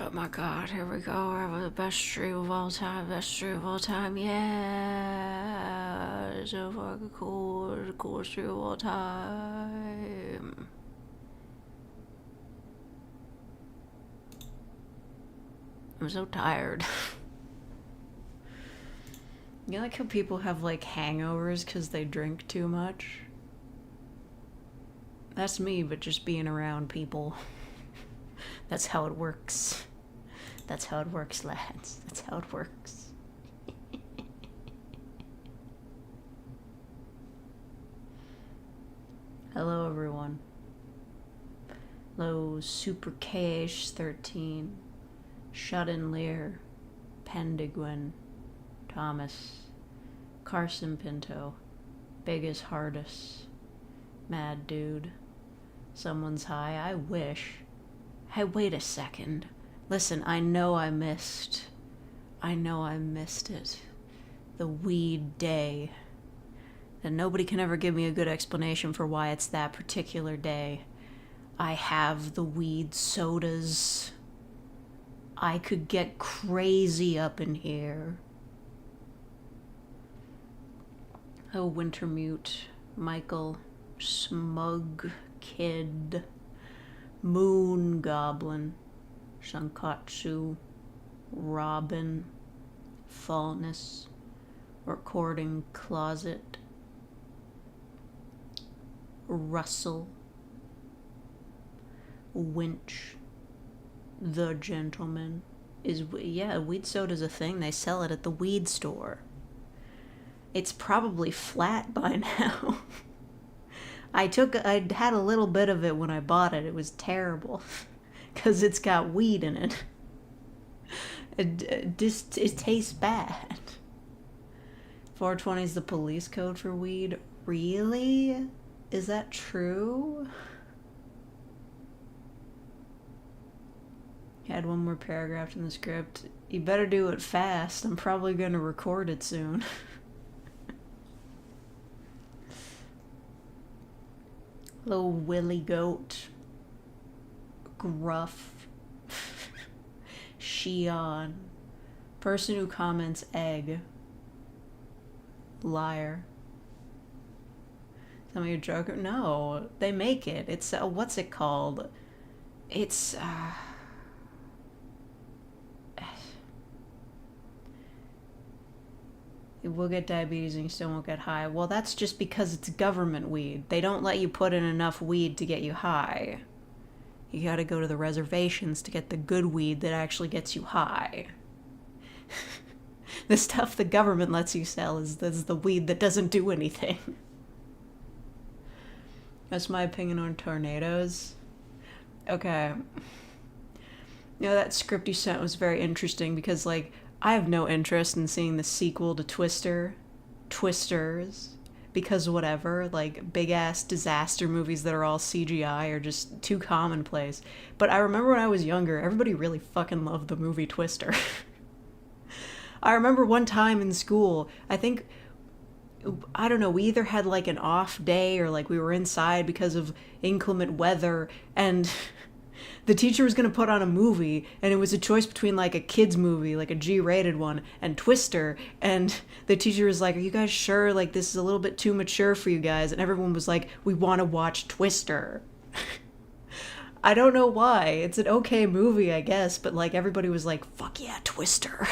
Oh my god, here we go. I have the best stream of all time. Best stream of all time. Yeah. It's so fucking cool. It's the coolest stream of all time. I'm so tired. You know, like how people have like hangovers because they drink too much? That's me, but just being around people. That's how it works. That's how it works, lads. That's how it works. Hello, everyone. Hello, Super Cash 13, Shut-in Lear, Pendigwin, Thomas, Carson Pinto, Biggest Hardest, Mad Dude, Someone's High, I wish. Hey, wait a second. Listen, I know I missed it. The weed day. And nobody can ever give me a good explanation for why it's that particular day. I have the weed sodas. I could get crazy up in here. Oh, Wintermute, Michael, Smug Kid, Moon Goblin, Shankatsu, Robin, Fallness, Recording Closet, Russell, Winch, The Gentleman. Yeah, weed soda's a thing. They sell it at the weed store. It's probably flat by now. I had a little bit of it when I bought it. It was terrible. Because it's got weed in it. It tastes bad. 420 is the police code for weed. Really? Is that true? Had one more paragraph in the script. You better do it fast. I'm probably going to record it soon. Little Willy Goat. Gruff. Shion. Person who comments egg. Liar. Tell me you're joking? No, they make it. It's, what's it called? It's, you will get diabetes and you still won't get high. Well, that's just because it's government weed. They don't let you put in enough weed to get you high. You gotta go to the reservations to get the good weed that actually gets you high. The stuff the government lets you sell is the weed that doesn't do anything. That's my opinion on tornadoes. Okay. You know, that script you sent was very interesting because, like, I have no interest in seeing the sequel to Twisters, because whatever, like, big-ass disaster movies that are all CGI are just too commonplace. But I remember when I was younger, everybody really fucking loved the movie Twister. I remember one time in school, I don't know, we either had, like, an off day or, like, we were inside because of inclement weather, and the teacher was going to put on a movie, and it was a choice between, like, a kid's movie, like a G-rated one, and Twister, and the teacher was like, are you guys sure, like, this is a little bit too mature for you guys? And everyone was like, we want to watch Twister. I don't know why. It's an okay movie, I guess, but, like, everybody was like, fuck yeah, Twister.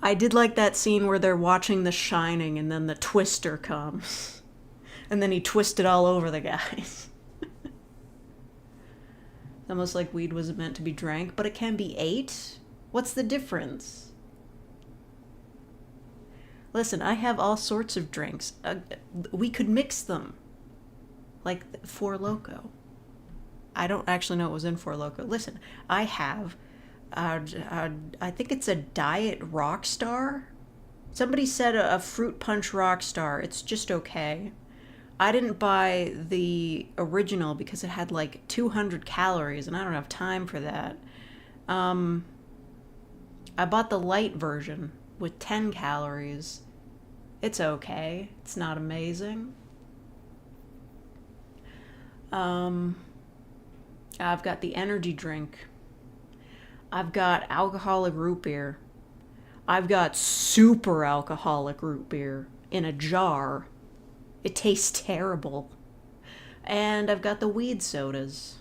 I did like that scene where they're watching The Shining, and then the Twister comes. And then he twisted all over the guys. Almost like weed wasn't meant to be drank, but it can be ate? What's the difference? Listen, I have all sorts of drinks. We could mix them. Like Four Loko. I don't actually know what was in Four Loko. Listen, I have, I think it's a Diet Rockstar. Somebody said a fruit punch Rockstar. It's just okay. I didn't buy the original because it had like 200 calories and I don't have time for that. I bought the light version with 10 calories. It's okay. It's not amazing. I've got the energy drink. I've got alcoholic root beer. I've got super alcoholic root beer in a jar. It tastes terrible. And I've got the weed sodas.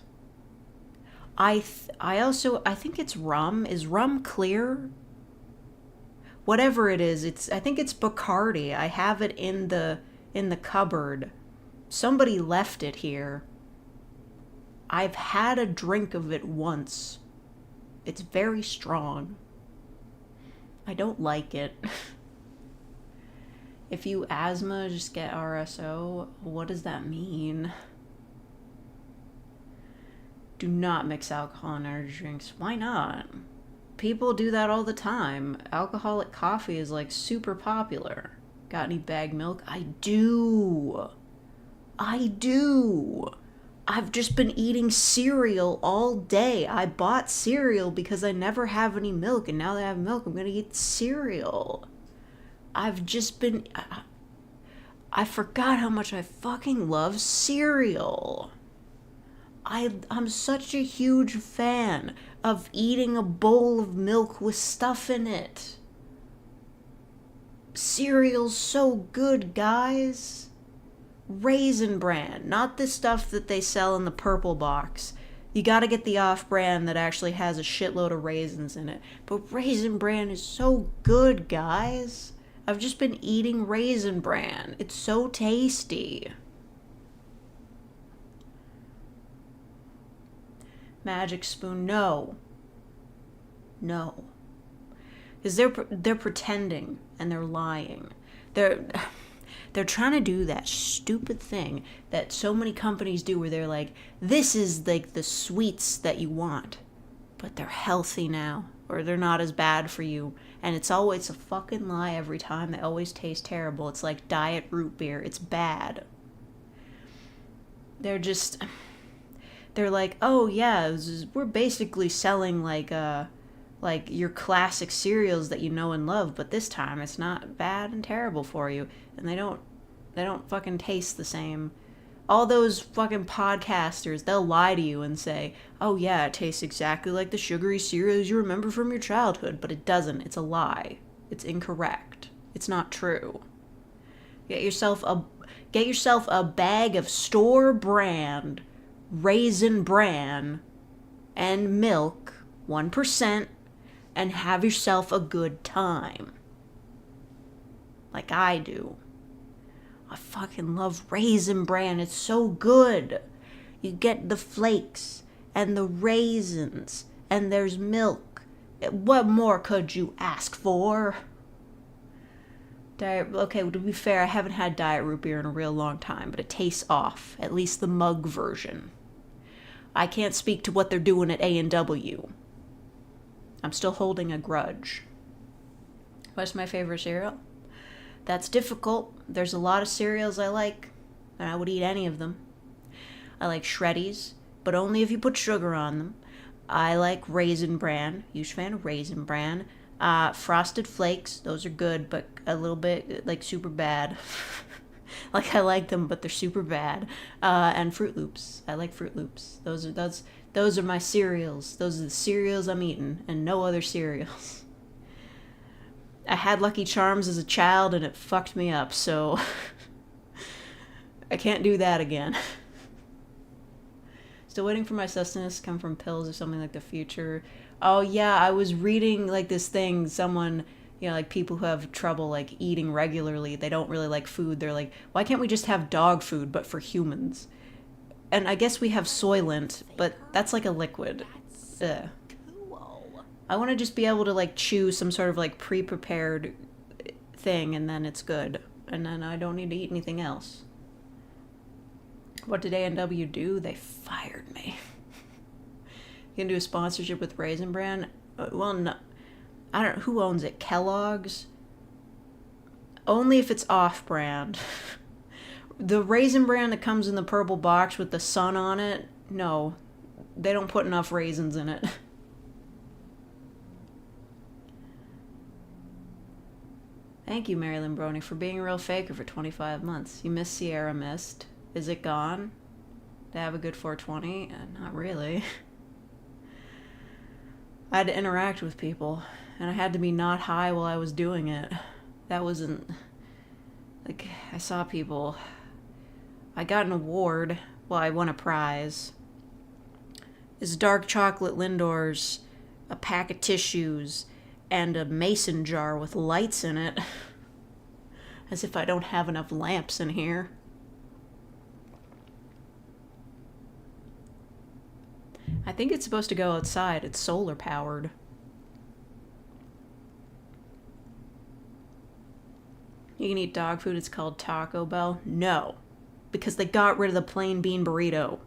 I think it's rum. Is rum clear? Whatever it is, I think it's Bacardi. I have it in the cupboard. Somebody left it here. I've had a drink of it once. It's very strong. I don't like it. If you asthma, just get RSO. What does that mean? Do not mix alcohol and energy drinks. Why not? People do that all the time. Alcoholic coffee is like super popular. Got any bag milk? I do. I've just been eating cereal all day. I bought cereal because I never have any milk, and now that I have milk, I'm gonna eat cereal. I've just been... I forgot how much I fucking love cereal. I'm such a huge fan of eating a bowl of milk with stuff in it. Cereal's so good, guys. Raisin Bran, not the stuff that they sell in the purple box. You gotta get the off-brand that actually has a shitload of raisins in it. But Raisin Bran is so good, guys. I've just been eating Raisin Bran. It's so tasty. Magic Spoon, no. Because they're pretending and they're lying. They're trying to do that stupid thing that so many companies do where they're like, this is like the sweets that you want, but they're healthy now, or they're not as bad for you. And it's always a fucking lie every time. They always taste terrible. It's like diet root beer. It's bad. They're like, oh yeah, we're basically selling like your classic cereals that you know and love, but this time it's not bad and terrible for you. And they don't fucking taste the same. All those fucking podcasters, they'll lie to you and say, oh yeah, it tastes exactly like the sugary cereals you remember from your childhood, but it doesn't. It's a lie. It's incorrect. It's not true. Get yourself a bag of store brand Raisin Bran and milk, 1%, and have yourself a good time. Like I do. I fucking love Raisin Bran. It's so good. You get the flakes and the raisins and there's milk. What more could you ask for? Okay, to be fair, I haven't had diet root beer in a real long time, but it tastes off. At least the mug version. I can't speak to what they're doing at A&W. I'm still holding a grudge. What's my favorite cereal? That's difficult. There's a lot of cereals I like, and I would eat any of them. I like Shreddies, but only if you put sugar on them. I like Raisin Bran. Huge fan of Raisin Bran. Frosted Flakes. Those are good, but a little bit, like, super bad. Like, I like them, but they're super bad. And Fruit Loops. I like Fruit Loops. Those are my cereals. Those are the cereals I'm eating, and no other cereals. I had Lucky Charms as a child, and it fucked me up, so I can't do that again. Still waiting for my sustenance to come from pills or something like the future. Oh yeah, I was reading like this thing, someone, like people who have trouble like eating regularly, they don't really like food. They're like, why can't we just have dog food but for humans? And I guess we have Soylent, but that's like a liquid. Ugh. I want to just be able to like chew some sort of like pre-prepared thing and then it's good. And then I don't need to eat anything else. What did A&W do? They fired me. You can do a sponsorship with Raisin Bran? Well, no. I don't know. Who owns it? Kellogg's? Only if it's off-brand. The Raisin Bran that comes in the purple box with the sun on it, no. They don't put enough raisins in it. Thank you, Marilyn Brony, for being a real faker for 25 months. You missed Sierra Mist. Is it gone? to have a good 420? Not really. I had to interact with people, and I had to be not high while I was doing it. That wasn't... Like, I saw people... I got an award. Well, I won a prize. It's dark chocolate Lindors, a pack of tissues, and a mason jar with lights in it. As if I don't have enough lamps in here. I think it's supposed to go outside. It's solar powered. You can eat dog food. It's called Taco Bell. No. Because they got rid of the plain bean burrito.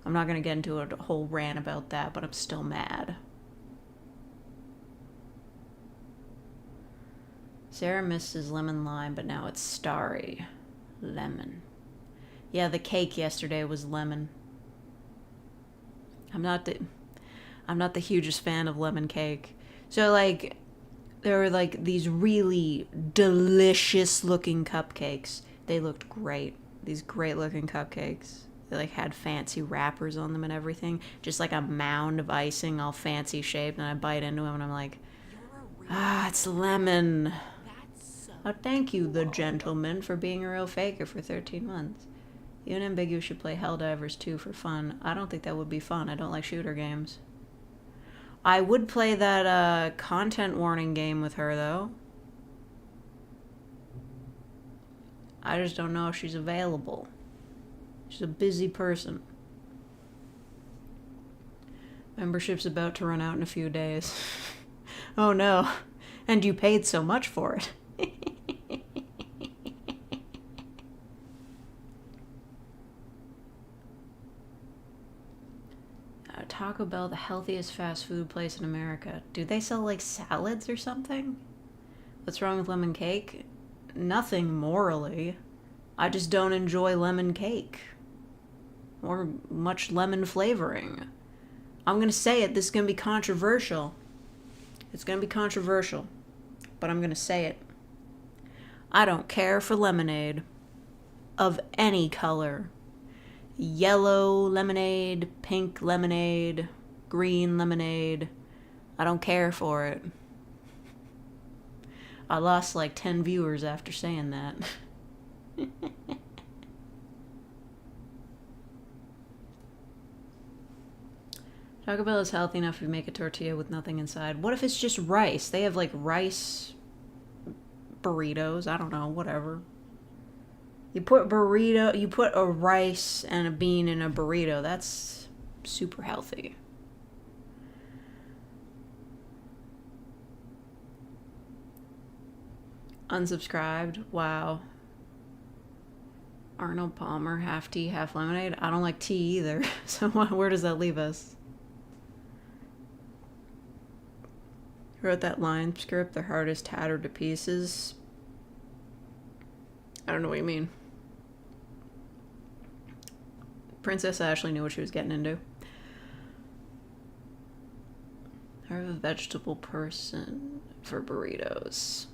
I'm not going to get into a whole rant about that, but I'm still mad. Sarah misses lemon lime, but now it's starry. Lemon. Yeah, the cake yesterday was lemon. I'm not the hugest fan of lemon cake. So, like, there were, like, these really delicious looking cupcakes. They looked great. These great looking cupcakes. They, like, had fancy wrappers on them and everything. Just like a mound of icing, all fancy shaped. And I bite into them and I'm like, it's lemon. Oh, thank you, the gentleman, for being a real faker for 13 months. You and Ambiguous should play Helldivers 2 for fun. I don't think that would be fun. I don't like shooter games. I would play that content warning game with her, though. I just don't know if she's available. She's a busy person. Membership's about to run out in a few days. Oh no. And you paid so much for it. Taco Bell, the healthiest fast food place in America. Do they sell, like, salads or something? What's wrong with lemon cake? Nothing morally. I just don't enjoy lemon cake. Or much lemon flavoring. I'm gonna say it. This is gonna be controversial. It's gonna be controversial. But I'm gonna say it. I don't care for lemonade. Of any color. Yellow lemonade, pink lemonade, green lemonade. I don't care for it. I lost like 10 viewers after saying that. Taco Bell is healthy enough if you make a tortilla with nothing inside. What if it's just rice? They have like rice burritos. I don't know, whatever. You put a rice and a bean in a burrito. That's super healthy. Unsubscribed. Wow. Arnold Palmer, half tea, half lemonade. I don't like tea either. So where does that leave us? Who wrote that line script? Their heart is tattered to pieces. I don't know what you mean. Princess Ashley knew what she was getting into. I'm a vegetable person for burritos.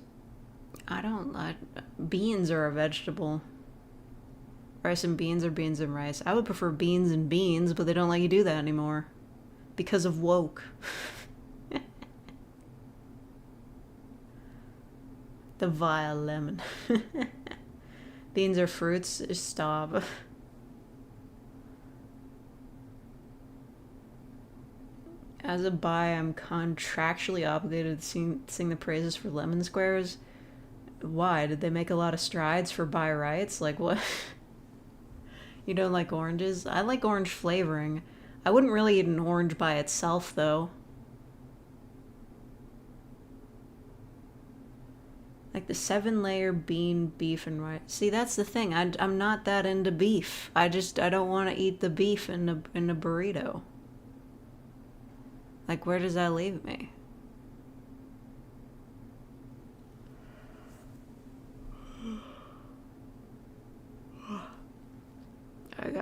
I don't like... Beans are a vegetable. Rice and beans or beans and rice. I would prefer beans and beans, but they don't let you do that anymore. Because of woke. The vile lemon. Beans are fruits. Stop. As a bi, I'm contractually obligated to sing the praises for lemon squares. Why? Did they make a lot of strides for bi rights? Like, what? You don't like oranges? I like orange flavoring. I wouldn't really eat an orange by itself, though. Like the 7-layer bean, beef, and rice. See, that's the thing. I'm not that into beef. I don't want to eat the beef in a burrito. Like, where does that leave me?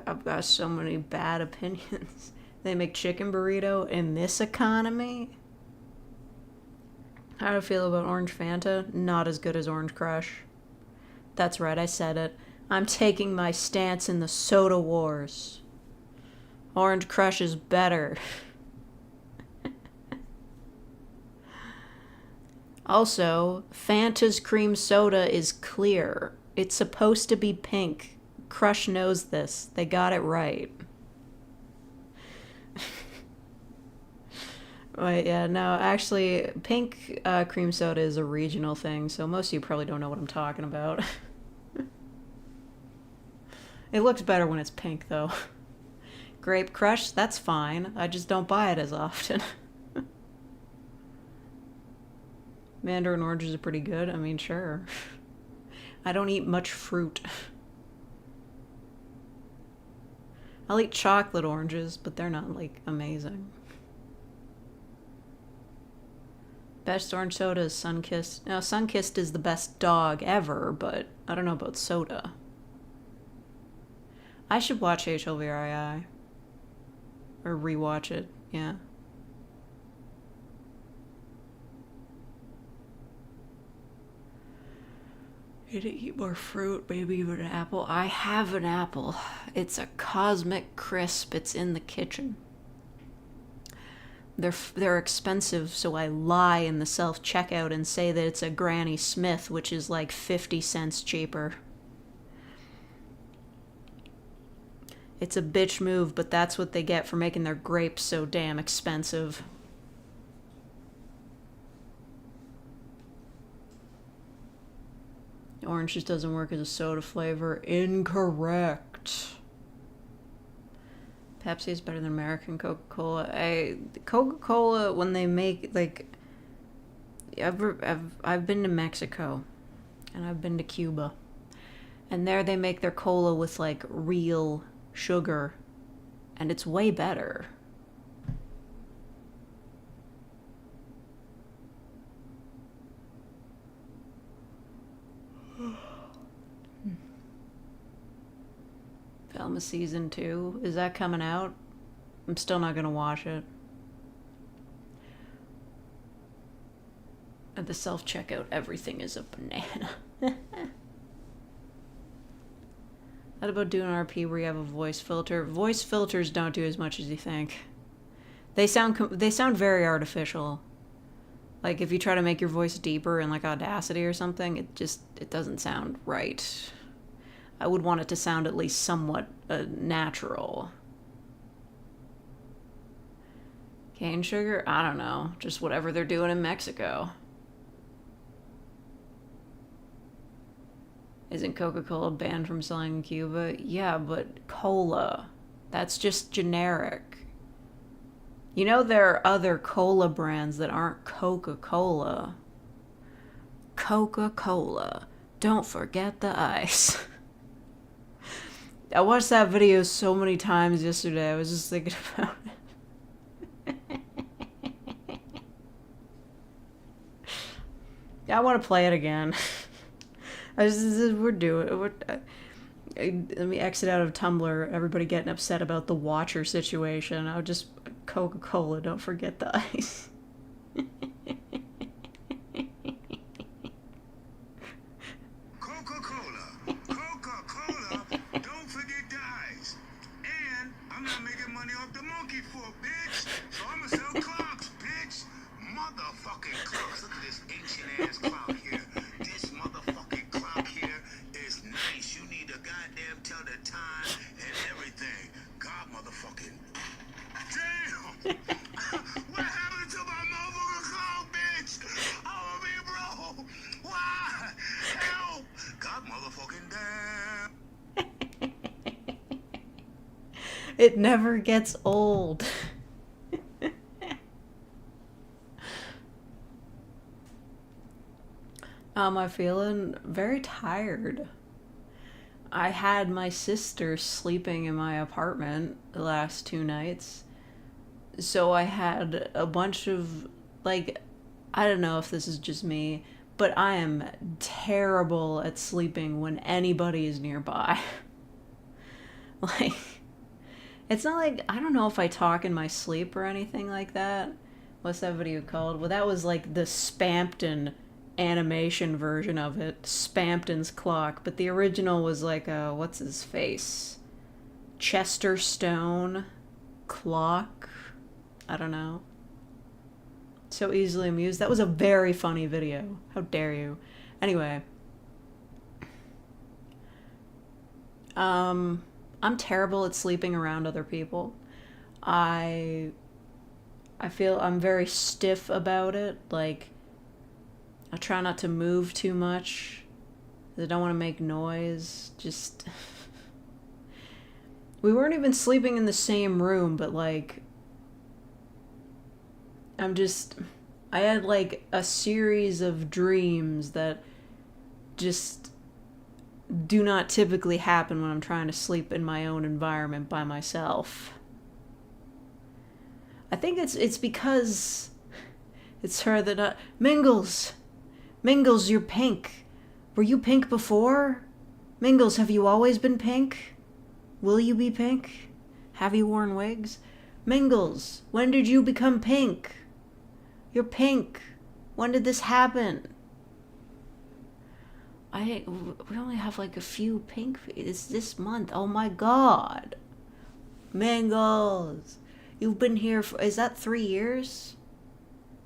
I've got so many bad opinions. They make chicken burrito in this economy? How do I feel about Orange Fanta? Not as good as Orange Crush. That's right, I said it. I'm taking my stance in the soda wars. Orange Crush is better. Also, Fanta's cream soda is clear. It's supposed to be pink. Crush knows this. They got it right. Wait, yeah, no, actually, pink cream soda is a regional thing, so most of you probably don't know what I'm talking about. It looks better when it's pink, though. Grape Crush, that's fine. I just don't buy it as often. Mandarin oranges are pretty good. I mean, sure. I don't eat much fruit. I'll eat chocolate oranges, but they're not, like, amazing. Best orange soda is Sunkist. Now, Sunkist is the best dog ever, but I don't know about soda. I should watch HLVRI. Or rewatch it, yeah. You need to eat more fruit, maybe even an apple. I have an apple. It's a Cosmic Crisp. It's in the kitchen. They're expensive, so I lie in the self-checkout and say that it's a Granny Smith, which is like 50 cents cheaper. It's a bitch move, but that's what they get for making their grapes so damn expensive. Orange just doesn't work as a soda flavor. Incorrect. Pepsi is better than American Coca-Cola. Coca-Cola, when they make, like... I've been to Mexico. And I've been to Cuba. And there they make their cola with, like, real sugar. And it's way better. Velma Season 2. Is that coming out? I'm still not gonna watch it. At the self-checkout, everything is a banana. What about doing an RP where you have a voice filter? Voice filters don't do as much as you think. They sound very artificial. Like, if you try to make your voice deeper in, like, Audacity or something, it doesn't sound right. I would want it to sound at least somewhat natural. Cane sugar? I don't know. Just whatever they're doing in Mexico. Isn't Coca-Cola banned from selling in Cuba? Yeah, but cola. That's just generic. You know there are other cola brands that aren't Coca-Cola. Coca-Cola. Don't forget the ice. I watched that video so many times yesterday. I was just thinking about it. Yeah, I want to play it again. We're doing it. Let me exit out of Tumblr. Everybody getting upset about the Watcher situation. I'll just... Coca-Cola, don't forget the ice. Coca-Cola, don't forget the ice. And I'm not making money off the monkey foot, bitch. So I'ma sell clocks, bitch. Motherfucking clocks. Look at this ancient-ass clock here. This motherfucking clock here is nice. You need to goddamn tell the time and everything. God motherfucking... Damn! What happened to my motherfucking clock, bitch? I'ma be broke. Why? Help! God motherfucking damn! It never gets old. How am I feeling? Very tired. I had my sister sleeping in my apartment the last 2 nights. So I had a bunch of, like, I don't know if this is just me, but I am terrible at sleeping when anybody is nearby. Like, it's not like, I don't know if I talk in my sleep or anything like that. What's that video called? Well, that was like the Spampton animation version of it, Spampton's Clock, but the original was like a, what's his face? Chester Stone clock? I don't know. So Easily Amused. That was a very funny video. How dare you? Anyway. I'm terrible at sleeping around other people. I feel I'm very stiff about it. Like, I try not to move too much. I don't want to make noise. Just... We weren't even sleeping in the same room, but like... I had like a series of dreams that just do not typically happen when I'm trying to sleep in my own environment by myself. I think it's because it's her that Mingles, you're pink. Were you pink before? Mingles, have you always been pink? Will you be pink? Have you worn wigs? Mingles, when did you become pink? You're pink. When did this happen? We only have like a few pink. It's this month. Oh my god. Mingles, you've been here for, is that 3 years?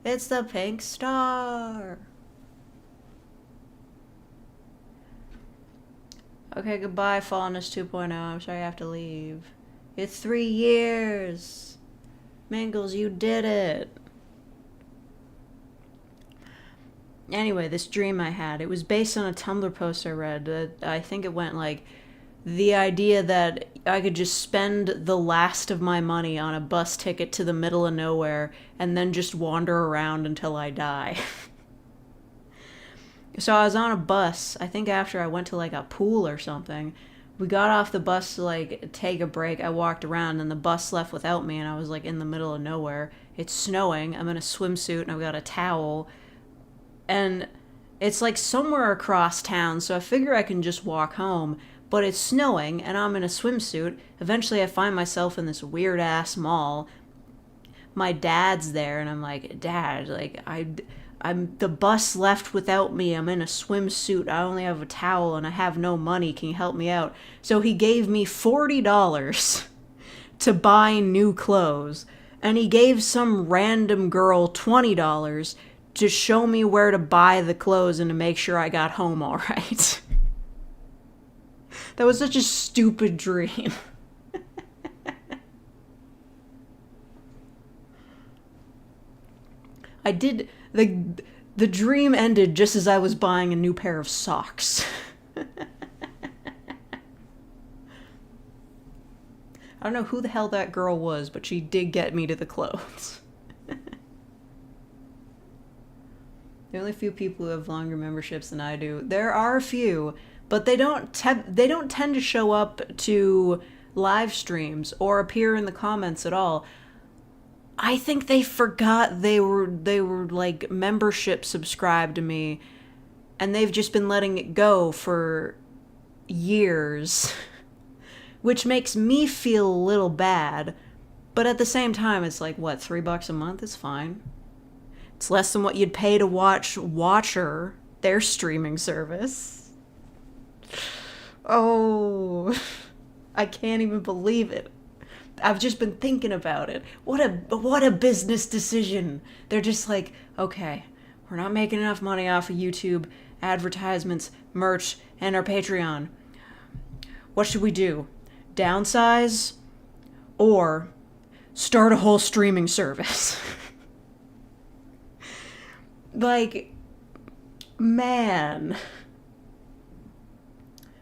It's the pink star. Okay, goodbye, Fallness 2.0. I'm sorry I have to leave. It's 3 years. Mingles, you did it. Anyway, this dream I had, it was based on a Tumblr post I read. I think it went like, the idea that I could just spend the last of my money on a bus ticket to the middle of nowhere and then just wander around until I die. So I was on a bus, I think after I went to like a pool or something. We got off the bus to like take a break. I walked around and the bus left without me and I was like in the middle of nowhere. It's snowing, I'm in a swimsuit and I've got a towel. And it's like somewhere across town, so I figure I can just walk home. But it's snowing, and I'm in a swimsuit. Eventually I find myself in this weird-ass mall. My dad's there, and I'm like, Dad, like, the bus left without me. I'm in a swimsuit. I only have a towel, and I have no money. Can you help me out? So he gave me $40 to buy new clothes. And he gave some random girl $20 to show me where to buy the clothes and to make sure I got home all right. That was such a stupid dream. The dream ended just as I was buying a new pair of socks. I don't know who the hell that girl was, but she did get me to the clothes. The only few people who have longer memberships than I do. There are a few, but they don't tend to show up to live streams or appear in the comments at all. I think they forgot they were like membership subscribed to me, and they've just been letting it go for years, which makes me feel a little bad. But at the same time, it's like, what, $3 a month is fine. It's less than what you'd pay to watch Watcher, their streaming service. Oh, I can't even believe it. I've just been thinking about it. What a business decision. They're just like, okay, we're not making enough money off of YouTube, advertisements, merch, and our Patreon. What should we do? Downsize? Or start a whole streaming service? Like, man.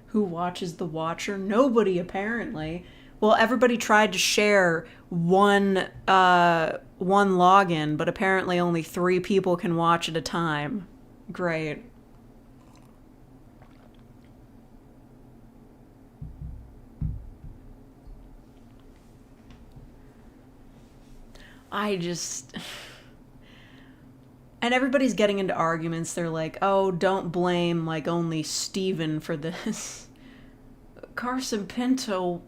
Who watches The Watcher? Nobody, apparently. Well, everybody tried to share one login, but apparently only 3 people can watch at a time. Great. And everybody's getting into arguments. They're like, oh, don't blame, like, only Steven for this. Carson Pinto...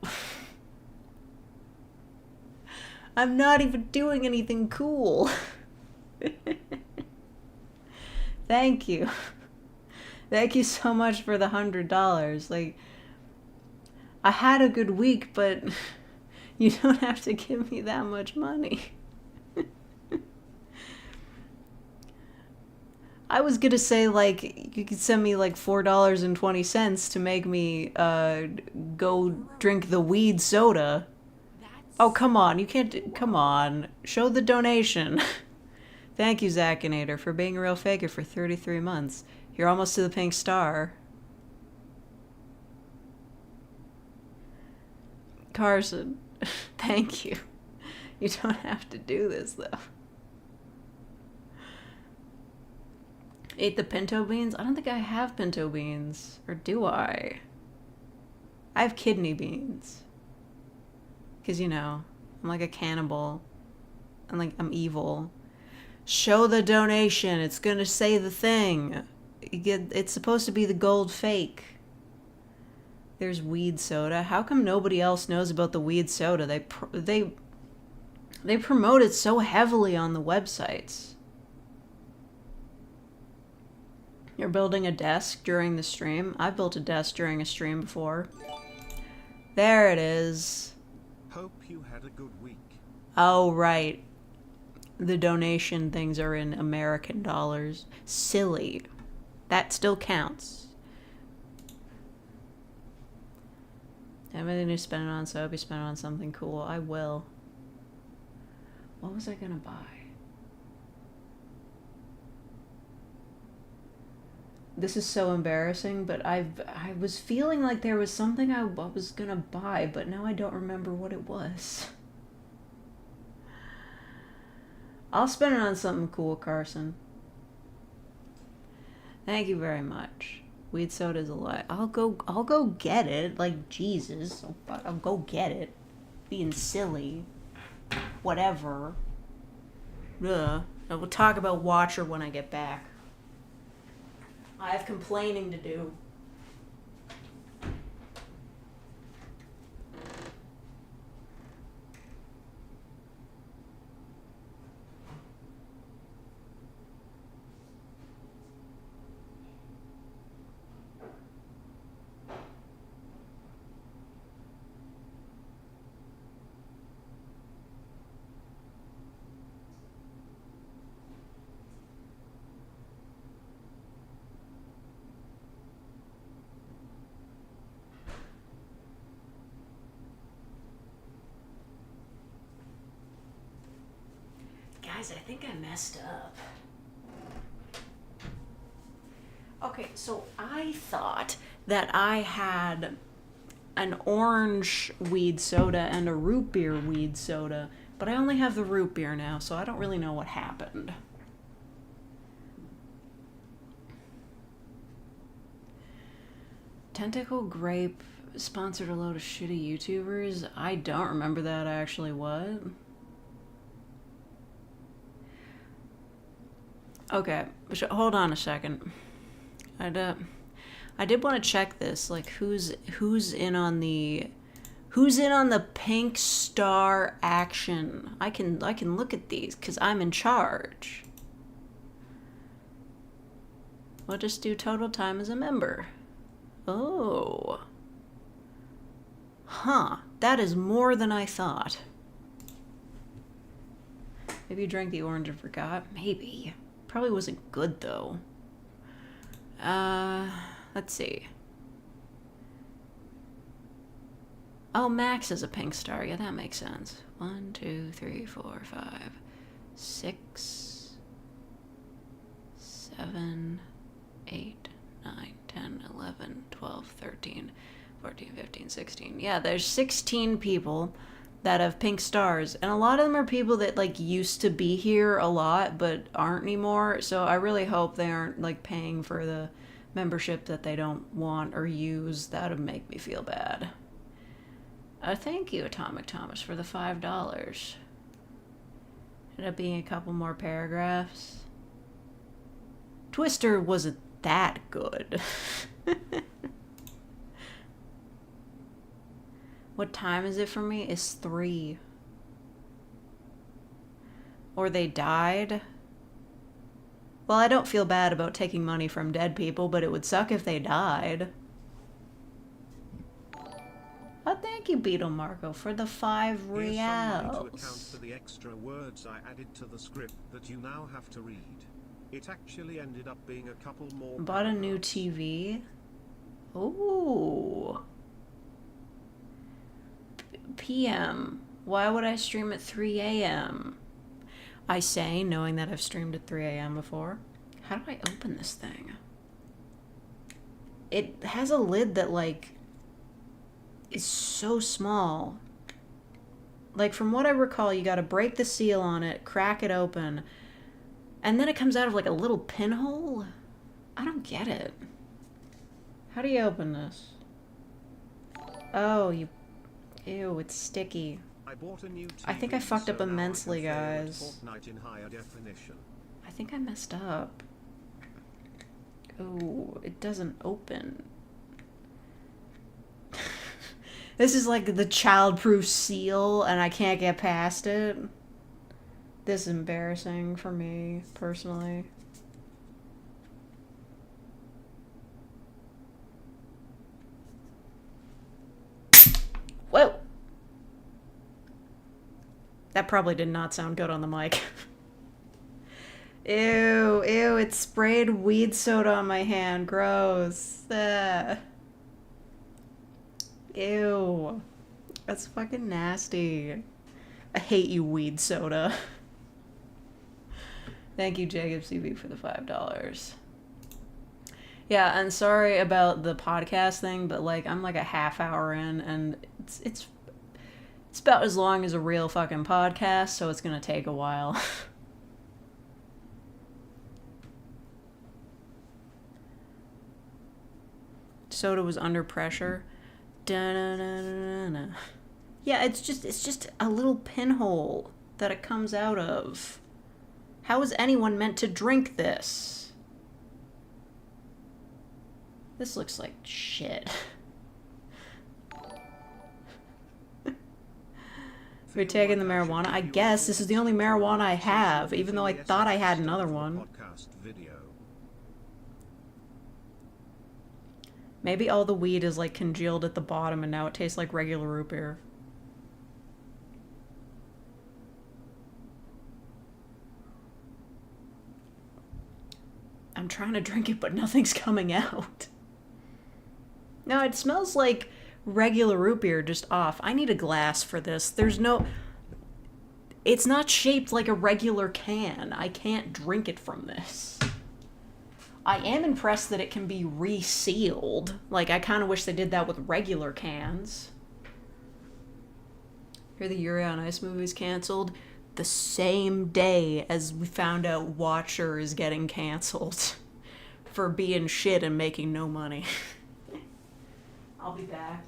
I'm not even doing anything cool. Thank you. Thank you so much for the $100. Like, I had a good week, but you don't have to give me that much money. I was gonna say, like, you could send me like $4.20 to make me go drink the weed soda. Oh, come on, you can't. Come on, show the donation. Thank you, Zakinator, for being a real faker for 33 months. You're almost to the pink star. Carson, thank you. You don't have to do this, though. Ate the pinto beans? I don't think I have pinto beans. Or do I? I have kidney beans. Because, you know, I'm like a cannibal. I'm evil. Show the donation. It's gonna say the thing. It's supposed to be the gold fake. There's weed soda. How come nobody else knows about the weed soda? They promote it so heavily on the websites. You're building a desk during the stream. I've built a desk during a stream before. There it is. Hope you had a good week. Oh, right. The donation things are in American dollars. Silly. That still counts. Everything you spend it on, so I hope you spend it on something cool. I will. What was I gonna buy? This is so embarrassing, but I was feeling like there was something I was gonna buy, but now I don't remember what it was. I'll spend it on something cool, Carson. Thank you very much. Weed soda is a lie. I'll go get it. Like, Jesus. I'll go get it. Being silly. Whatever. Ugh. We'll talk about Watcher when I get back. I have complaining to do. Guys, I think I messed up. Okay, so I thought that I had an orange weed soda and a root beer weed soda, but I only have the root beer now, so I don't really know what happened. Tentacle Grape sponsored a load of shitty YouTubers? I don't remember that actually. What? Okay, hold on a second. I did want to check this, like who's in on the pink star action. I can look at these because I'm in charge. We'll just do total time as a member. Oh. Huh, that is more than I thought. Maybe you drank the orange and forgot? Maybe. Probably wasn't good, though. Let's see. Oh, Max is a pink star. Yeah, that makes sense. 1, 2, 3, 4, 5, 6, 7, 8, 9, 10, 11, 12, 13, 14, 15, 16. Yeah, there's 16 people that have pink stars, and a lot of them are people that like used to be here a lot but aren't anymore, so I really hope they aren't like paying for the membership that they don't want or use. That would make me feel bad. Thank you, Atomic Thomas, for the $5. Ended up being a couple more paragraphs. Twister wasn't that good. What time is it for me? It's 3. Or they died. Well, I don't feel bad about taking money from dead people, but it would suck if they died. Oh, thank you, Beetle Marco, for the 5 reals. Here's some money to account for the extra words I added to the script that you now have to read. It actually ended up being a couple more. Bought a new TV. Ooh. PM. Why would I stream at 3 a.m.? I say, knowing that I've streamed at 3 a.m. before. How do I open this thing? It has a lid that, like, is so small. Like, from what I recall, you gotta break the seal on it, crack it open, and then it comes out of, like, a little pinhole? I don't get it. How do you open this? Oh, you... Ew, it's sticky. I bought a new TV, I think I fucked up so now immensely, I can play it guys. Fortnite in higher definition. I think I messed up. Oh, it doesn't open. This is like the child-proof seal, and I can't get past it. This is embarrassing for me, personally. Whoa! That probably did not sound good on the mic. Ew, ew, it sprayed weed soda on my hand. Gross. Ew. That's fucking nasty. I hate you, weed soda. Thank you, Jacob CB, for the $5. Yeah, and sorry about the podcast thing, but like I'm like a half hour in, and it's about as long as a real fucking podcast, so it's gonna take a while. Soda was under pressure. Da-na-na-na-na. Yeah, it's just a little pinhole that it comes out of. How is anyone meant to drink this? This looks like shit. We're taking the marijuana. I guess this is the only marijuana I have, even though I thought I had another one. Maybe all the weed is like congealed at the bottom and now it tastes like regular root beer. I'm trying to drink it, but nothing's coming out. No, it smells like regular root beer, just off. I need a glass for this. There's no... It's not shaped like a regular can. I can't drink it from this. I am impressed that it can be resealed. Like, I kind of wish they did that with regular cans. Hear the Yuri on Ice movie's canceled the same day as we found out Watcher is getting canceled for being shit and making no money. I'll be back.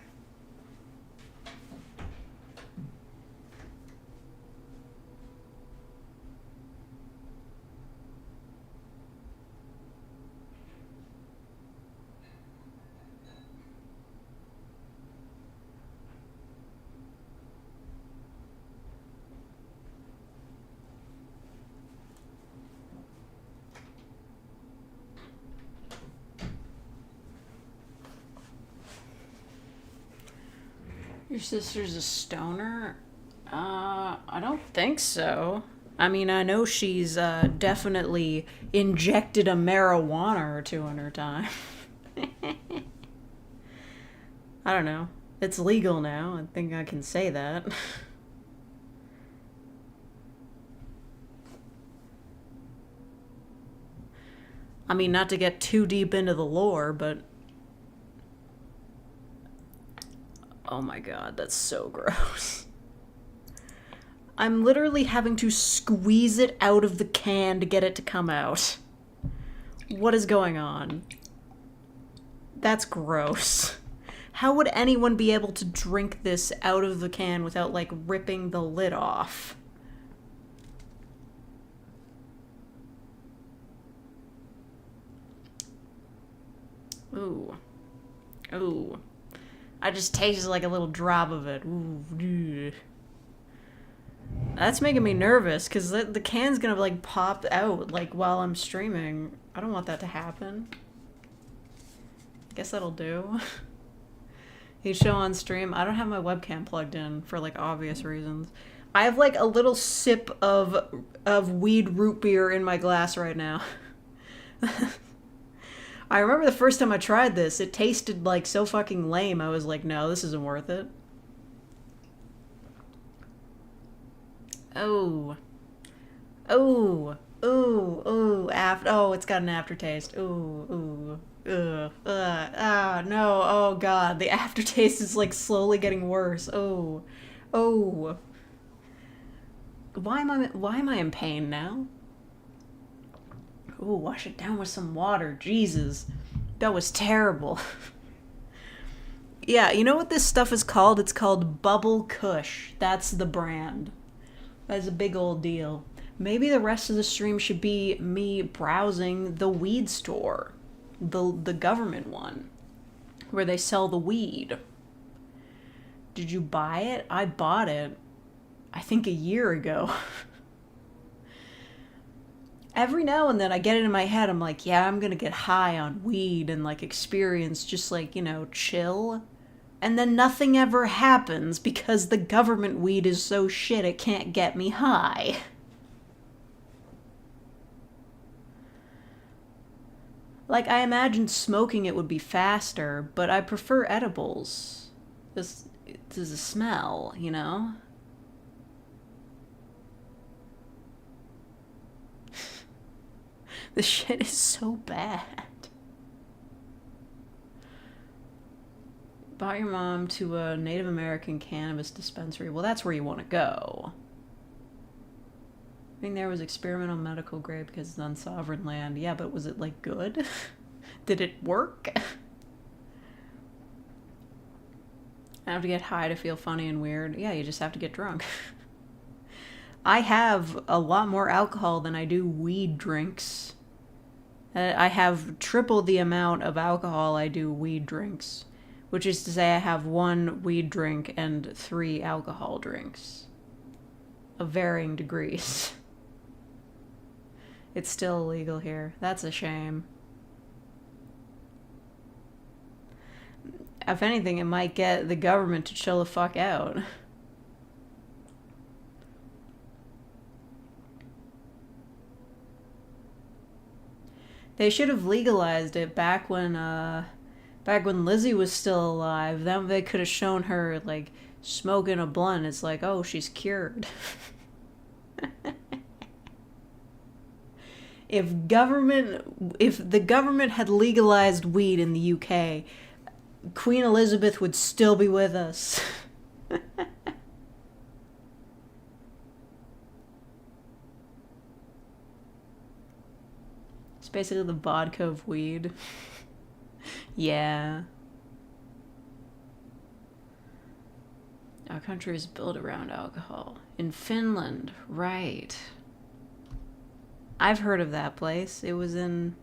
Your sister's a stoner? I don't think so. I mean, I know she's definitely injected a marijuana or two in her time. I don't know. It's legal now. I think I can say that. I mean, not to get too deep into the lore, but... Oh my god, that's so gross. I'm literally having to squeeze it out of the can to get it to come out. What is going on? That's gross. How would anyone be able to drink this out of the can without, like, ripping the lid off? Ooh. Ooh. I just tasted like a little drop of it. Ooh. That's making me nervous, because the can's gonna, like, pop out, like, while I'm streaming. I don't want that to happen. Guess that'll do. You show on stream. I don't have my webcam plugged in for, like, obvious reasons. I have, like, a little sip of weed root beer in my glass right now. I remember the first time I tried this, it tasted, like, so fucking lame. I was like, no, this isn't worth it. Oh. Oh. Ooh. Ooh. Oh, it's got an aftertaste. Ooh. Ooh. Ugh. No. Oh, God. The aftertaste is, like, slowly getting worse. Oh. Oh. Why am I in pain now? Ooh, wash it down with some water. Jesus. That was terrible. Yeah, you know what this stuff is called? It's called Bubble Kush. That's the brand. That's a big old deal. Maybe the rest of the stream should be me browsing the weed store. The government one. Where they sell the weed. Did you buy it? I bought it. I think a year ago. Every now and then I get it in my head, I'm like, yeah, I'm gonna get high on weed and, like, experience just, like, you know, chill. And then nothing ever happens because the government weed is so shit it can't get me high. Like, I imagine smoking it would be faster, but I prefer edibles. This is a smell, you know? This shit is so bad. Brought your mom to a Native American cannabis dispensary. Well, that's where you want to go. I think there was experimental medical grade because it's on sovereign land. Yeah, but was it, like, good? Did it work? I have to get high to feel funny and weird. Yeah, you just have to get drunk. I have a lot more alcohol than I do weed drinks. I have triple the amount of alcohol I do weed drinks. Which is to say I have 1 weed drink and 3 alcohol drinks. Of varying degrees. It's still illegal here. That's a shame. If anything, it might get the government to chill the fuck out. They should have legalized it back when Lizzie was still alive. Then they could have shown her, like, smoking a blunt. It's like, oh, she's cured. If the government had legalized weed in the UK, Queen Elizabeth would still be with us. It's basically the vodka of weed. Yeah. Our country is built around alcohol. In Finland, right. I've heard of that place. It was in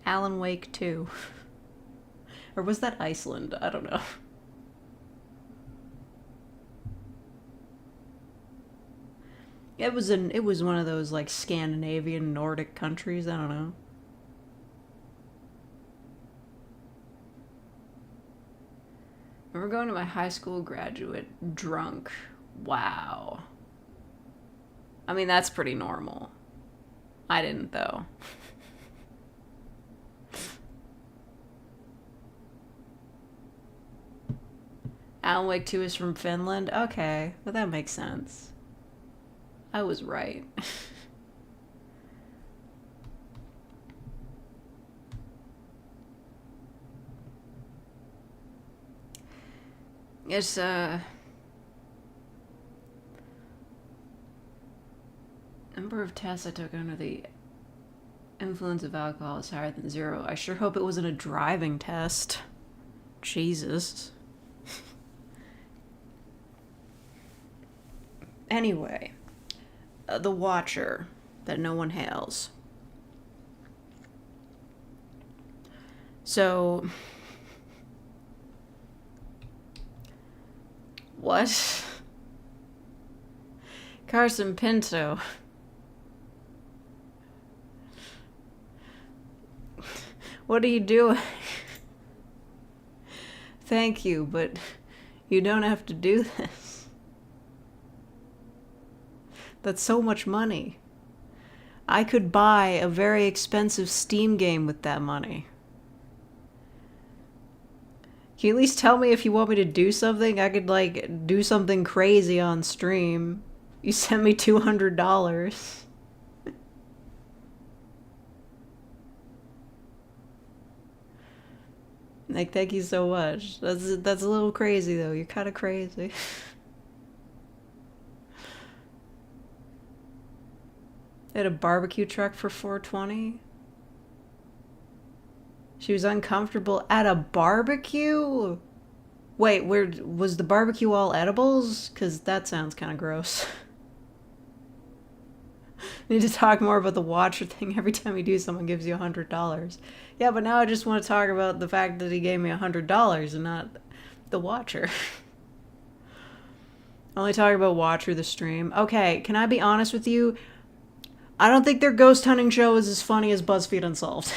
Alan Wake 2. Or was that Iceland? I don't know. It was one of those, like, Scandinavian Nordic countries. I don't know. I remember going to my high school graduate drunk. Wow. I mean, that's pretty normal. I didn't, though. Alan Wake 2 is from Finland? Okay, well that makes sense. I was right. It's, number of tests I took under the influence of alcohol is higher than 0. I sure hope it wasn't a driving test. Jesus. Anyway, the Watcher that no one hails. So, what? Carson Pinto. What are you doing? Thank you, but you don't have to do this. That's so much money. I could buy a very expensive Steam game with that money. Can you at least tell me if you want me to do something? I could, like, do something crazy on stream. You sent me $200. Like, thank you so much. That's a little crazy, though. You're kind of crazy. They had a barbecue truck for $420. She was uncomfortable at a barbecue? Wait, where was the barbecue all edibles? Because that sounds kind of gross. Need to talk more about the watcher thing. Every time you do, someone gives you $100. Yeah, but now I just want to talk about the fact that he gave me $100 and not the watcher. Only talking about watcher the stream. Okay, can I be honest with you? I don't think their ghost hunting show is as funny as BuzzFeed Unsolved.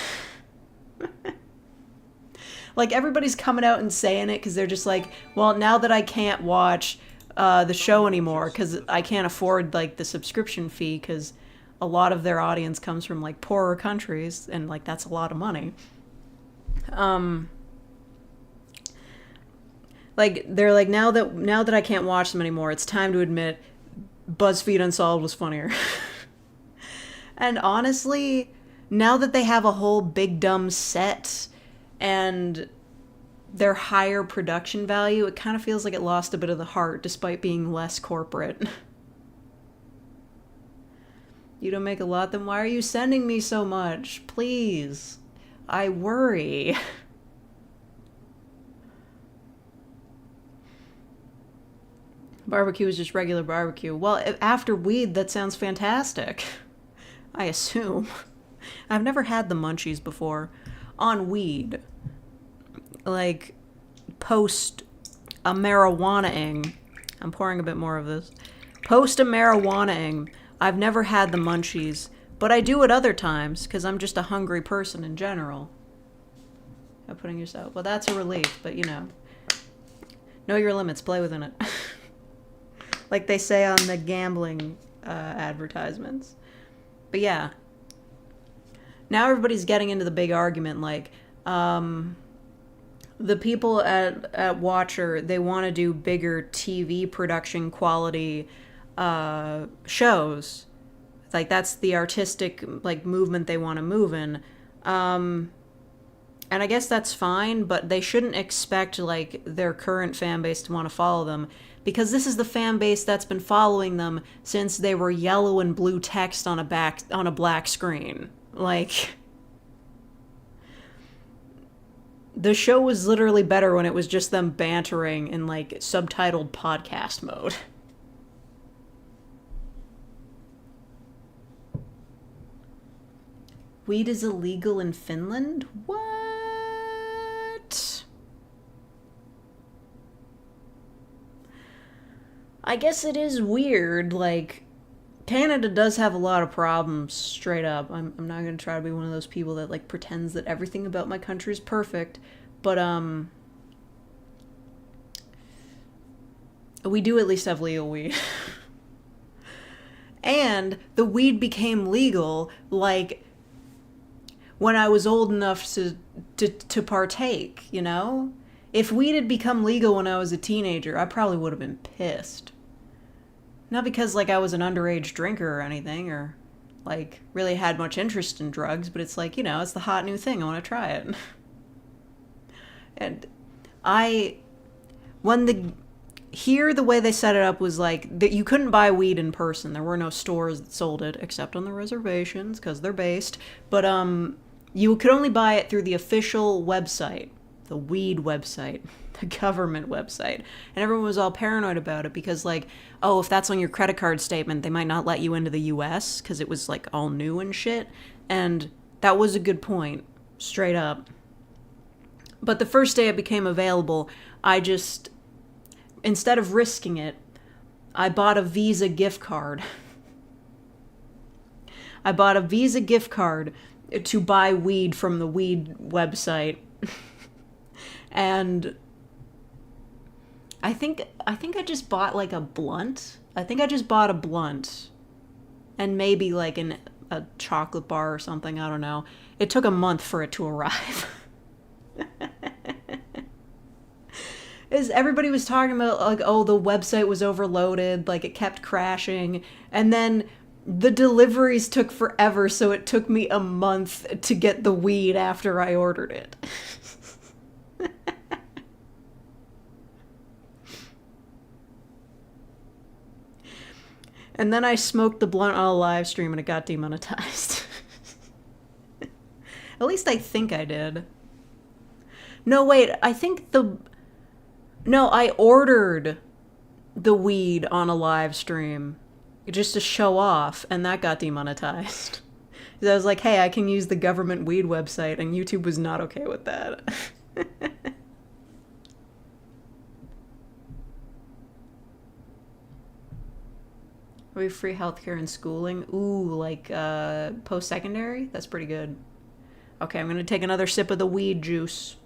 Like, everybody's coming out and saying it because they're just like, well, now that I can't watch the show anymore because I can't afford, like, the subscription fee because a lot of their audience comes from, like, poorer countries, and, like, that's a lot of money. Like, they're like, now that I can't watch them anymore, it's time to admit BuzzFeed Unsolved was funnier. And honestly, now that they have a whole big dumb set and their higher production value, it kind of feels like it lost a bit of the heart despite being less corporate. You don't make a lot, then why are you sending me so much? Please. I worry. Barbecue is just regular barbecue. Well, after weed, that sounds fantastic. I assume. I've never had the munchies before. On weed. Like, post a marijuana-ing. I'm pouring a bit more of this. Post a marijuana-ing. I've never had the munchies. But I do at other times, because I'm just a hungry person in general. How putting yourself... Well, that's a relief, but you know. Know your limits. Play within it. Like they say on the gambling advertisements. But yeah. Now everybody's getting into the big argument, like, the people at Watcher, they want to do bigger TV production quality shows. Like, that's the artistic, like, movement they want to move in. And I guess that's fine, but they shouldn't expect, like, their current fan base to want to follow them, because this is the fan base that's been following them since they were yellow and blue text on a black screen. Like, the show was literally better when it was just them bantering in, like, subtitled podcast mode. Weed is illegal in Finland? What? I guess it is weird, like, Canada does have a lot of problems, straight up. I'm not gonna try to be one of those people that, like, pretends that everything about my country is perfect, but, we do at least have legal weed. And the weed became legal, like, when I was old enough to partake, you know? If weed had become legal when I was a teenager, I probably would have been pissed. Not because, like, I was an underage drinker or anything, or, like, really had much interest in drugs, but it's like, you know, it's the hot new thing, I want to try it. And here the way they set it up was, like, that you couldn't buy weed in person. There were no stores that sold it, except on the reservations, because they're based. But, you could only buy it through the official website. The weed website, the government website. And everyone was all paranoid about it because, like, oh, if that's on your credit card statement, they might not let you into the US because it was, like, all new and shit. And that was a good point, straight up. But the first day it became available, I just, instead of risking it, I bought a Visa gift card. I bought a Visa gift card to buy weed from the weed website. And I think I just bought like a blunt. I think I just bought a blunt. And maybe like a chocolate bar or something, I don't know. It took a month for it to arrive. Everybody was talking about, like, oh, the website was overloaded, like, it kept crashing, and then the deliveries took forever, so it took me a month to get the weed after I ordered it. And then I smoked the blunt on a live stream and it got demonetized. At least I think I did. No, wait, No, I ordered the weed on a live stream just to show off, and that got demonetized. I was like, hey, I can use the government weed website, and YouTube was not okay with that. Are we free healthcare and schooling? Ooh, like post-secondary? That's pretty good. Okay, I'm gonna take another sip of the weed juice.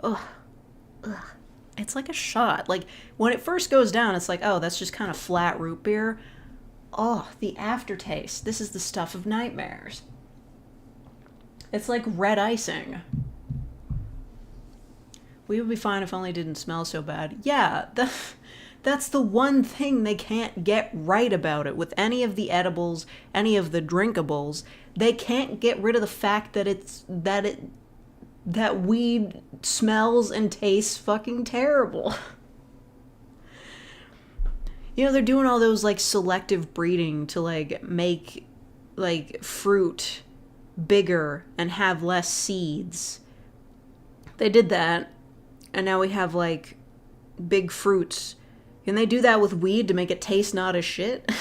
Ugh. Ugh. It's like a shot. Like, when it first goes down, it's like, oh, that's just kind of flat root beer. Oh, the aftertaste. This is the stuff of nightmares. It's like red icing. We would be fine if only it didn't smell so bad. Yeah, that's the one thing they can't get right about it. With any of the edibles, any of the drinkables, they can't get rid of the fact that that weed smells and tastes fucking terrible. You know, they're doing all those, like, selective breeding to, like, make, like, fruit bigger and have less seeds. They did that, and now we have, like, big fruits. Can they do that with weed to make it taste not as shit?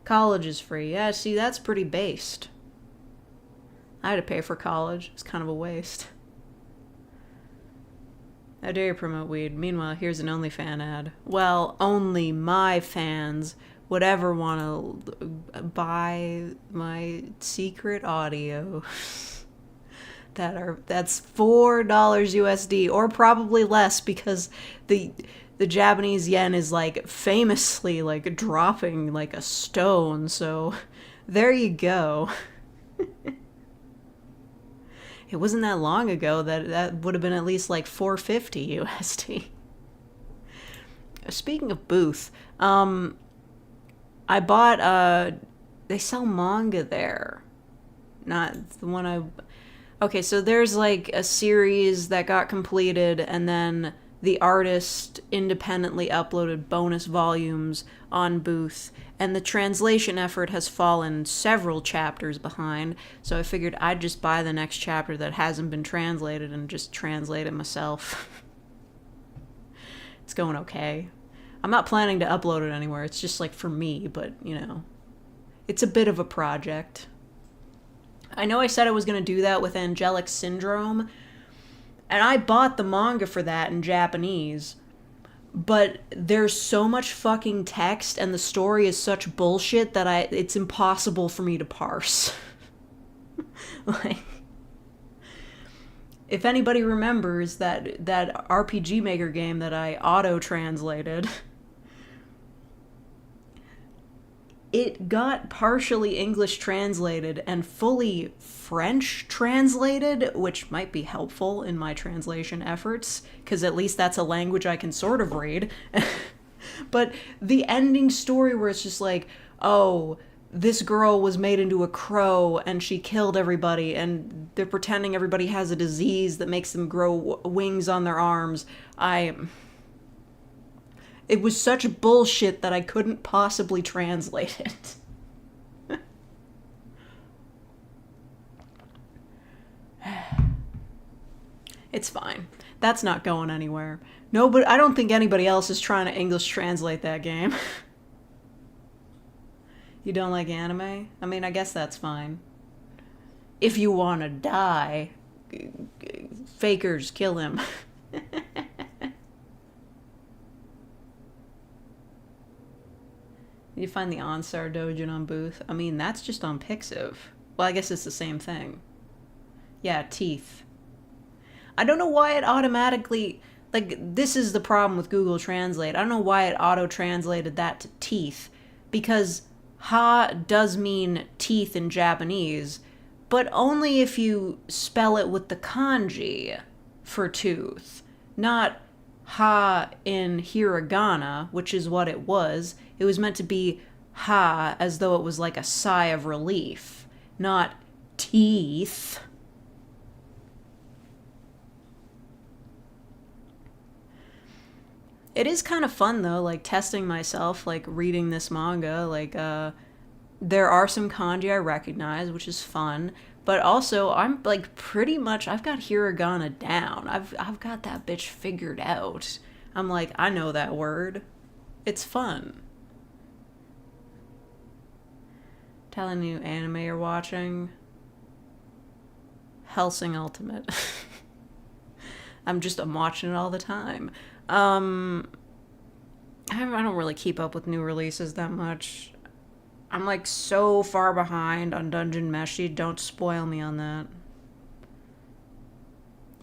College is free. Yeah, see, that's pretty based. I had to pay for college. It's kind of a waste. How dare you promote weed? Meanwhile, here's an OnlyFans ad. Well, only my fans would ever want to buy my secret audio. That's $4 USD, or probably less, because the Japanese yen is, like, famously, like, dropping like a stone. So there you go. It wasn't that long ago that would have been at least like $4.50 USD. Speaking of booth, I bought they sell manga there. Not the one I... Okay, so there's like a series that got completed, and then the artist independently uploaded bonus volumes on Booth, and the translation effort has fallen several chapters behind, so I figured I'd just buy the next chapter that hasn't been translated and just translate it myself. It's going okay. I'm not planning to upload it anywhere, it's just like for me, but, you know, it's a bit of a project. I know I said I was going to do that with Angelic Syndrome, and I bought the manga for that in Japanese, but there's so much fucking text and the story is such bullshit that it's impossible for me to parse. Like, if anybody remembers that RPG Maker game that I auto-translated, it got partially English translated and fully French translated, which might be helpful in my translation efforts, because at least that's a language I can sort of read. But the ending story where it's just like, oh, this girl was made into a crow and she killed everybody, and they're pretending everybody has a disease that makes them grow wings on their arms. It was such bullshit that I couldn't possibly translate it. It's fine. That's not going anywhere. No, but I don't think anybody else is trying to English translate that game. You don't like anime? I mean, I guess that's fine. If you want to die, fakers, kill him. You find the OnStar Dojin on Booth. I mean, that's just on Pixiv. Well, I guess it's the same thing. Yeah, teeth. I don't know why it automatically... Like, this is the problem with Google Translate. I don't know why it auto-translated that to teeth. Because ha does mean teeth in Japanese, but only if you spell it with the kanji for tooth. Not ha in hiragana, which is what it was. It was meant to be ha as though it was like a sigh of relief, not teeth. It is kind of fun though, like testing myself, like reading this manga, like there are some kanji I recognize, which is fun, but also I'm like pretty much I've got hiragana down. I've got that bitch figured out. I'm like, I know that word. It's fun. Telling you anime you're watching. Hellsing Ultimate. I'm watching it all the time. I don't really keep up with new releases that much. I'm like so far behind on Dungeon Meshi. Don't spoil me on that.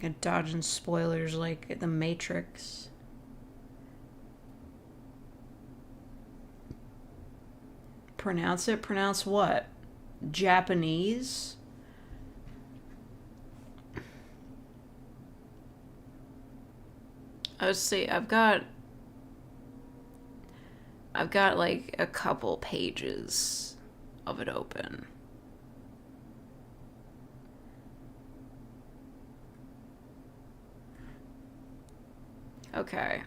I'm dodging spoilers like The Matrix. Pronounce it? Pronounce what? Japanese? Let's see, I've got like a couple pages of it open. Okay.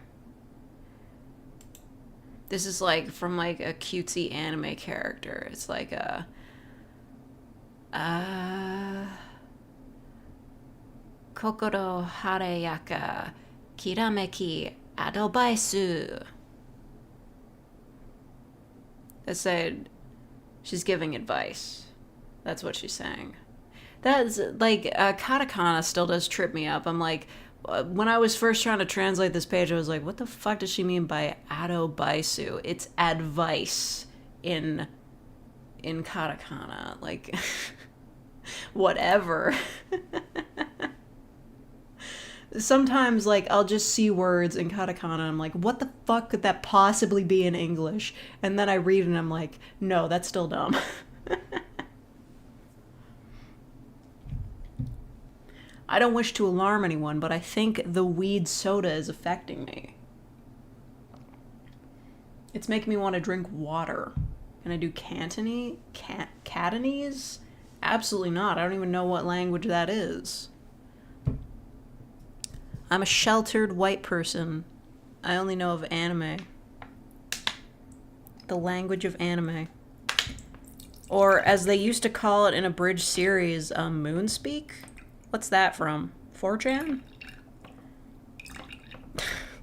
This is like from like a cutesy anime character. It's like a Kokoro Hareyaka Kirameki Adobaisu. That said, she's giving advice. That's what she's saying. That's like katakana still does trip me up. I'm like, when I was first trying to translate this page, I was like, what the fuck does she mean by adobaisu? It's advice in katakana. Like, whatever. Sometimes, like, I'll just see words in katakana and I'm like, what the fuck could that possibly be in English? And then I read it and I'm like, no, that's still dumb. I don't wish to alarm anyone, but I think the weed soda is affecting me. It's making me want to drink water. Can I do Cantonese? Cantonese? Absolutely not. I don't even know what language that is. I'm a sheltered white person. I only know of anime. The language of anime. Or, as they used to call it in a bridge series, Moonspeak? What's that from? 4chan?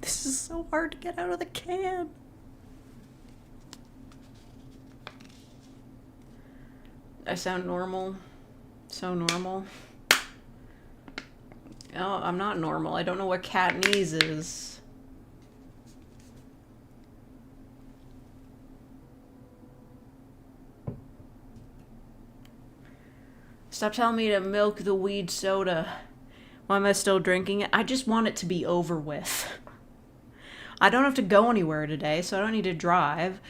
This is so hard to get out of the can. I sound normal. So normal. Oh, I'm not normal. I don't know what Cantonese is. Stop telling me to milk the weed soda. Why am I still drinking it? I just want it to be over with. I don't have to go anywhere today, so I don't need to drive.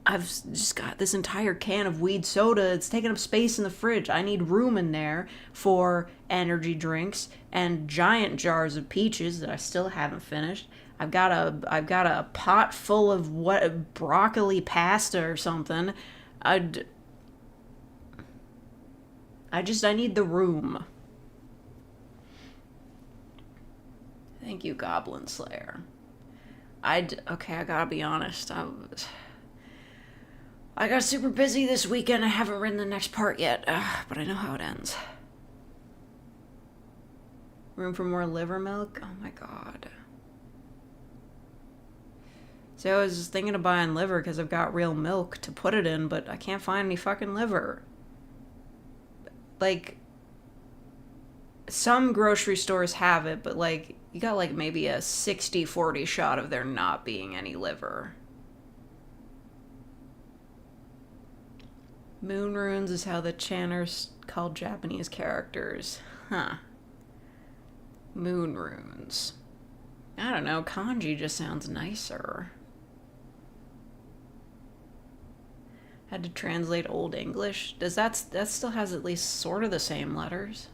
I've just got this entire can of weed soda. It's taking up space in the fridge. I need room in there for energy drinks and giant jars of peaches that I still haven't finished. I've got a pot full of what, broccoli pasta or something. I need the room. Thank you, Goblin Slayer. Okay, I gotta be honest. I got super busy this weekend. I haven't written the next part yet, but I know how it ends. Room for more liver milk? Oh my god. So I was just thinking of buying liver because I've got real milk to put it in, but I can't find any fucking liver. Like, some grocery stores have it, but like you got like maybe a 60-40 shot of there not being any liver. Moon runes is how the channers called Japanese characters. Huh. Moon runes. I don't know, kanji just sounds nicer. Had to translate Old English. Does that still has at least sort of the same letters?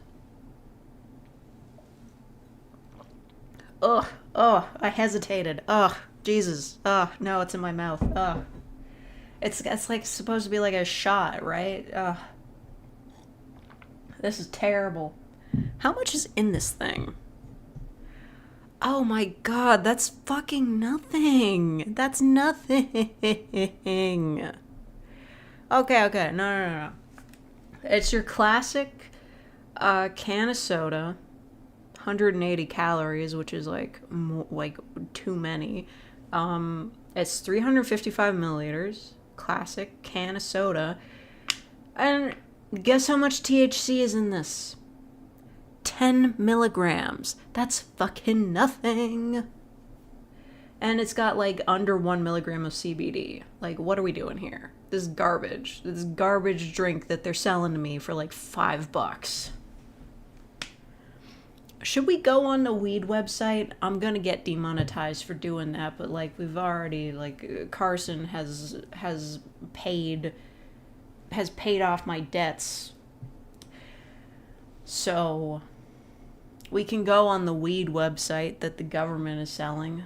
Ugh, oh, I hesitated. Ugh, Jesus. Ugh, no, it's in my mouth. Ugh. It's like supposed to be like a shot, right? Ugh. This is terrible. How much is in this thing? Oh my god, that's fucking nothing. That's nothing. Okay. No. It's your classic can of soda. 180 calories, which is like too many. It's 355 milliliters. Classic can of soda. And guess how much THC is in this? 10 milligrams. That's fucking nothing. And it's got like under 1 milligram of CBD. Like, what are we doing here? This is garbage. This is garbage drink that they're selling to me for like $5. Should we go on the weed website? I'm gonna get demonetized for doing that, but like we've already, like, Carson has paid off my debts. So we can go on the weed website that the government is selling.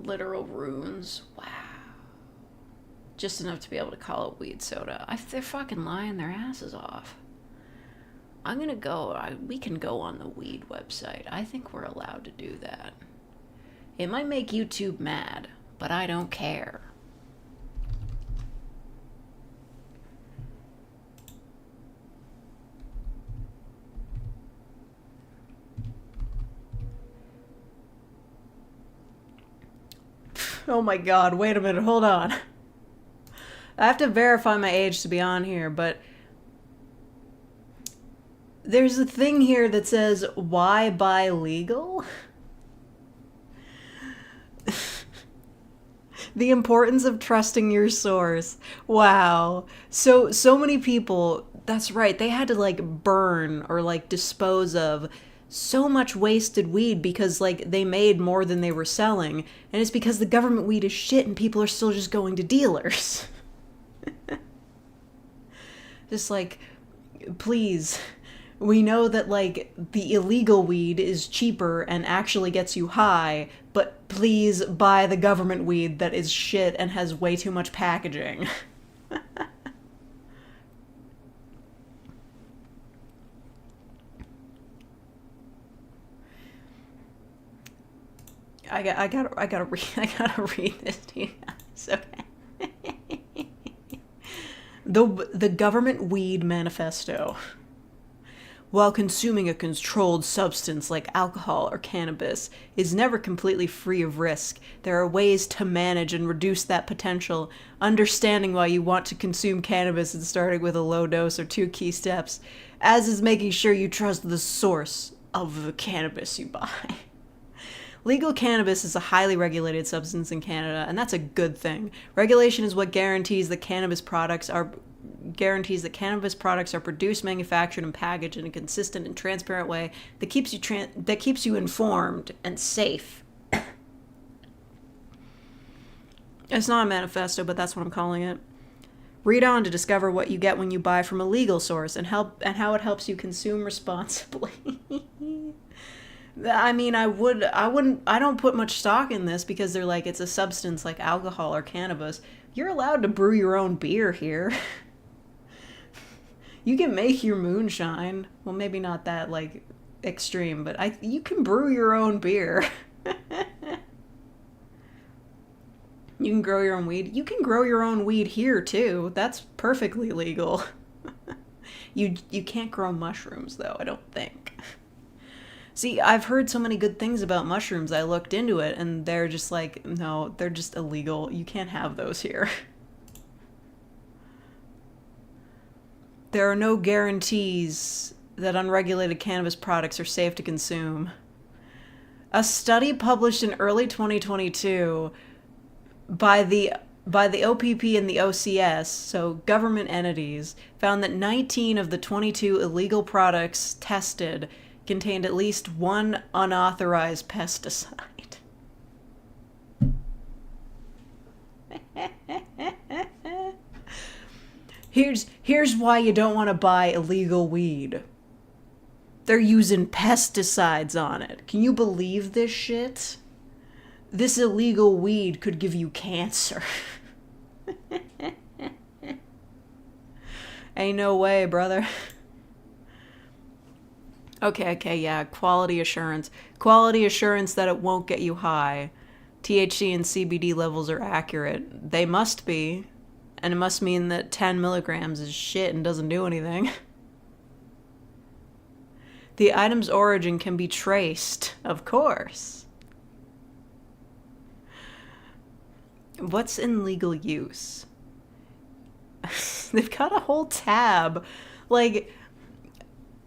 Literal runes. Wow. Just enough to be able to call it weed soda. They're fucking lying their asses off. I'm gonna go. We can go on the weed website. I think we're allowed to do that. It might make YouTube mad, but I don't care. Oh my god, wait a minute, hold on. I have to verify my age to be on here, but there's a thing here that says, why buy legal? The importance of trusting your source. Wow. So many people, that's right, they had to like burn or like dispose of so much wasted weed because like they made more than they were selling. And it's because the government weed is shit and people are still just going to dealers. Just like, please, we know that like the illegal weed is cheaper and actually gets you high, but please buy the government weed that is shit and has way too much packaging. I gotta read this to you guys. Okay. The Government Weed Manifesto. While consuming a controlled substance like alcohol or cannabis is never completely free of risk, there are ways to manage and reduce that potential. Understanding why you want to consume cannabis and starting with a low dose are 2 key steps, as is making sure you trust the source of the cannabis you buy. Legal cannabis is a highly regulated substance in Canada, and that's a good thing. Regulation is what guarantees that cannabis products are produced, manufactured, and packaged in a consistent and transparent way that keeps you informed and safe. It's not a manifesto, but that's what I'm calling it. Read on to discover what you get when you buy from a legal source and how it helps you consume responsibly. I mean, I don't put much stock in this because they're like, it's a substance like alcohol or cannabis. You're allowed to brew your own beer here. You can make your moonshine. Well, maybe not that, like, extreme, but you can brew your own beer. You can grow your own weed. You can grow your own weed here, too. That's perfectly legal. You can't grow mushrooms, though, I don't think. See, I've heard so many good things about mushrooms, I looked into it, and they're just like, no, they're just illegal. You can't have those here. There are no guarantees that unregulated cannabis products are safe to consume. A study published in early 2022 by the OPP and the OCS, so government entities, found that 19 of the 22 illegal products tested contained at least one unauthorized pesticide. Here's why you don't want to buy illegal weed. They're using pesticides on it. Can you believe this shit? This illegal weed could give you cancer. Ain't no way, brother. Okay, yeah, quality assurance. Quality assurance that it won't get you high. THC and CBD levels are accurate. They must be. And it must mean that 10 milligrams is shit and doesn't do anything. The item's origin can be traced, of course. What's in legal use? They've got a whole tab. Like,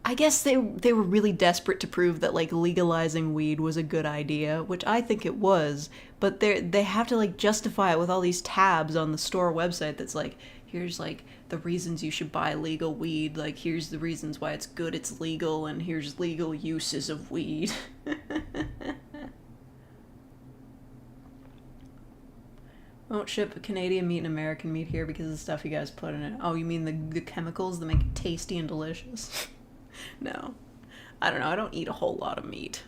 I guess they were really desperate to prove that, like, legalizing weed was a good idea, which I think it was, but they have to, like, justify it with all these tabs on the store website that's like, here's, like, the reasons you should buy legal weed, like, here's the reasons why it's good it's legal, and here's legal uses of weed. Won't ship Canadian meat and American meat here because of the stuff you guys put in it. Oh, you mean the chemicals that make it tasty and delicious? No. I don't know, I don't eat a whole lot of meat.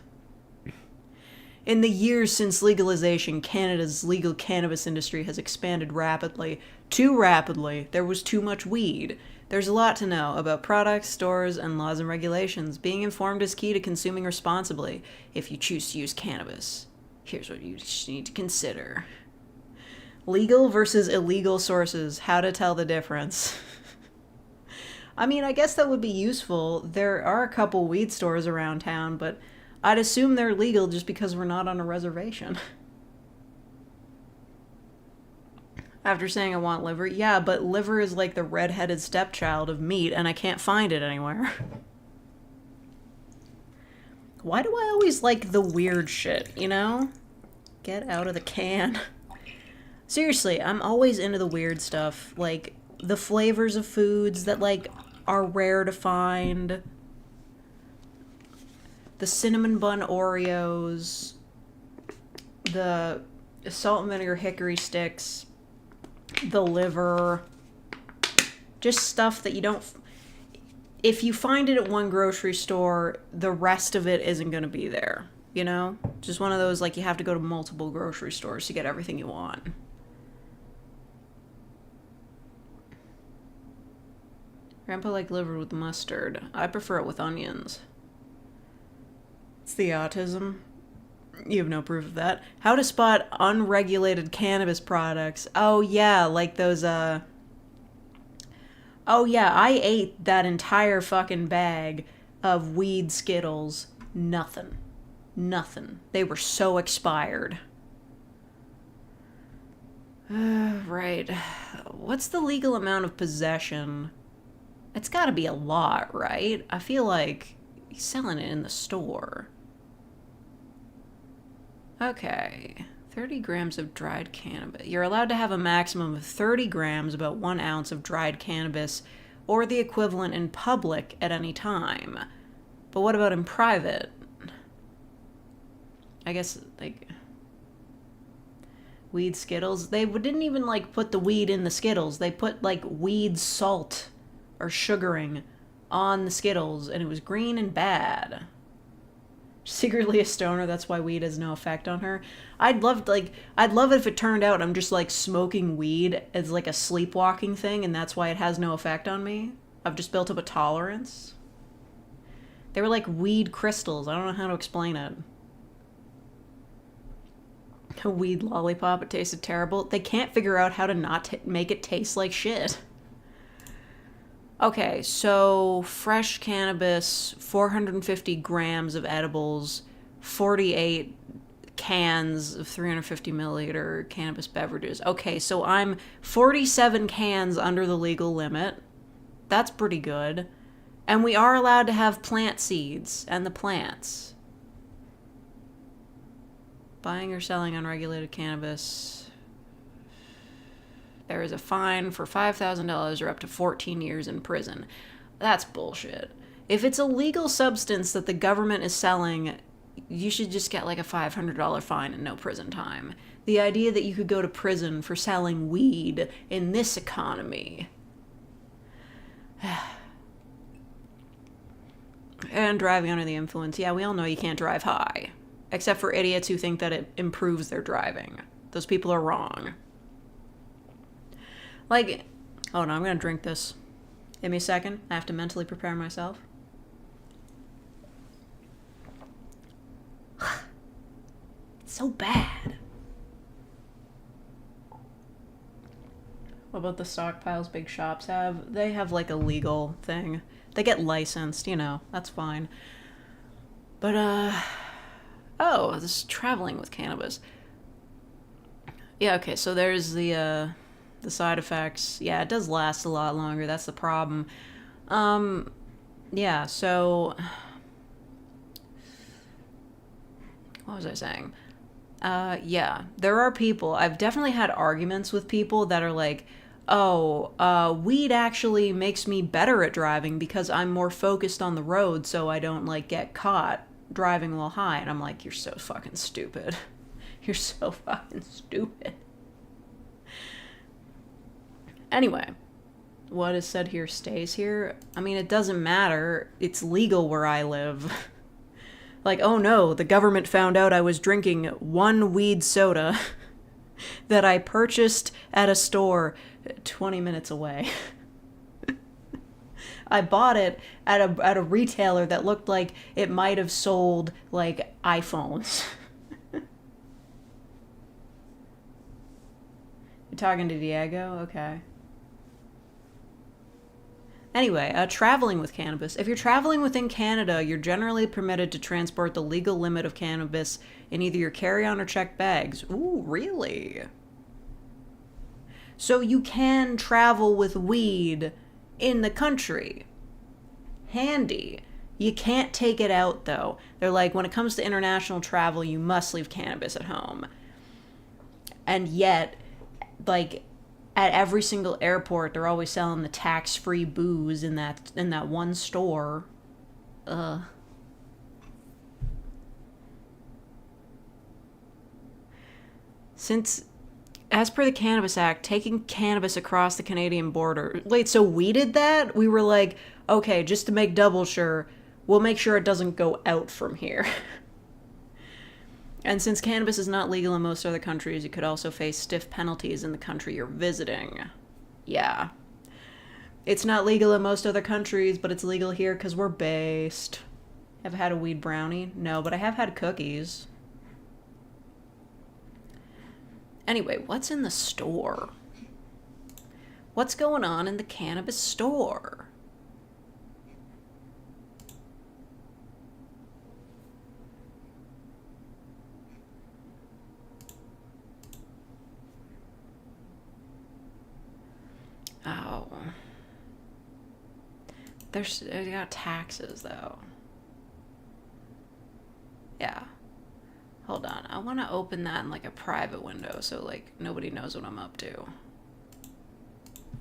In the years since legalization, Canada's legal cannabis industry has expanded rapidly. Too rapidly. There was too much weed. There's a lot to know about products, stores, and laws and regulations. Being informed is key to consuming responsibly. If you choose to use cannabis, here's what you need to consider. Legal versus illegal sources. How to tell the difference. I mean, I guess that would be useful. There are a couple weed stores around town, but I'd assume they're legal just because we're not on a reservation. After saying I want liver, yeah, but liver is like the red-headed stepchild of meat, and I can't find it anywhere. Why do I always like the weird shit, you know? Get out of the can. Seriously, I'm always into the weird stuff, like the flavors of foods that, like, are rare to find. The cinnamon bun Oreos, the salt and vinegar hickory sticks, the liver, just stuff that you don't... If you find it at one grocery store, the rest of it isn't going to be there, you know? Just one of those, like, you have to go to multiple grocery stores to get everything you want. Grandpa liked liver with mustard. I prefer it with onions. It's the autism. You have no proof of that. How to spot unregulated cannabis products. Oh yeah, like those, Oh yeah, I ate that entire fucking bag of weed Skittles. Nothing. Nothing. They were so expired. Right. What's the legal amount of possession? It's gotta be a lot, right? I feel like he's selling it in the store. Okay. 30 grams of dried cannabis. You're allowed to have a maximum of 30 grams, about 1 ounce of dried cannabis, or the equivalent in public at any time. But what about in private? I guess, like... Weed Skittles? They didn't even, like, put the weed in the Skittles. They put, like, weed salt or sugaring on the Skittles, and it was green and bad. Secretly a stoner, that's why weed has no effect on her. I'd love it if it turned out I'm just, like, smoking weed as, like, a sleepwalking thing, and that's why it has no effect on me. I've just built up a tolerance. They were like weed crystals. I don't know how to explain it. A weed lollipop, it tasted terrible. They can't figure out how to not make it taste like shit. Okay, so fresh cannabis, 450 grams of edibles, 48 cans of 350 milliliter cannabis beverages. Okay, so I'm 47 cans under the legal limit. That's pretty good. And we are allowed to have plant seeds and the plants. Buying or selling unregulated cannabis. There is a fine for $5,000 or up to 14 years in prison. That's bullshit. If it's a legal substance that the government is selling, you should just get like a $500 fine and no prison time. The idea that you could go to prison for selling weed in this economy. And driving under the influence. Yeah, we all know you can't drive high. Except for idiots who think that it improves their driving. Those people are wrong. Like, oh no, I'm gonna drink this. Give me a second. I have to mentally prepare myself. It's so bad. What about the stockpiles big shops have? They have like a legal thing. They get licensed, you know, that's fine. But, oh, this is traveling with cannabis. Yeah, okay, so there's the side effects. Yeah, it does last a lot longer, that's the problem. Yeah, so... What was I saying? Yeah, there are people, I've definitely had arguments with people that are like, oh, weed actually makes me better at driving because I'm more focused on the road so I don't, like, get caught driving while high. And I'm like, you're so fucking stupid. You're so fucking stupid. Anyway, what is said here stays here. I mean, it doesn't matter. It's legal where I live. Like, oh no, the government found out I was drinking one weed soda that I purchased at a store 20 minutes away. I bought it at a retailer that looked like it might have sold, like, iPhones. You're talking to Diego? Okay. Anyway, traveling with cannabis. If you're traveling within Canada, you're generally permitted to transport the legal limit of cannabis in either your carry-on or checked bags. Ooh, really? So you can travel with weed in the country. Handy. You can't take it out, though. They're like, when it comes to international travel, you must leave cannabis at home. And yet, like, at every single airport, they're always selling the tax-free booze in that one store. Ugh. Since, as per the Cannabis Act, taking cannabis across the Canadian border... Wait, so we did that? We were like, okay, just to make double sure, we'll make sure it doesn't go out from here. And since cannabis is not legal in most other countries, you could also face stiff penalties in the country you're visiting. Yeah. It's not legal in most other countries, but it's legal here because we're based. Have I had a weed brownie? No, but I have had cookies. Anyway, what's in the store? What's going on in the cannabis store? Oh. They got taxes, though. Yeah. Hold on. I want to open that in, like, a private window so, like, nobody knows what I'm up to.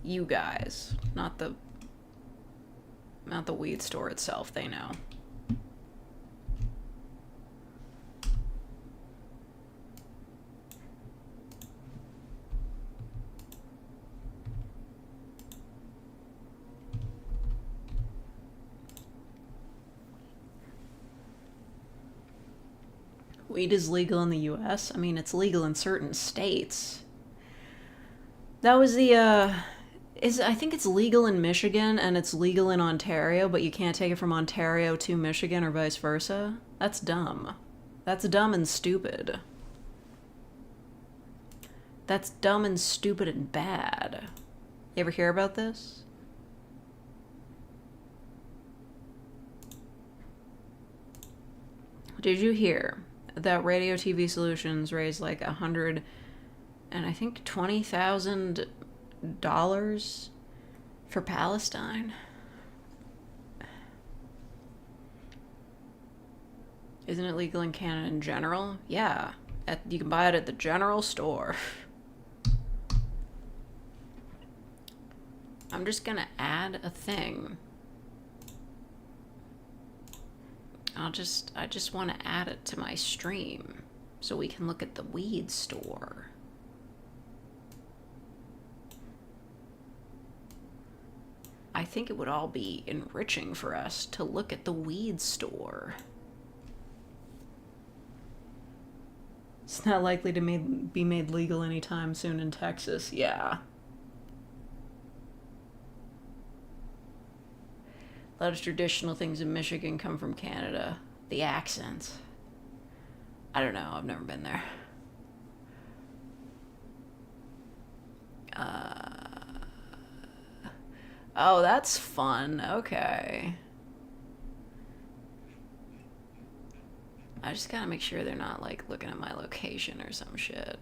You guys. Not the weed store itself. They know. Weed is legal in the US. I mean, it's legal in certain states. That was the, I think it's legal in Michigan and it's legal in Ontario, but you can't take it from Ontario to Michigan or vice versa. That's dumb. That's dumb and stupid. That's dumb and stupid and bad. You ever hear about this? Did you hear that Radio TV Solutions raised like $120,000 For Palestine. Isn't it legal in Canada in general? Yeah. You can buy it at the general store. I'm just gonna add a thing. I just want to add it to my stream so we can look at the weed store. I think it would all be enriching for us to look at the weed store. It's not likely to be made legal anytime soon in Texas. Yeah. A lot of traditional things in Michigan come from Canada. The accents. I don't know. I've never been there. Oh, that's fun. Okay. I just gotta make sure they're not, like, looking at my location or some shit.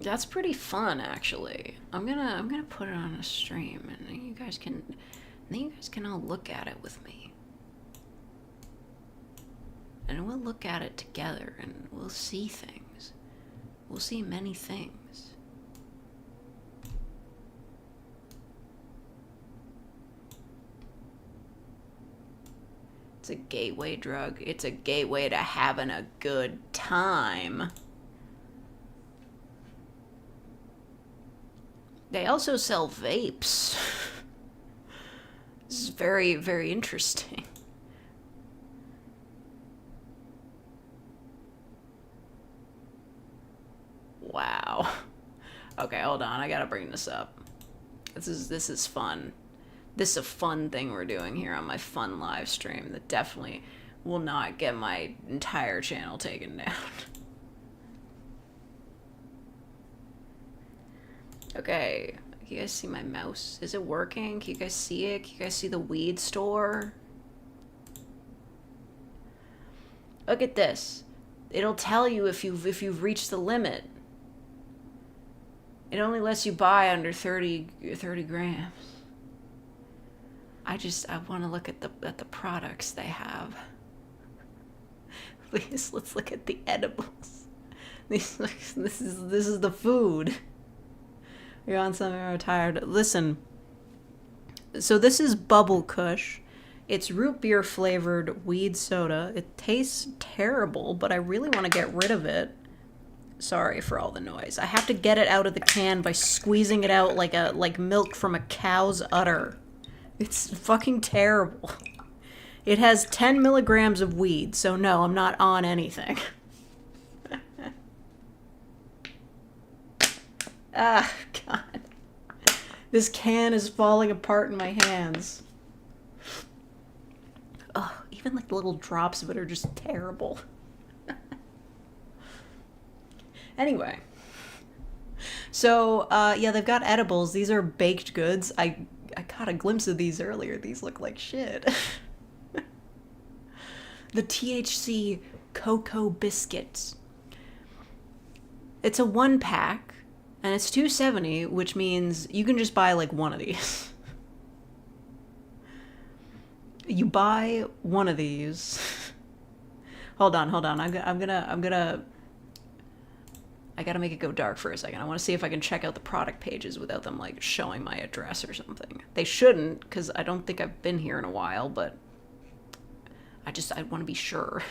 That's pretty fun, actually. I'm gonna put it on a stream, and then you guys can all look at it with me. And we'll look at it together, and we'll see things. We'll see many things. It's a gateway drug. It's a gateway to having a good time. They also sell vapes. This is very, very interesting. Wow. Okay, hold on. I gotta bring this up. This is fun. This is a fun thing we're doing here on my fun live stream that definitely will not get my entire channel taken down. Okay, can you guys see my mouse? Is it working? Can you guys see it? Can you guys see the weed store? Look at this. It'll tell you if you've reached the limit. It only lets you buy under 30 grams. I want to look at the products they have. Please, let's look at the edibles. This is the food. You're on something or tired. Listen. So this is Bubble Kush. It's root beer flavored weed soda. It tastes terrible, but I really want to get rid of it. Sorry for all the noise. I have to get it out of the can by squeezing it out like milk from a cow's udder. It's fucking terrible. It has 10 milligrams of weed, so no, I'm not on anything. Ah, God. This can is falling apart in my hands. Ugh, even like the little drops of it are just terrible. Anyway. So, yeah, they've got edibles. These are baked goods. I caught a glimpse of these earlier. These look like shit. The THC cocoa biscuits. It's a 1-pack, and it's $2.70, which means you can just buy like one of these. You buy one of these. Hold on. I gotta make it go dark for a second. I want to see if I can check out the product pages without them, like, showing my address or something. They shouldn't, because I don't think I've been here in a while, but I want to be sure.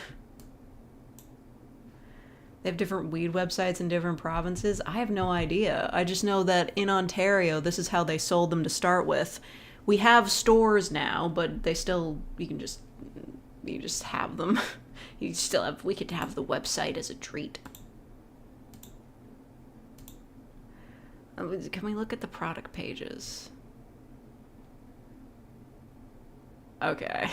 They have different weed websites in different provinces. I have no idea. I just know that in Ontario, this is how they sold them to start with. We have stores now, but they still, you just have them. We could have the website as a treat. Can we look at the product pages? Okay.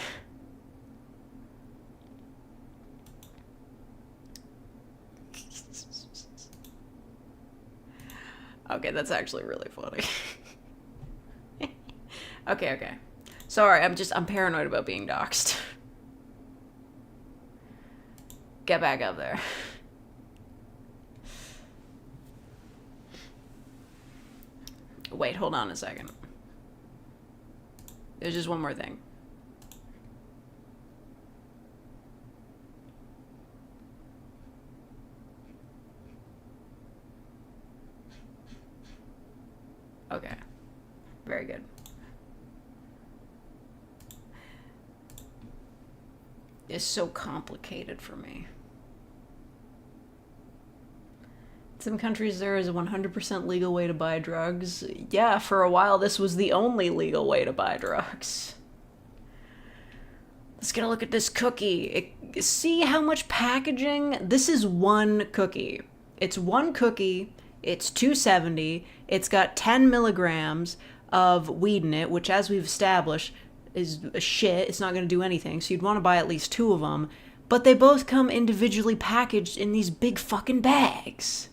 Okay, that's actually really funny. Okay. Sorry, I'm paranoid about being doxxed. Get back up there. Wait, hold on a second. There's just one more thing. Okay. Very good. It's so complicated for me. In some countries there is a 100% legal way to buy drugs. Yeah, for a while this was the only legal way to buy drugs. Let's get a look at this cookie. See how much packaging? This is one cookie. It's one cookie. It's $2.70. It's got 10 milligrams of weed in it, which, as we've established, is a shit. It's not going to do anything, so you'd want to buy at least 2 of them. But they both come individually packaged in these big fucking bags.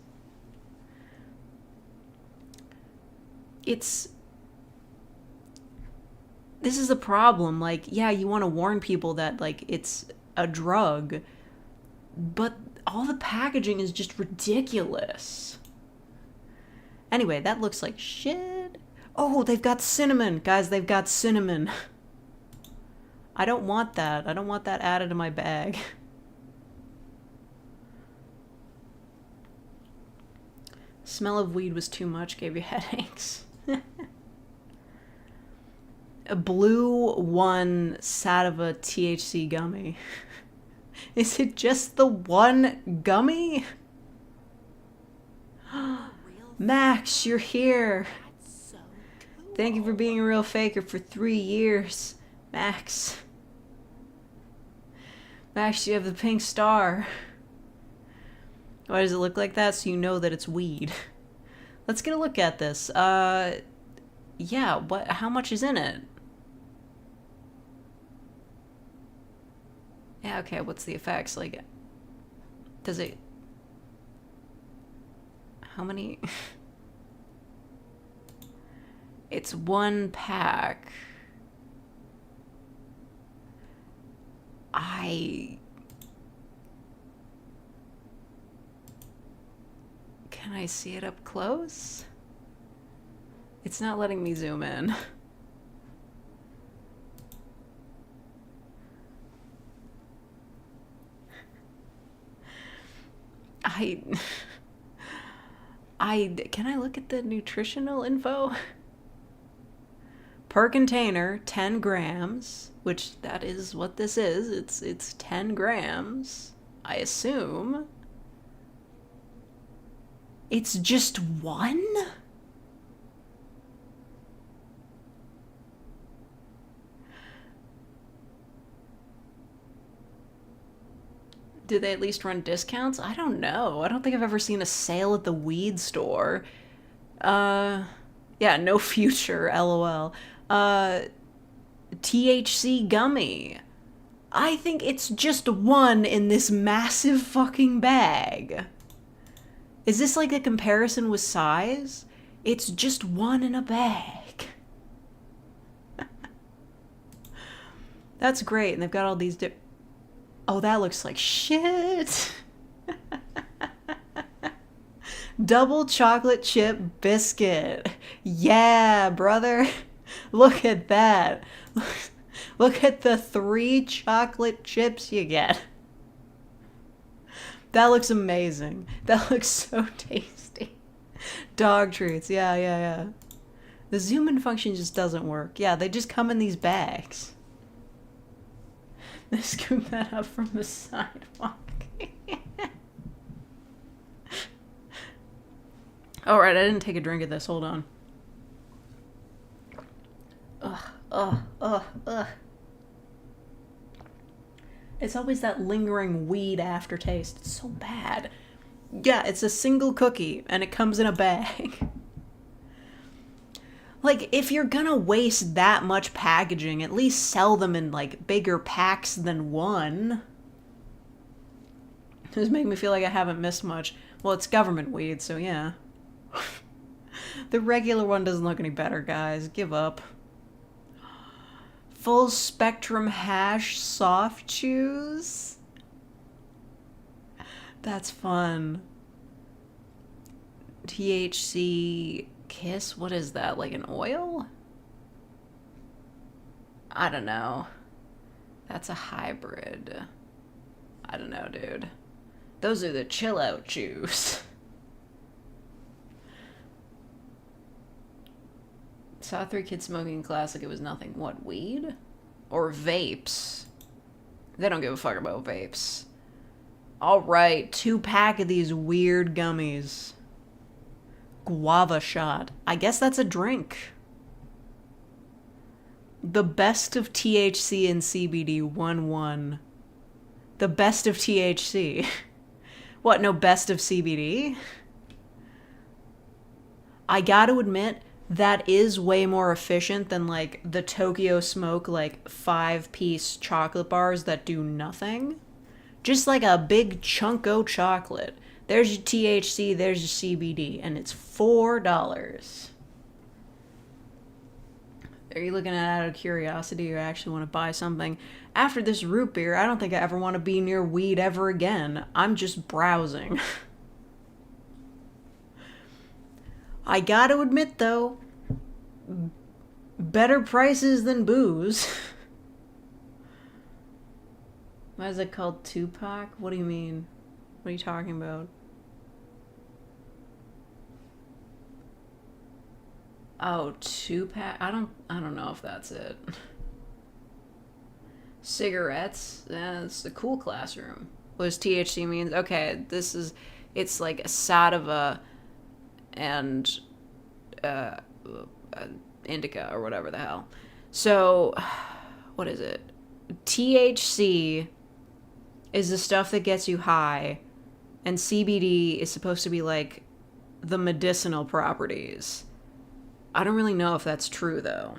This is a problem. Like, yeah, you want to warn people that, like, it's a drug, but all the packaging is just ridiculous. Anyway, that looks like shit. Oh, they've got cinnamon. Guys, they've got cinnamon. I don't want that. I don't want that added to my bag. Smell of weed was too much, gave you headaches. A blue one Sativa THC gummy. Is it just the one gummy? Max, you're here. Thank you for being a real faker for 3 years. Max. Max, you have the pink star. Why does it look like that? So you know that it's weed. Let's get a look at this. Yeah, how much is in it? Yeah, okay, what's the effects? Like, does it... How many... It's 1 pack. Can I see it up close? It's not letting me zoom in. Can I look at the nutritional info? Per container, 10 grams, which that is what this is. It's 10 grams, I assume. It's just 1? Do they at least run discounts? I don't know. I don't think I've ever seen a sale at the weed store. Yeah, no future, LOL. THC gummy. I think it's just 1 in this massive fucking bag. Is this like a comparison with size? It's just 1 in a bag. That's great, and they've got all these Oh, that looks like shit. Double chocolate chip biscuit. Yeah, brother. Look at that. Look at the 3 chocolate chips you get. That looks amazing. That looks so tasty. Dog treats. Yeah. The zoom in function just doesn't work. Yeah, they just come in these bags. They scoop that up from the sidewalk. Alright, I didn't take a drink of this. Hold on. Ugh. It's always that lingering weed aftertaste. It's so bad. Yeah, it's a single cookie, and it comes in a bag. Like, if you're gonna waste that much packaging, at least sell them in, like, bigger packs than 1. This makes me feel like I haven't missed much. Well, it's government weed, so yeah. The regular one doesn't look any better, guys. Give up. Full spectrum hash soft chews? That's fun. THC Kiss? What is that? Like an oil? I don't know. That's a hybrid. I don't know, dude. Those are the chill out chews. Saw 3 kids smoking in class like it was nothing. What, weed? Or vapes? They don't give a fuck about vapes. Alright, 2-pack of these weird gummies. Guava shot. I guess that's a drink. The best of THC and CBD 1-1. The best of THC. What, no best of CBD? I gotta admit, that is way more efficient than, like, the Tokyo Smoke, like, 5-piece chocolate bars that do nothing. Just like a big chunko chocolate. There's your THC, there's your CBD, and it's $4. Are you looking at it out of curiosity or actually want to buy something? After this root beer, I don't think I ever want to be near weed ever again. I'm just browsing. I gotta admit, though, better prices than booze. Why is it called 2-pack? What do you mean? What are you talking about? Oh, 2-pack? I don't know if that's it. Cigarettes? It's the cool classroom. What does THC means? Okay, it's like a sativa and indica or whatever the hell. So, what is it? THC is the stuff that gets you high, and CBD is supposed to be like the medicinal properties. I don't really know if that's true, though.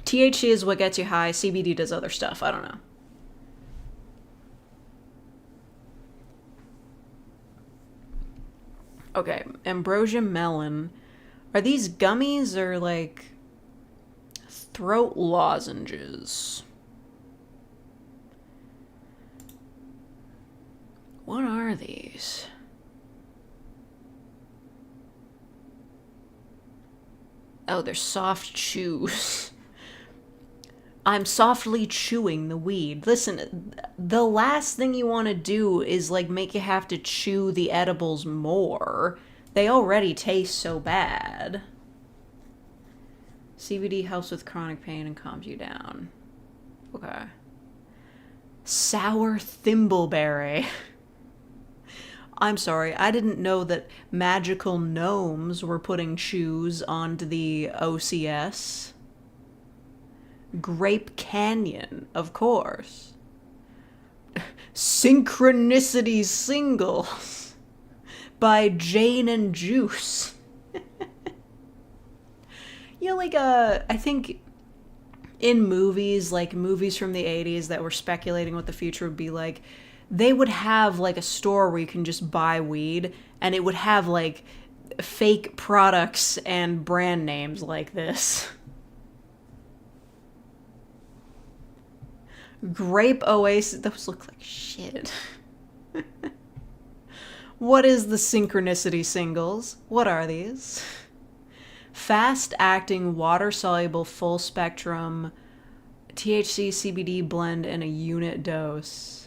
THC is what gets you high, CBD does other stuff. I don't know. Okay, ambrosia melon. Are these gummies or, like, throat lozenges? What are these? Oh, they're soft chews. I'm softly chewing the weed. Listen, the last thing you want to do is, like, make you have to chew the edibles more. They already taste so bad. CBD helps with chronic pain and calms you down. Okay. Sour thimbleberry. I'm sorry, I didn't know that magical gnomes were putting chews onto the OCS. Grape Canyon, of course. Synchronicity Singles by Jane and Juice. You know, like, I think in movies, like movies from the 80s that were speculating what the future would be like, they would have, like, a store where you can just buy weed, and it would have, like, fake products and brand names like this. Grape Oasis. Those look like shit. What is the Synchronicity Singles? What are these? Fast-acting, water-soluble, full-spectrum THC CBD blend in a unit dose.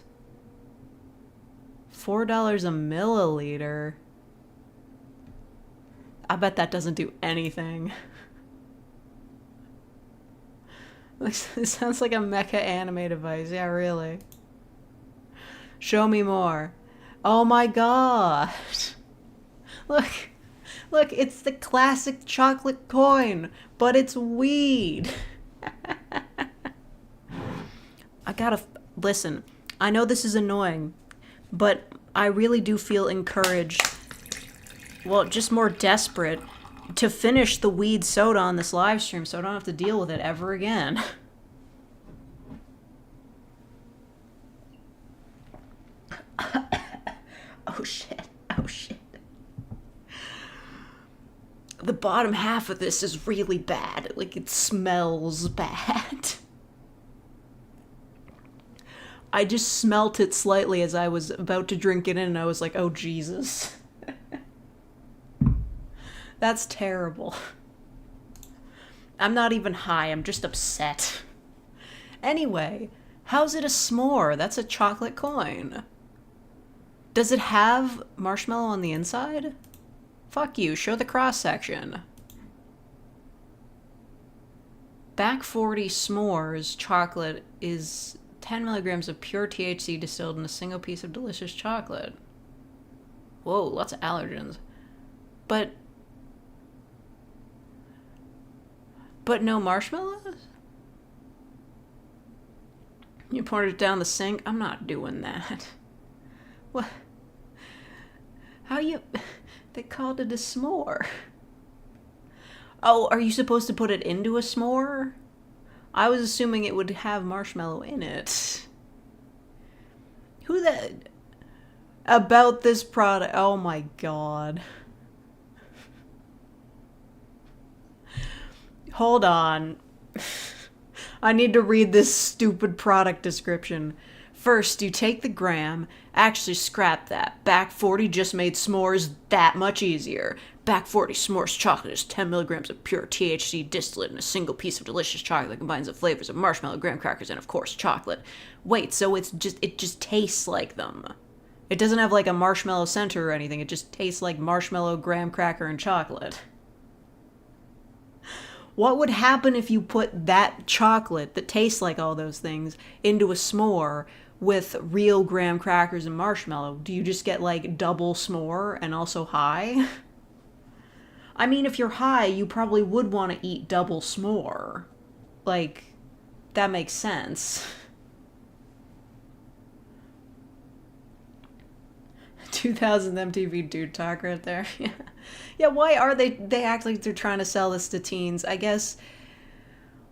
$4 a milliliter. I bet that doesn't do anything. It sounds like a mecha anime device. Yeah, really. Show me more. Oh my god. Look, it's the classic chocolate coin, but it's weed. I gotta, listen, I know this is annoying, but I really do feel encouraged, well, just more desperate, to finish the weed soda on this live stream so I don't have to deal with it ever again. Oh shit. The bottom half of this is really bad. Like, it smells bad. I just smelt it slightly as I was about to drink it in, and I was like, oh Jesus. That's terrible. I'm not even high, I'm just upset. Anyway, how's it a s'more? That's a chocolate coin. Does it have marshmallow on the inside? Fuck you, show the cross-section. Back 40 s'mores chocolate is 10 milligrams of pure THC distilled in a single piece of delicious chocolate. Whoa, lots of allergens. But no marshmallows? You poured it down the sink? I'm not doing that. What? How you... They called it a s'more. Oh, are you supposed to put it into a s'more? I was assuming it would have marshmallow in it. Who the... About this product... Oh my god. Hold on. I need to read this stupid product description. First, you take the gram. Actually, scrap that. Back 40 just made s'mores that much easier. Back 40 s'mores chocolate is 10 milligrams of pure THC distillate in a single piece of delicious chocolate that combines the flavors of marshmallow, graham crackers, and of course, chocolate. Wait, so it just tastes like them. It doesn't have like a marshmallow center or anything. It just tastes like marshmallow, graham cracker, and chocolate. What would happen if you put that chocolate that tastes like all those things into a s'more with real graham crackers and marshmallow? Do you just get like double s'more and also high? I mean, if you're high, you probably would want to eat double s'more. Like, that makes sense. 2000 MTV dude talk right there. Yeah. Yeah, why are they act like they're trying to sell this to teens? I guess,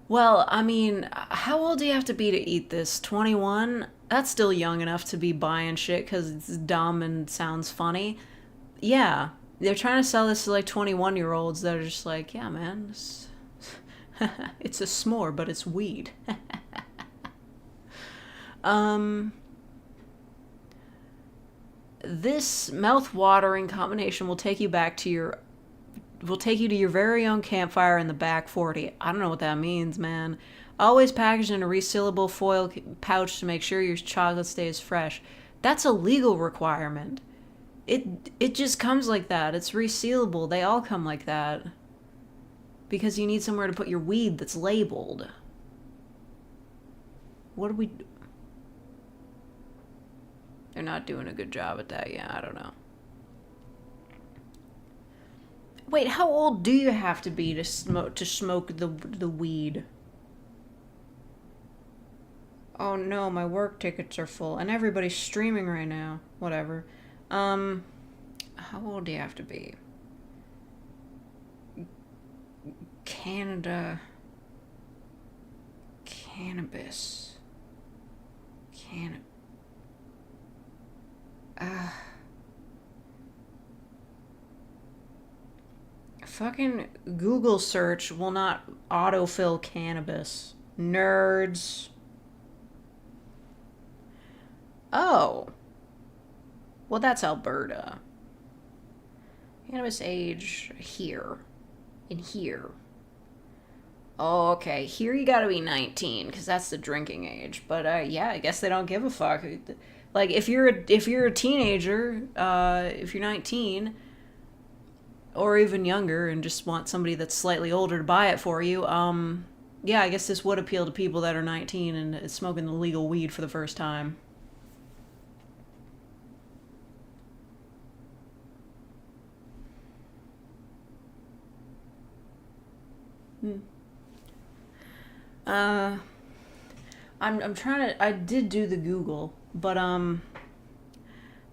well, I mean, how old do you have to be to eat this? 21? That's still young enough to be buying shit because it's dumb and sounds funny. Yeah, they're trying to sell this to like 21-year-olds that are just like, yeah, man, it's a s'more, but it's weed. This mouth-watering combination will take you to your very own campfire in the back 40. I don't know what that means, man. Always packaged in a resealable foil pouch to make sure your chocolate stays fresh. That's a legal requirement. It just comes like that. It's resealable. They all come like that. Because you need somewhere to put your weed that's labeled. What do we... They're not doing a good job at that. Yeah, I don't know. Wait, how old do you have to be to smoke the weed? Oh no, my work tickets are full and everybody's streaming right now. Whatever. How old do you have to be? Canada. Cannabis. Fucking Google search will not autofill cannabis. Nerds. Oh. Well, that's Alberta. Cannabis age here. In here. Oh, okay. Here you gotta be 19, because that's the drinking age. But, yeah, I guess they don't give a fuck. Like, if you're a teenager, if you're 19, or even younger, and just want somebody that's slightly older to buy it for you, yeah, I guess this would appeal to people that are 19 and smoking the legal weed for the first time. I'm trying to, I did do the Google, but,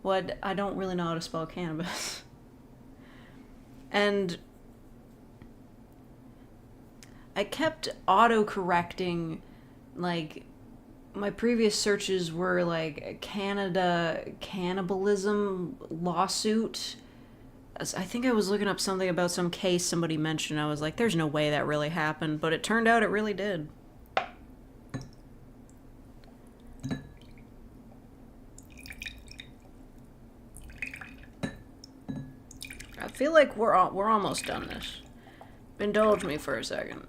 what, I don't really know how to spell cannabis. And I kept auto-correcting, like, my previous searches were, like, Canada cannibalism lawsuit. I think I was looking up something about some case somebody mentioned. I was like, there's no way that really happened, but it turned out it really did. feel like we're almost done this. Indulge me for a second.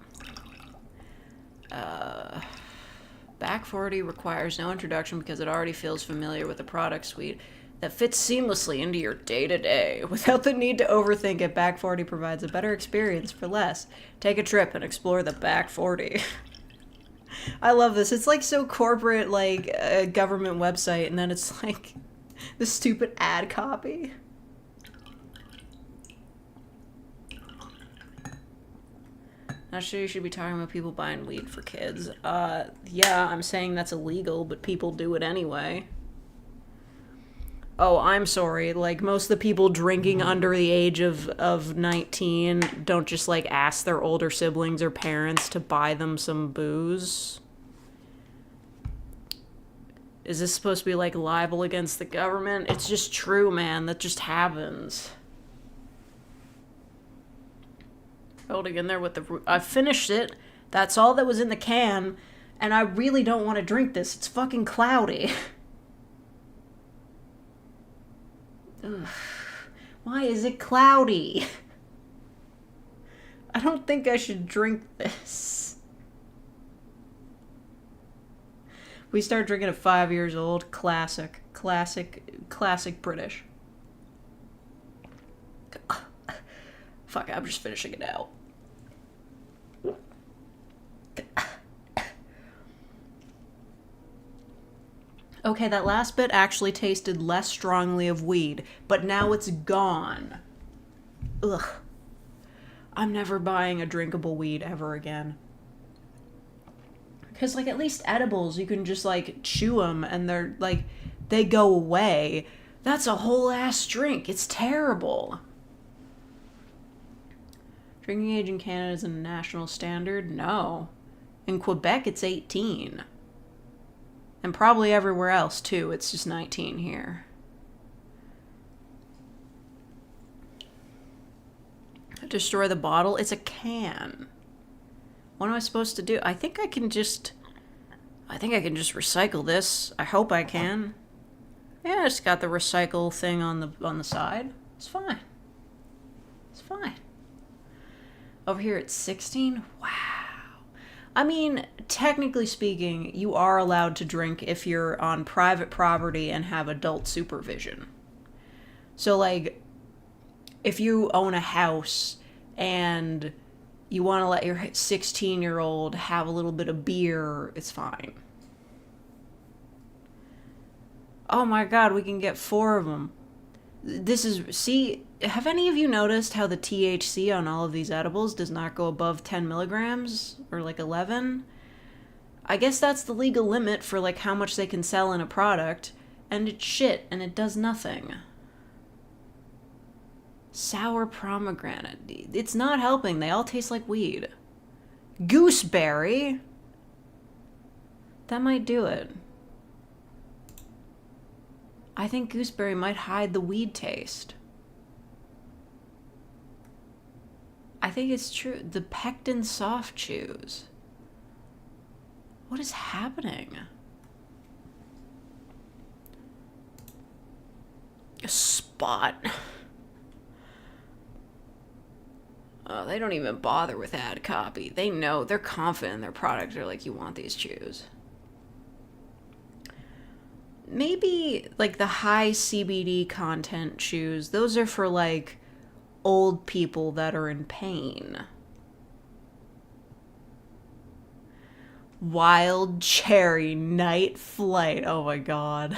Back 40 requires no introduction because it already feels familiar with the product suite that fits seamlessly into your day-to-day. Without the need to overthink it, Back 40 provides a better experience for less. Take a trip and explore the Back 40. I love this. It's like so corporate, like a government website, and then it's like the stupid ad copy. Not sure you should be talking about people buying weed for kids. Yeah, I'm saying that's illegal, but people do it anyway. Oh, I'm sorry. Like, most of the people drinking under the age of 19 don't just, like, ask their older siblings or parents to buy them some booze. Is this supposed to be, like, libel against the government? It's just true, man. That just happens. Holding in there with the... I finished it. That's all that was in the can. And I really don't want to drink this. It's fucking cloudy. Ugh. Why is it cloudy? I don't think I should drink this. We started drinking at 5 years old. Classic British. Fuck, I'm just finishing it out. Okay, that last bit actually tasted less strongly of weed, but now it's gone. Ugh. I'm never buying a drinkable weed ever again. Because, like, at least edibles, you can just, like, chew them and they're, like, they go away. That's a whole ass drink. It's terrible. Drinking age in Canada is a national standard? No. In Quebec, it's 18. And probably everywhere else, too. It's just 19 here. Destroy the bottle? It's a can. What am I supposed to do? I think I can just recycle this. I hope I can. Yeah, I just got the recycle thing on the side. It's fine. It's fine. Over here it's 16? Wow. I mean, technically speaking, you are allowed to drink if you're on private property and have adult supervision. So, like, if you own a house and you want to let your 16-year-old have a little bit of beer, it's fine. Oh my god, we can get 4 of them. See, have any of you noticed how the THC on all of these edibles does not go above 10 milligrams? Or like 11? I guess that's the legal limit for like how much they can sell in a product. And it's shit, and it does nothing. Sour pomegranate. It's not helping. They all taste like weed. Gooseberry? That might do it. I think gooseberry might hide the weed taste. I think it's true. The pectin soft chews. What is happening? A spot. Oh, they don't even bother with ad copy. They know, they're confident in their product. They're like, you want these chews. Maybe, like, the high CBD content chews, those are for, like, old people that are in pain. Wild cherry night flight. Oh my god.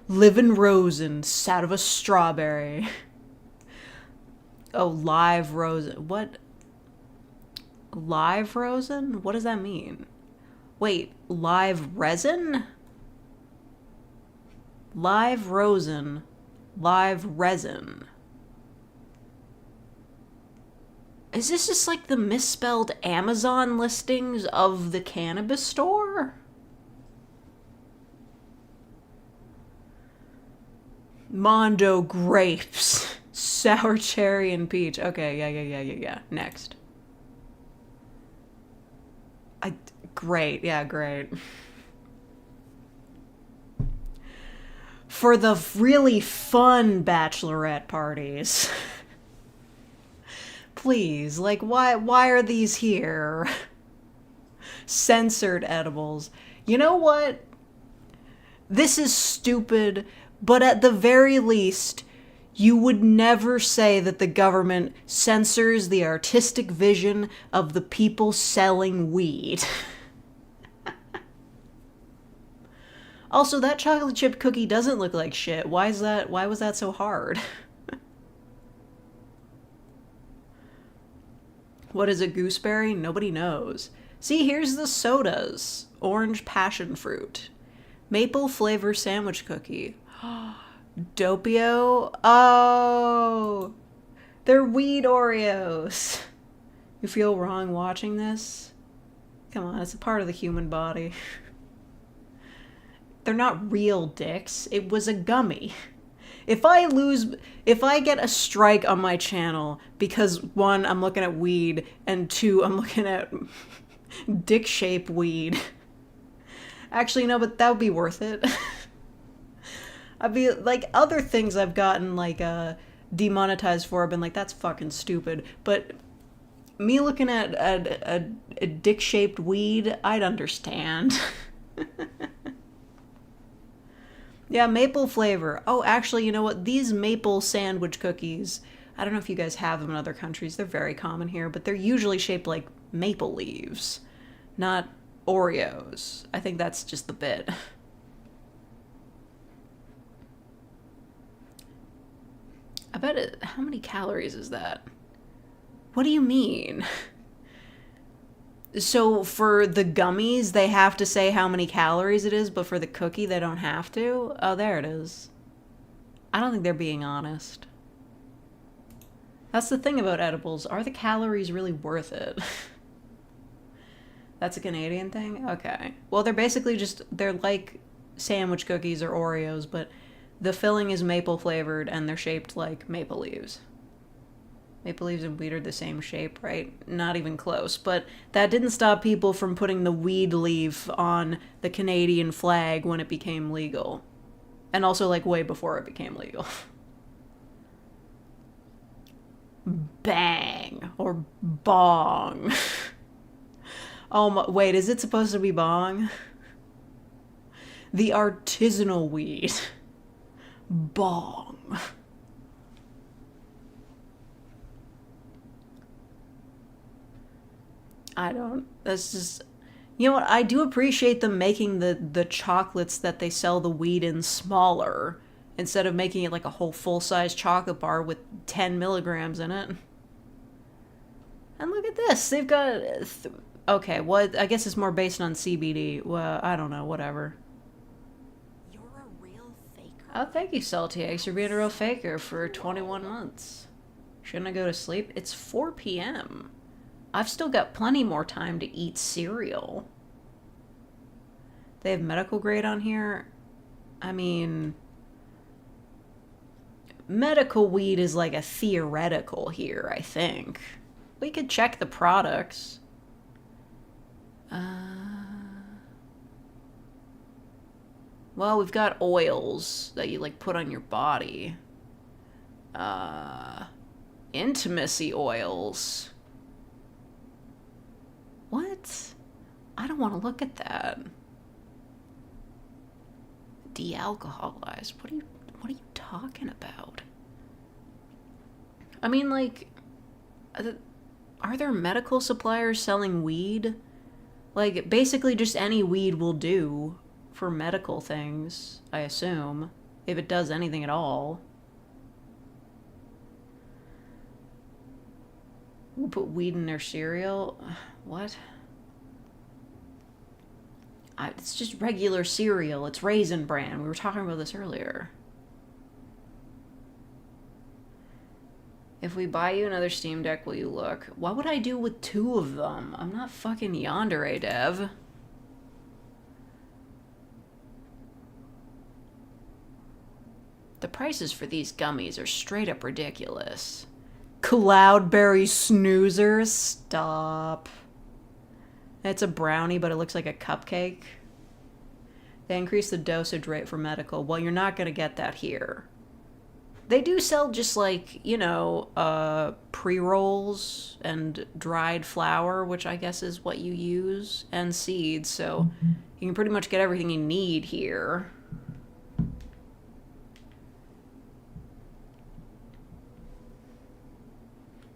Livin' rosin, sat of a strawberry. Oh, live rosin. What? Live rosin? What does that mean? Wait, live resin? Live rosin. Live resin. Is this just like the misspelled Amazon listings of the cannabis store? Mondo grapes. Sour cherry and peach. Okay, yeah. Next. Great, yeah, great. for the really fun bachelorette parties. Please, like, why are these here? Censored edibles. You know what? This is stupid, but at the very least, you would never say that the government censors the artistic vision of the people selling weed. Also, that chocolate chip cookie doesn't look like shit. Why was that so hard? What is a gooseberry? Nobody knows. See, here's the sodas. Orange passion fruit. Maple flavor sandwich cookie. Doppio? Oh! They're weed Oreos. You feel wrong watching this? Come on, it's a part of the human body. They're not real dicks. It was a gummy. If I get a strike on my channel because 1, I'm looking at weed, and 2, I'm looking at dick-shaped weed. Actually, no, but that would be worth it. I'd be like, other things I've gotten like demonetized for, I've been like, that's fucking stupid. But me looking at a dick-shaped weed, I'd understand. Yeah, maple flavor. Oh, actually, you know what? These maple sandwich cookies, I don't know if you guys have them in other countries. They're very common here, but they're usually shaped like maple leaves, not Oreos. I think that's just the bit. I bet it... How many calories is that? What do you mean? So for the gummies, they have to say how many calories it is, but for the cookie, they don't have to? Oh, there it is. I don't think they're being honest. That's the thing about edibles. Are the calories really worth it? That's a Canadian thing? Okay. Well, they're basically just... They're like sandwich cookies or Oreos, but the filling is maple flavored and they're shaped like maple leaves. Maple leaves and weed are the same shape, right? Not even close. But that didn't stop people from putting the weed leaf on the Canadian flag when it became legal. And also, like, way before it became legal. Bang. Or bong. Oh my, wait, is it supposed to be bong? The artisanal weed. Bong. I don't... That's just... You know what? I do appreciate them making the chocolates that they sell the weed in smaller, instead of making it like a whole full-size chocolate bar with 10 milligrams in it. And look at this. They've got... Okay, well, I guess it's more based on CBD. Well, I don't know. Whatever. You're a real faker. Oh, thank you, Salty Eggs, for being a real faker for 21 months. Shouldn't I go to sleep? It's 4 p.m. I've still got plenty more time to eat cereal. They have medical grade on here. I mean, medical weed is like a theoretical here, I think. We could check the products. Well, we've got oils that you like put on your body. Intimacy oils. What? I don't want to look at that. De-alcoholized. What are you talking about? I mean, like, are there medical suppliers selling weed? Like, basically just any weed will do for medical things, I assume, if it does anything at all. We'll put weed in their cereal. What? It's just regular cereal. It's Raisin Bran. We were talking about this earlier. If we buy you another Steam Deck, will you look? What would I do with 2 of them? I'm not fucking Yandere, Dev. The prices for these gummies are straight up ridiculous. Cloudberry snoozers? Stop. It's a brownie, but it looks like a cupcake. They increase the dosage rate for medical. Well, you're not going to get that here. They do sell just like, you know, pre-rolls and dried flour, which I guess is what you use, and seeds. So you can pretty much get everything you need here.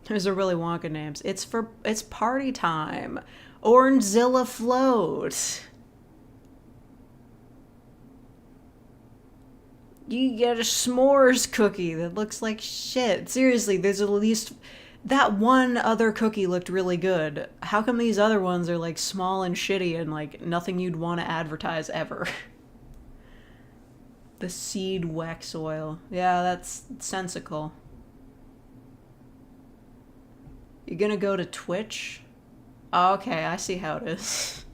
Those are really Wonka names. It's party time. Orangezilla float. You get a s'mores cookie that looks like shit. Seriously, there's at least... That one other cookie looked really good. How come these other ones are like small and shitty and like nothing you'd want to advertise ever? The seed wax oil. Yeah, that's sensical. You're gonna go to Twitch? Oh, okay, I see how it is.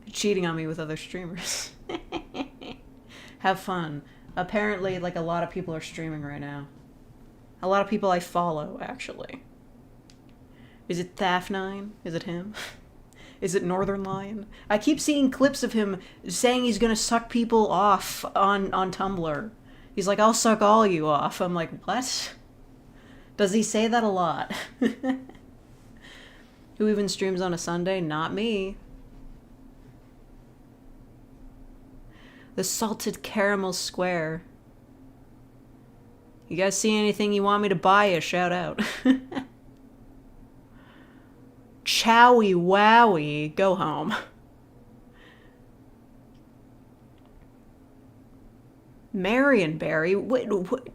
You're cheating on me with other streamers. Have fun. Apparently, like, a lot of people are streaming right now. A lot of people I follow, actually. Is it Thaf9? Is it him? Is it Northern Lion? I keep seeing clips of him saying he's gonna suck people off on Tumblr. He's like, I'll suck all you off. I'm like, what? Does he say that a lot? Who even streams on a Sunday? Not me. The salted caramel square. You guys see anything you want me to buy you? Shout out. Chowie wowie. Go home. Marionberry? What?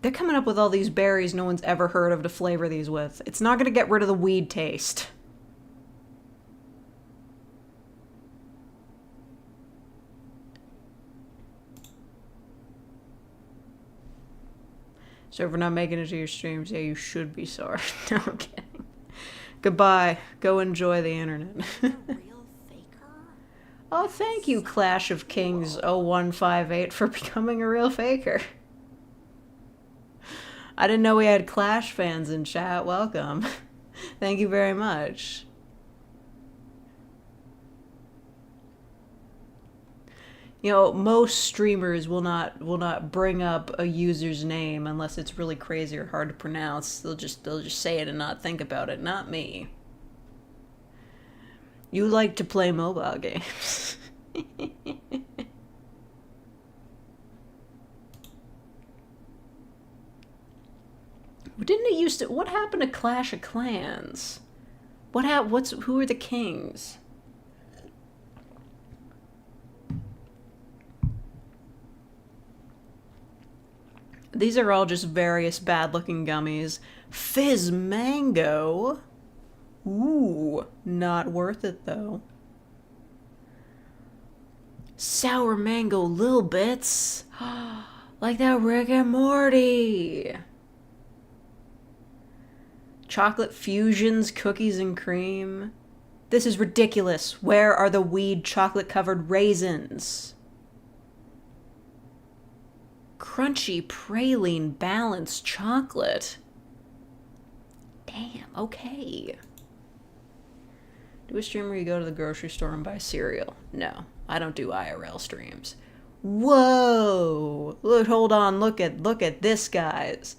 They're coming up with all these berries no one's ever heard of to flavor these with. It's not going to get rid of the weed taste. So if we're not making it to your streams, yeah, you should be sorry. No, I'm kidding. Goodbye. Go enjoy the internet. Real faker? Oh, thank you, Clash of Kings 0158, for becoming a real faker. I didn't know we had Clash fans in chat. Welcome. Thank you very much. You know, most streamers will not bring up a user's name unless it's really crazy or hard to pronounce. They'll just say it and not think about it. Not me. You like to play mobile games. Didn't it used to... What happened to Clash of Clans? Who are the kings? These are all just various bad-looking gummies. Fizz Mango? Ooh, not worth it, though. Sour Mango Lil Bits? Like that Rick and Morty! Chocolate Fusions, Cookies and Cream. This is ridiculous. Where are the weed chocolate-covered raisins? Crunchy praline balanced chocolate. Damn, okay. Do a stream where you go to the grocery store and buy cereal? No, I don't do IRL streams. Whoa! Look, hold on, look at this, guys.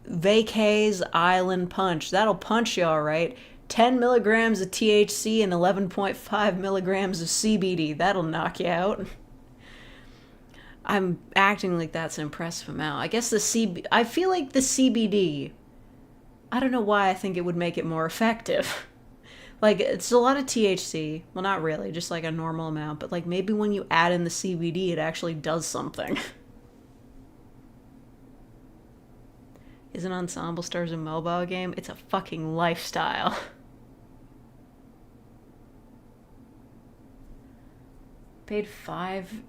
Vacay's Island Punch. That'll punch you alright. 10 milligrams of THC and 11.5 milligrams of CBD. That'll knock you out. I'm acting like that's an impressive amount. I guess I feel like the CBD, I don't know why I think it would make it more effective. Like, it's a lot of THC. Well, not really, just like a normal amount. But like maybe when you add in the CBD, it actually does something. Isn't Ensemble Stars a mobile game? It's a fucking lifestyle. Paid 5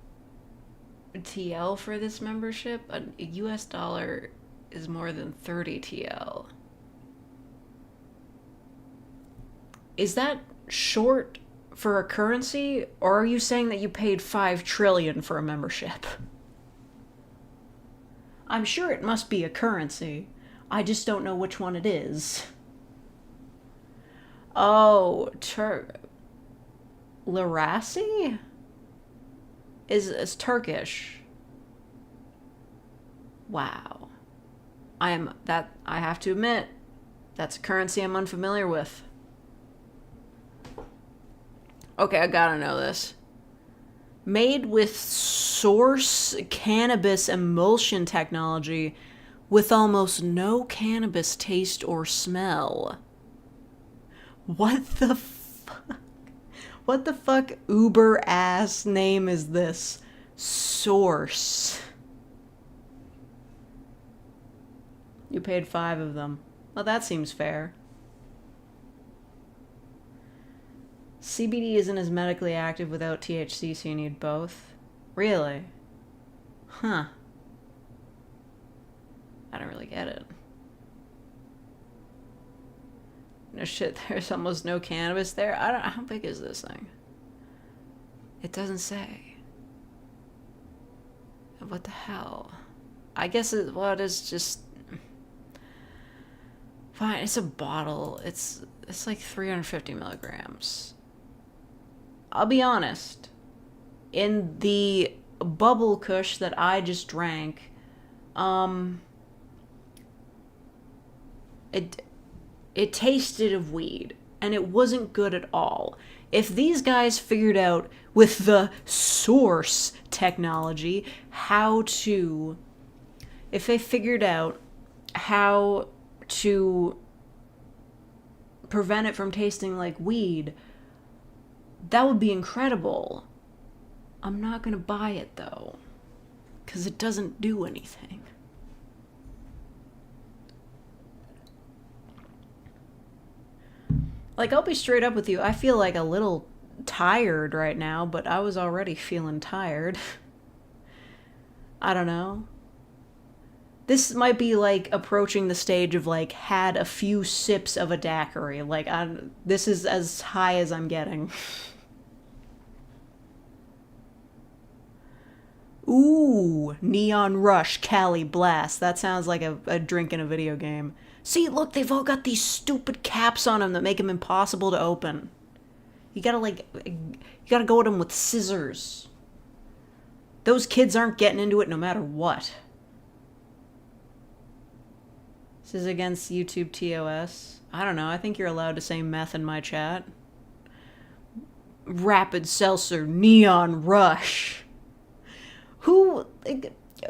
TL for this membership? A US dollar is more than 30 TL. Is that short for a currency? Or are you saying that you paid 5 trillion for a membership? I'm sure it must be a currency. I just don't know which one it is. Oh, Larassi? is Turkish. Wow. I have to admit, that's a currency I'm unfamiliar with. Okay, I gotta know this. Made with source cannabis emulsion technology with almost no cannabis taste or smell. What the fuck? What the fuck uber ass name is this? Source. You paid 5 of them. Well, that seems fair. CBD isn't as medically active without THC, so you need both. Really? Huh. I don't really get it. No shit, there's almost no cannabis there. I don't know. How big is this thing? It doesn't say. What the hell? I guess it is just fine. It's a bottle. It's like 350 milligrams. I'll be honest. In the bubble kush that I just drank, it tasted of weed, and it wasn't good at all. If these guys figured out with the source technology if they figured out how to prevent it from tasting like weed, that would be incredible. I'm not gonna buy it though, because it doesn't do anything. Like, I'll be straight up with you. I feel like a little tired right now, but I was already feeling tired. I don't know. This might be like approaching the stage of like had a few sips of a daiquiri. Like, this is as high as I'm getting. Ooh, Neon Rush, Cali Blast. That sounds like a drink in a video game. See, look, they've all got these stupid caps on them that make them impossible to open. You gotta go at them with scissors. Those kids aren't getting into it no matter what. This is against YouTube TOS. I don't know, I think you're allowed to say meth in my chat. Rapid Seltzer, Neon Rush. Who...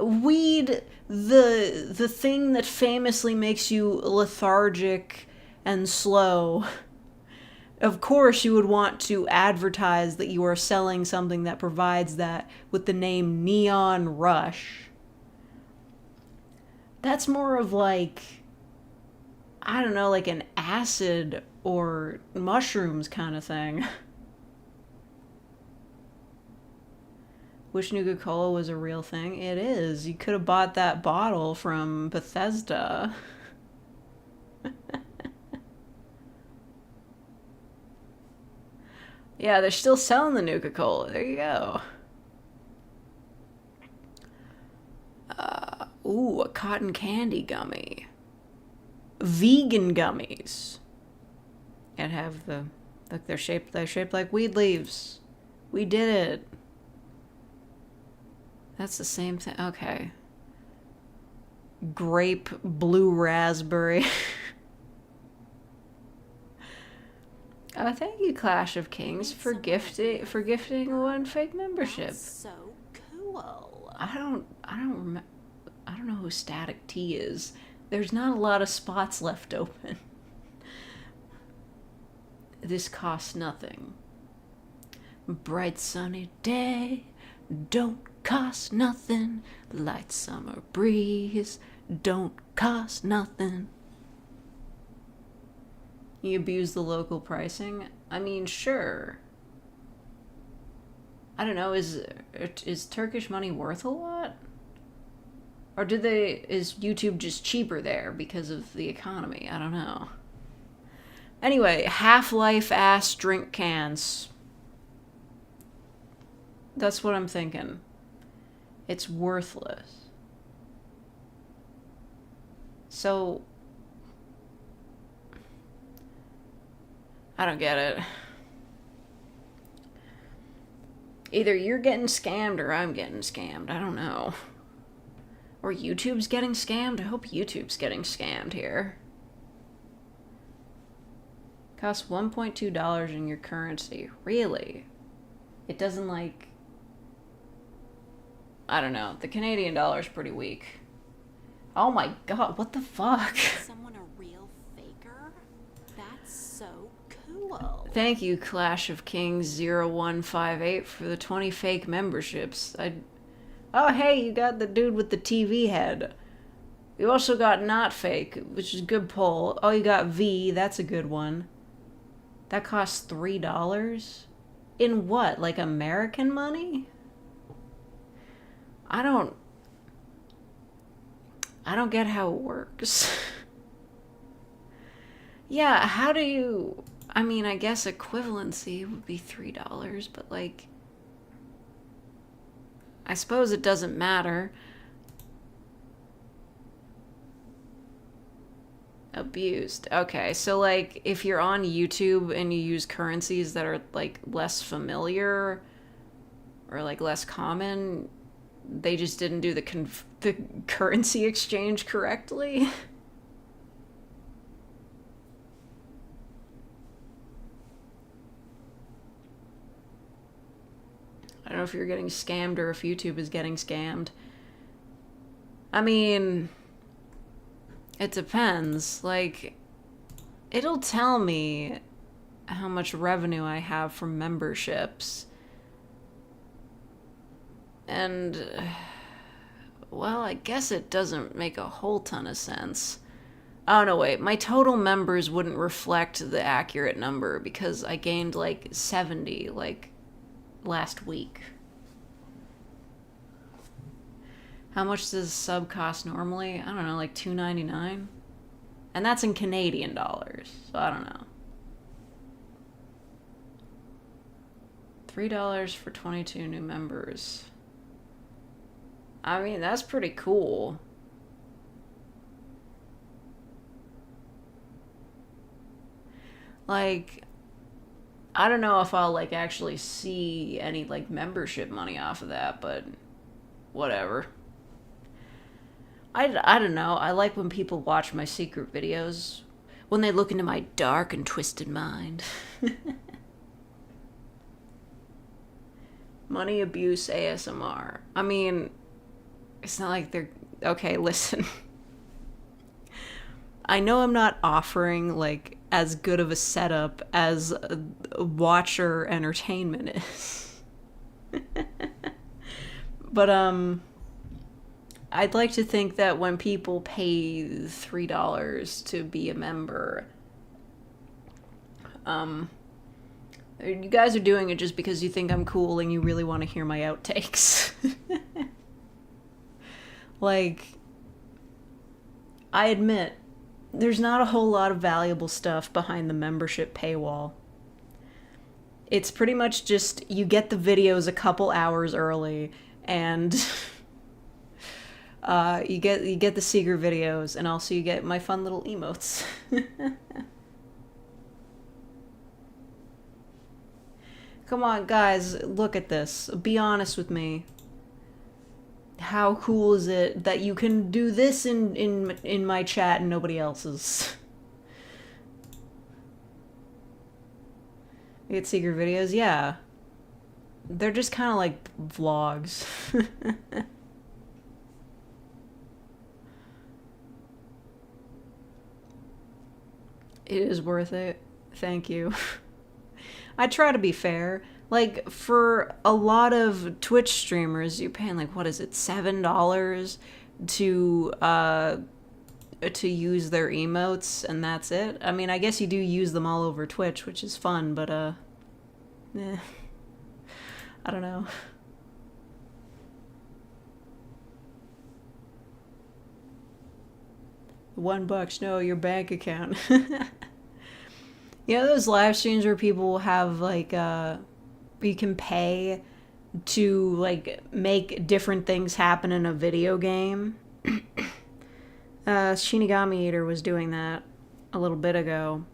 Weed, the thing that famously makes you lethargic and slow. Of course you would want to advertise that you are selling something that provides that with the name Neon Rush. That's more of like, I don't know, like an acid or mushrooms kind of thing. Wish Nuka-Cola was a real thing. It is. You could have bought that bottle from Bethesda. Yeah, they're still selling the Nuka-Cola. There you go. Ooh, a cotton candy gummy. Vegan gummies. And have the... Look, they're shaped like weed leaves. We did it. That's the same thing. Okay. Grape, blue raspberry. Thank you, Clash of Kings, for gifting one fake membership. That's so cool. I don't know who Static T is. There's not a lot of spots left open. This costs nothing. Bright sunny day, don't cost nothing. Light summer breeze, don't cost nothing. You abuse the local pricing? I mean, sure. I don't know, is Turkish money worth a lot? Or is YouTube just cheaper there because of the economy? I don't know. Anyway, Half-Life ass drink cans. That's what I'm thinking. It's worthless. So... I don't get it. Either you're getting scammed or I'm getting scammed. I don't know. Or YouTube's getting scammed? I hope YouTube's getting scammed here. Costs $1.2 in your currency. Really? It doesn't like... I don't know. The Canadian dollar's pretty weak. Oh my god, what the fuck? Someone a real faker? That's so cool. Thank you, Clash of Kings 0158 for the 20 fake memberships. Oh, hey, you got the dude with the TV head. You also got not fake, which is a good poll. Oh, you got V, that's a good one. That costs $3? In what, like American money? I don't get how it works. Yeah, how do you... I mean, I guess equivalency would be $3, but like... I suppose it doesn't matter. Abused. Okay, so like if you're on YouTube and you use currencies that are like less familiar or like less common, they just didn't do the currency exchange correctly. I don't know if you're getting scammed or if YouTube is getting scammed. I mean, it depends. Like, it'll tell me how much revenue I have from memberships. And, well, I guess it doesn't make a whole ton of sense. Oh, no, wait. My total members wouldn't reflect the accurate number because I gained, like, 70, like, last week. How much does a sub cost normally? I don't know, like $2.99? And that's in Canadian dollars, so I don't know. $3 for 22 new members. I mean, that's pretty cool. Like, I don't know if I'll, like, actually see any, like, membership money off of that, but whatever. I don't know. I like when people watch my secret videos. When they look into my dark and twisted mind. Money abuse ASMR. I mean, it's not like they're... Okay, listen. I know I'm not offering, like, as good of a setup as a Watcher Entertainment is. But, I'd like to think that when people pay $3 to be a member, you guys are doing it just because you think I'm cool and you really want to hear my outtakes. Like, I admit, there's not a whole lot of valuable stuff behind the membership paywall. It's pretty much just, you get the videos a couple hours early, and you get the secret videos, and also you get my fun little emotes. Come on, guys, look at this. Be honest with me. How cool is it that you can do this in my chat and nobody else's? You get secret videos? Yeah. They're just kind of like vlogs. It is worth it. Thank you. I try to be fair. Like, for a lot of Twitch streamers, you're paying, like, what is it, $7 to use their emotes, and that's it? I mean, I guess you do use them all over Twitch, which is fun, but, I don't know. $1, no, your bank account. You know those live streams where people will have, like, you can pay to, like, make different things happen in a video game? Shinigami Eater was doing that a little bit ago.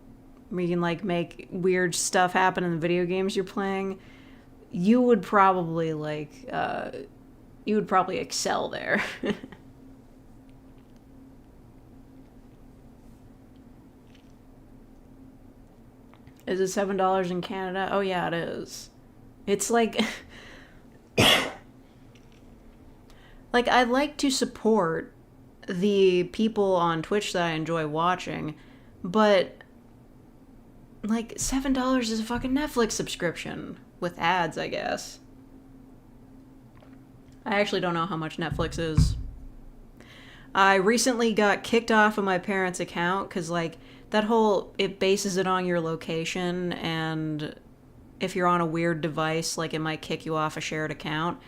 Where you can, like, make weird stuff happen in the video games you're playing. you would probably like you would probably excel there. Is it $7 in Canada? Oh yeah, it is. It's like like I like to support the people on Twitch that I enjoy watching, but like $7 is a fucking Netflix subscription with ads, I guess. I actually don't know how much Netflix is. I recently got kicked off of my parents' account because, like, that whole, it bases it on your location, and if you're on a weird device, like, it might kick you off a shared account.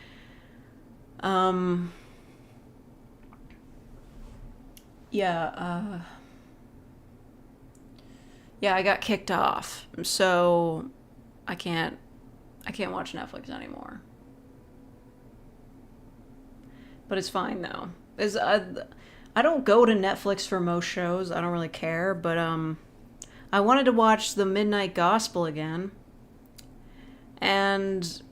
Yeah, I got kicked off, so I can't watch Netflix anymore. But it's fine though. I don't go to Netflix for most shows. I don't really care, but I wanted to watch The Midnight Gospel again, and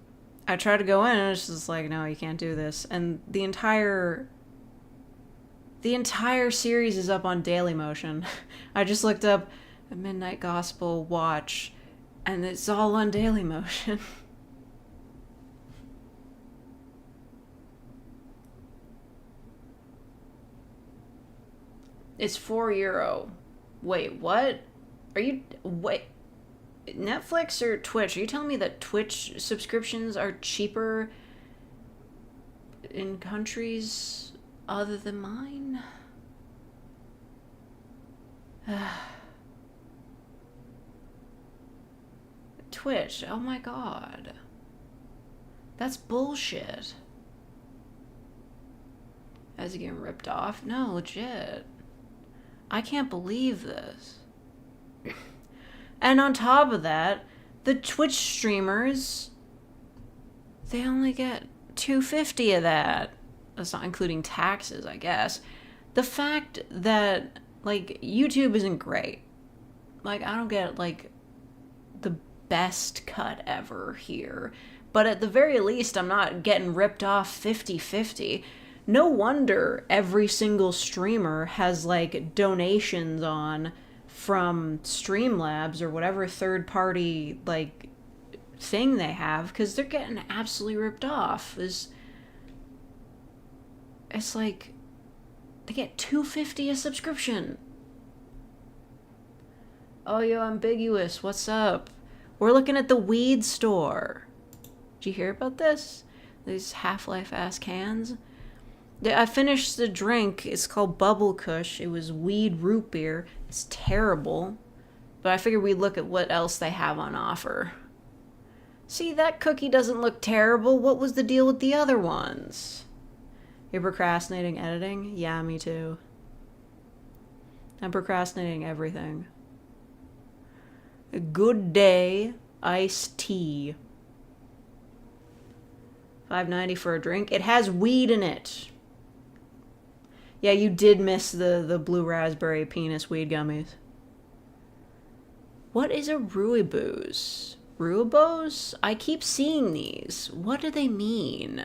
I tried to go in, and it's just like, no, you can't do this. And the entire series is up on Dailymotion. I just looked up The Midnight Gospel watch, and it's all on Dailymotion. It's €4. Wait, what? Wait, Netflix or Twitch? Are you telling me that Twitch subscriptions are cheaper in countries other than mine? Twitch, oh my god. That's bullshit. Is he getting ripped off? No, legit. I can't believe this. And on top of that, the Twitch streamers, they only get $2.50 of that. That's not including taxes, I guess. The fact that, like, YouTube isn't great. Like, I don't get, like, the best cut ever here. But at the very least, I'm not getting ripped off 50-50. No wonder every single streamer has, like, donations on from Streamlabs or whatever third-party, like, thing they have, because they're getting absolutely ripped off. It's like, they get $2.50 a subscription. Oh, yo, Ambiguous, what's up? We're looking at the weed store. Did you hear about this? These Half-Life ass cans? I finished the drink. It's called Bubble Kush. It was weed root beer. It's terrible. But I figured we'd look at what else they have on offer. See, that cookie doesn't look terrible. What was the deal with the other ones? You're procrastinating editing? Yeah, me too. I'm procrastinating everything. A good day. Iced tea. $5.90 for a drink. It has weed in it. Yeah, you did miss the blue raspberry penis weed gummies. What is a Ruibos? Ruibos? I keep seeing these. What do they mean?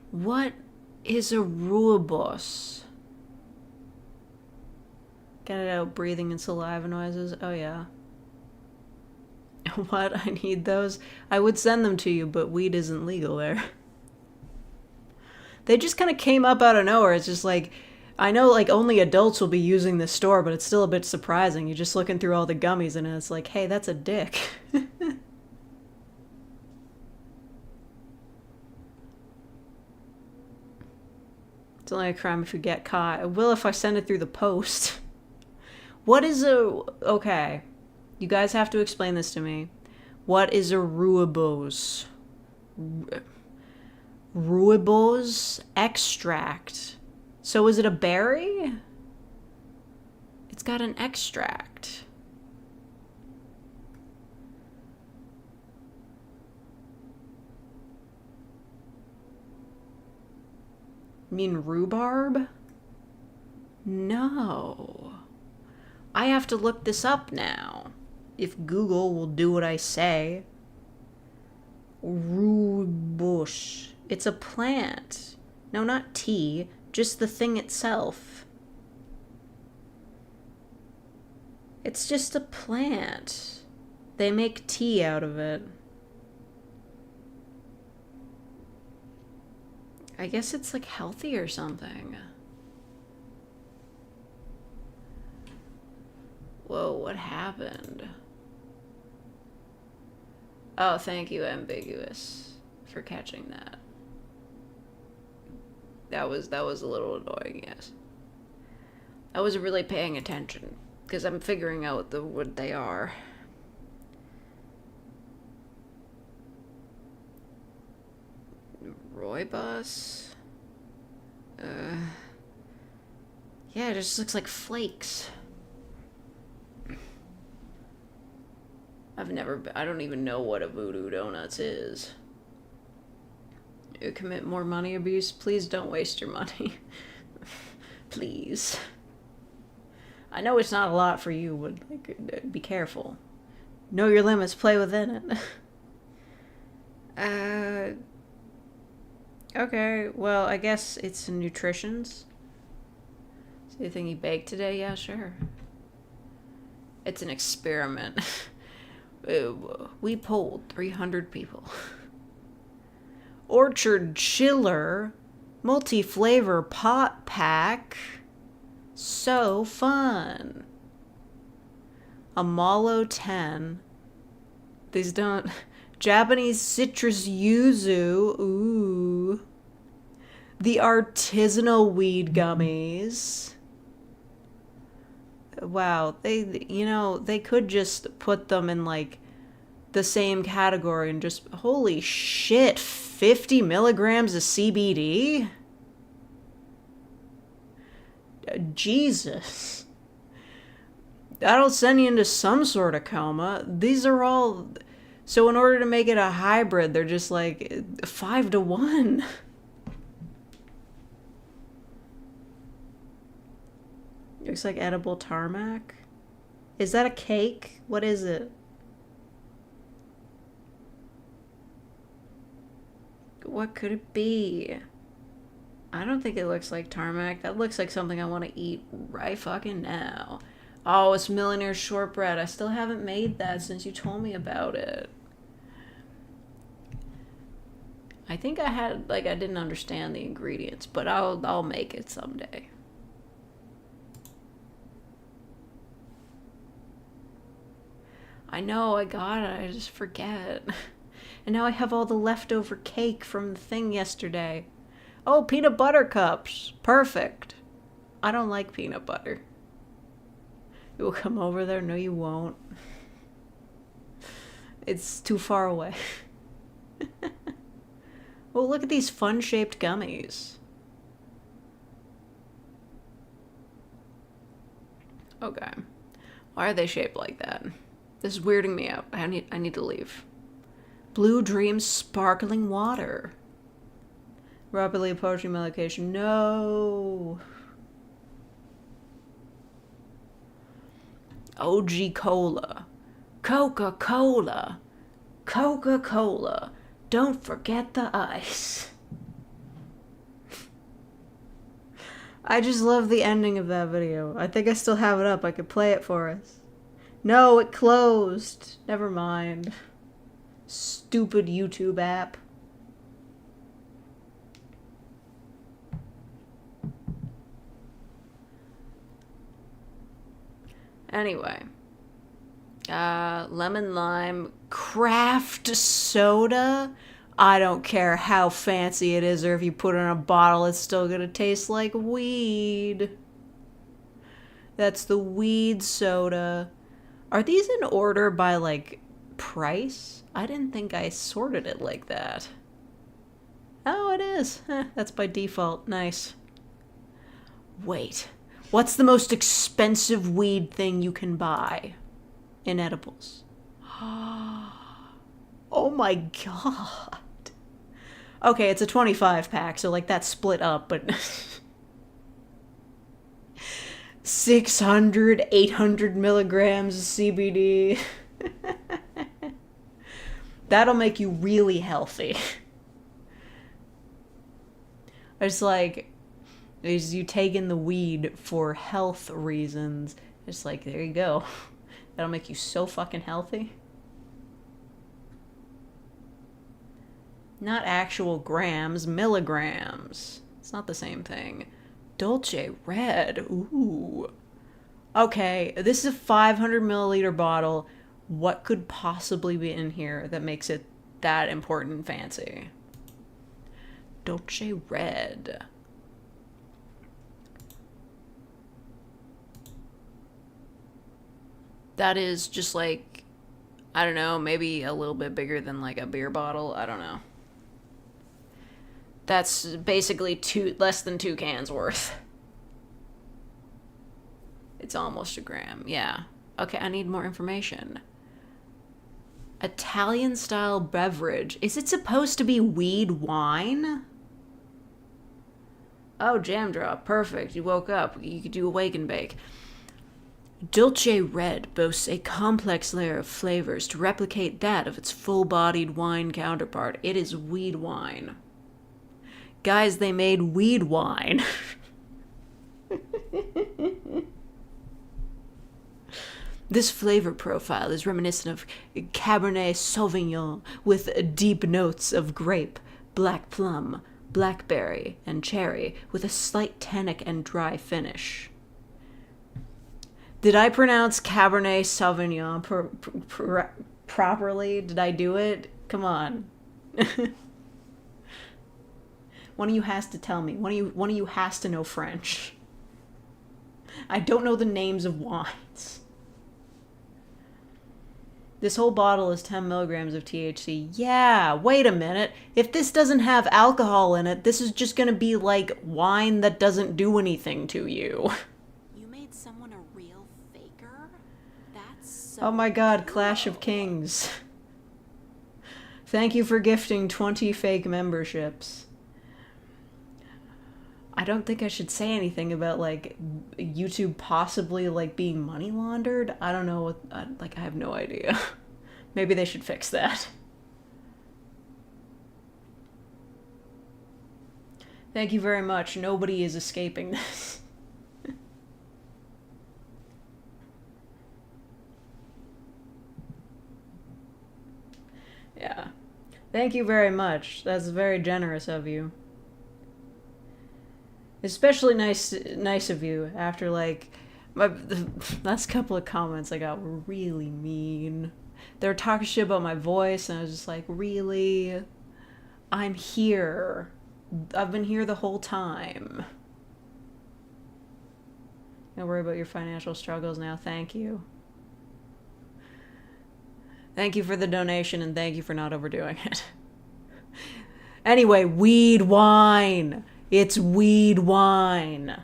What is a Ruibos? Get it out, breathing and saliva noises. Oh yeah. What? I need those? I would send them to you, but weed isn't legal there. They just kind of came up out of nowhere. It's just like, I know like only adults will be using this store, but it's still a bit surprising. You're just looking through all the gummies and it's like, hey, that's a dick. It's only a crime if you get caught. It will if I send it through the post. What is a... Okay. You guys have to explain this to me. What is a Ruibos? Ruibos extract. So is it a berry? It's got an extract. You mean rhubarb? No. I have to look this up now. if Google will do what I say. Rooibos. It's a plant. No, not tea. Just the thing itself. It's just a plant. They make tea out of it. I guess it's like healthy or something. Whoa, what happened? Oh, thank you, Ambiguous, for catching that. That was a little annoying, yes. I wasn't really paying attention, because I'm figuring out what they are. Rooibos? Yeah, it just looks like flakes. I don't even know what a Voodoo Donuts is. You commit more money abuse? Please don't waste your money. Please. I know it's not a lot for you, but like, be careful. Know your limits, play within it. Okay, well, I guess it's nutritions. So you think you baked today? Yeah, sure. It's an experiment. We polled 300 people. Orchard Chiller multi-flavor pot pack. So fun. A Malo 10. These don't... Japanese citrus yuzu. Ooh. The artisanal weed gummies. Wow, they could just put them in like the same category and just, holy shit, 50 milligrams of CBD? Jesus. That'll send you into some sort of coma. These are all... So in order to make it a hybrid, they're just like 5-to-1. Looks like edible tarmac. Is that a cake? What is it? What could it be? I don't think it looks like tarmac. That looks like something I want to eat right fucking now. Oh, it's Millionaire Shortbread. I still haven't made that since you told me about it. I think I didn't understand the ingredients, but I'll make it someday. I know, I got it, I just forget. And now I have all the leftover cake from the thing yesterday. Oh, peanut butter cups. Perfect. I don't like peanut butter. You will come over there? No, you won't. It's too far away. Well, look at these fun-shaped gummies. Okay. Why are they shaped like that? This is weirding me out. I need to leave. Blue Dream Sparkling Water. Rapidly approaching my location. No. OG Cola. Coca-Cola. Coca-Cola. Don't forget the ice. I just love the ending of that video. I think I still have it up. I could play it for us. No, it closed. Never mind. Stupid YouTube app. Anyway. Lemon lime craft soda. I don't care how fancy it is or if you put it in a bottle, it's still gonna taste like weed. That's the weed soda. Are these in order by, like, price? I didn't think I sorted it like that. Oh, it is. That's by default. Nice. Wait. What's the most expensive weed thing you can buy in edibles? Oh my god. Okay, it's a 25 pack, so, like, that's split up, but... 600, 800 milligrams of CBD. That'll make you really healthy. It's like, is you taking the weed for health reasons. It's like, there you go. That'll make you so fucking healthy. Not actual grams, milligrams. It's not the same thing. Dolce Red. Ooh. Okay, this is a 500 milliliter bottle. What could possibly be in here that makes it that important and fancy? Dolce Red. That is just like, I don't know, maybe a little bit bigger than like a beer bottle. I don't know. That's basically less than 2 cans worth. It's almost a gram, yeah. Okay, I need more information. Italian style beverage. Is it supposed to be weed wine? Oh, jam drop. Perfect. You woke up. You could do a wake and bake. Dolce Red boasts a complex layer of flavors to replicate that of its full-bodied wine counterpart. It is weed wine. Guys, they made weed wine. This flavor profile is reminiscent of Cabernet Sauvignon with deep notes of grape, black plum, blackberry, and cherry with a slight tannic and dry finish. Did I pronounce Cabernet Sauvignon properly? Did I do it? Come on. One of you has to tell me. One of you has to know French. I don't know the names of wines. This whole bottle is 10 milligrams of THC. Yeah, wait a minute. If this doesn't have alcohol in it, this is just gonna be like wine that doesn't do anything to you. You made someone a real faker? That's so Oh my god, cool. Clash of Kings. Thank you for gifting 20 fake memberships. I don't think I should say anything about, like, YouTube possibly, like, being money laundered. I don't know. I have no idea. Maybe they should fix that. Thank you very much. Nobody is escaping this. Yeah. Thank you very much. That's very generous of you. Especially nice of you after, like, the last couple of comments I got were really mean. They were talking shit about my voice, and I was just like, really? I'm here. I've been here the whole time. Don't worry about your financial struggles now. Thank you. Thank you for the donation, and thank you for not overdoing it. Anyway, weed wine. It's weed wine.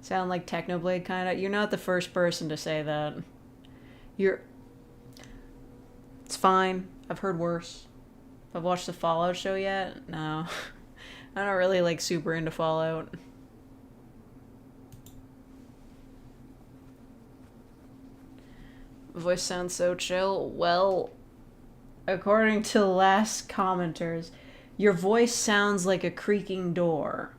Sound like Technoblade kind of? You're not the first person to say that. It's fine. I've heard worse. I've watched the Fallout show yet? No. I'm not really, like, super into Fallout. Voice sounds so chill. Well, according to the last commenters, your voice sounds like a creaking door.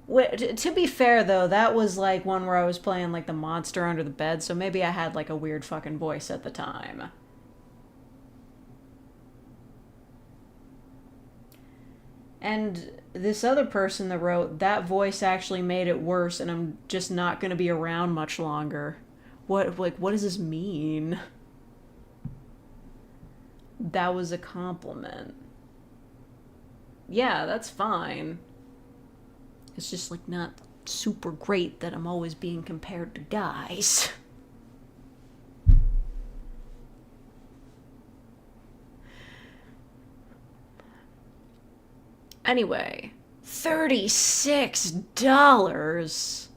To be fair, though, that was like one where I was playing like the monster under the bed, so maybe I had like a weird fucking voice at the time. And this other person that wrote, that voice actually made it worse, and I'm just not going to be around much longer. What does this mean? That was a compliment. Yeah, that's fine. It's just, like, not super great that I'm always being compared to guys. Anyway, $36.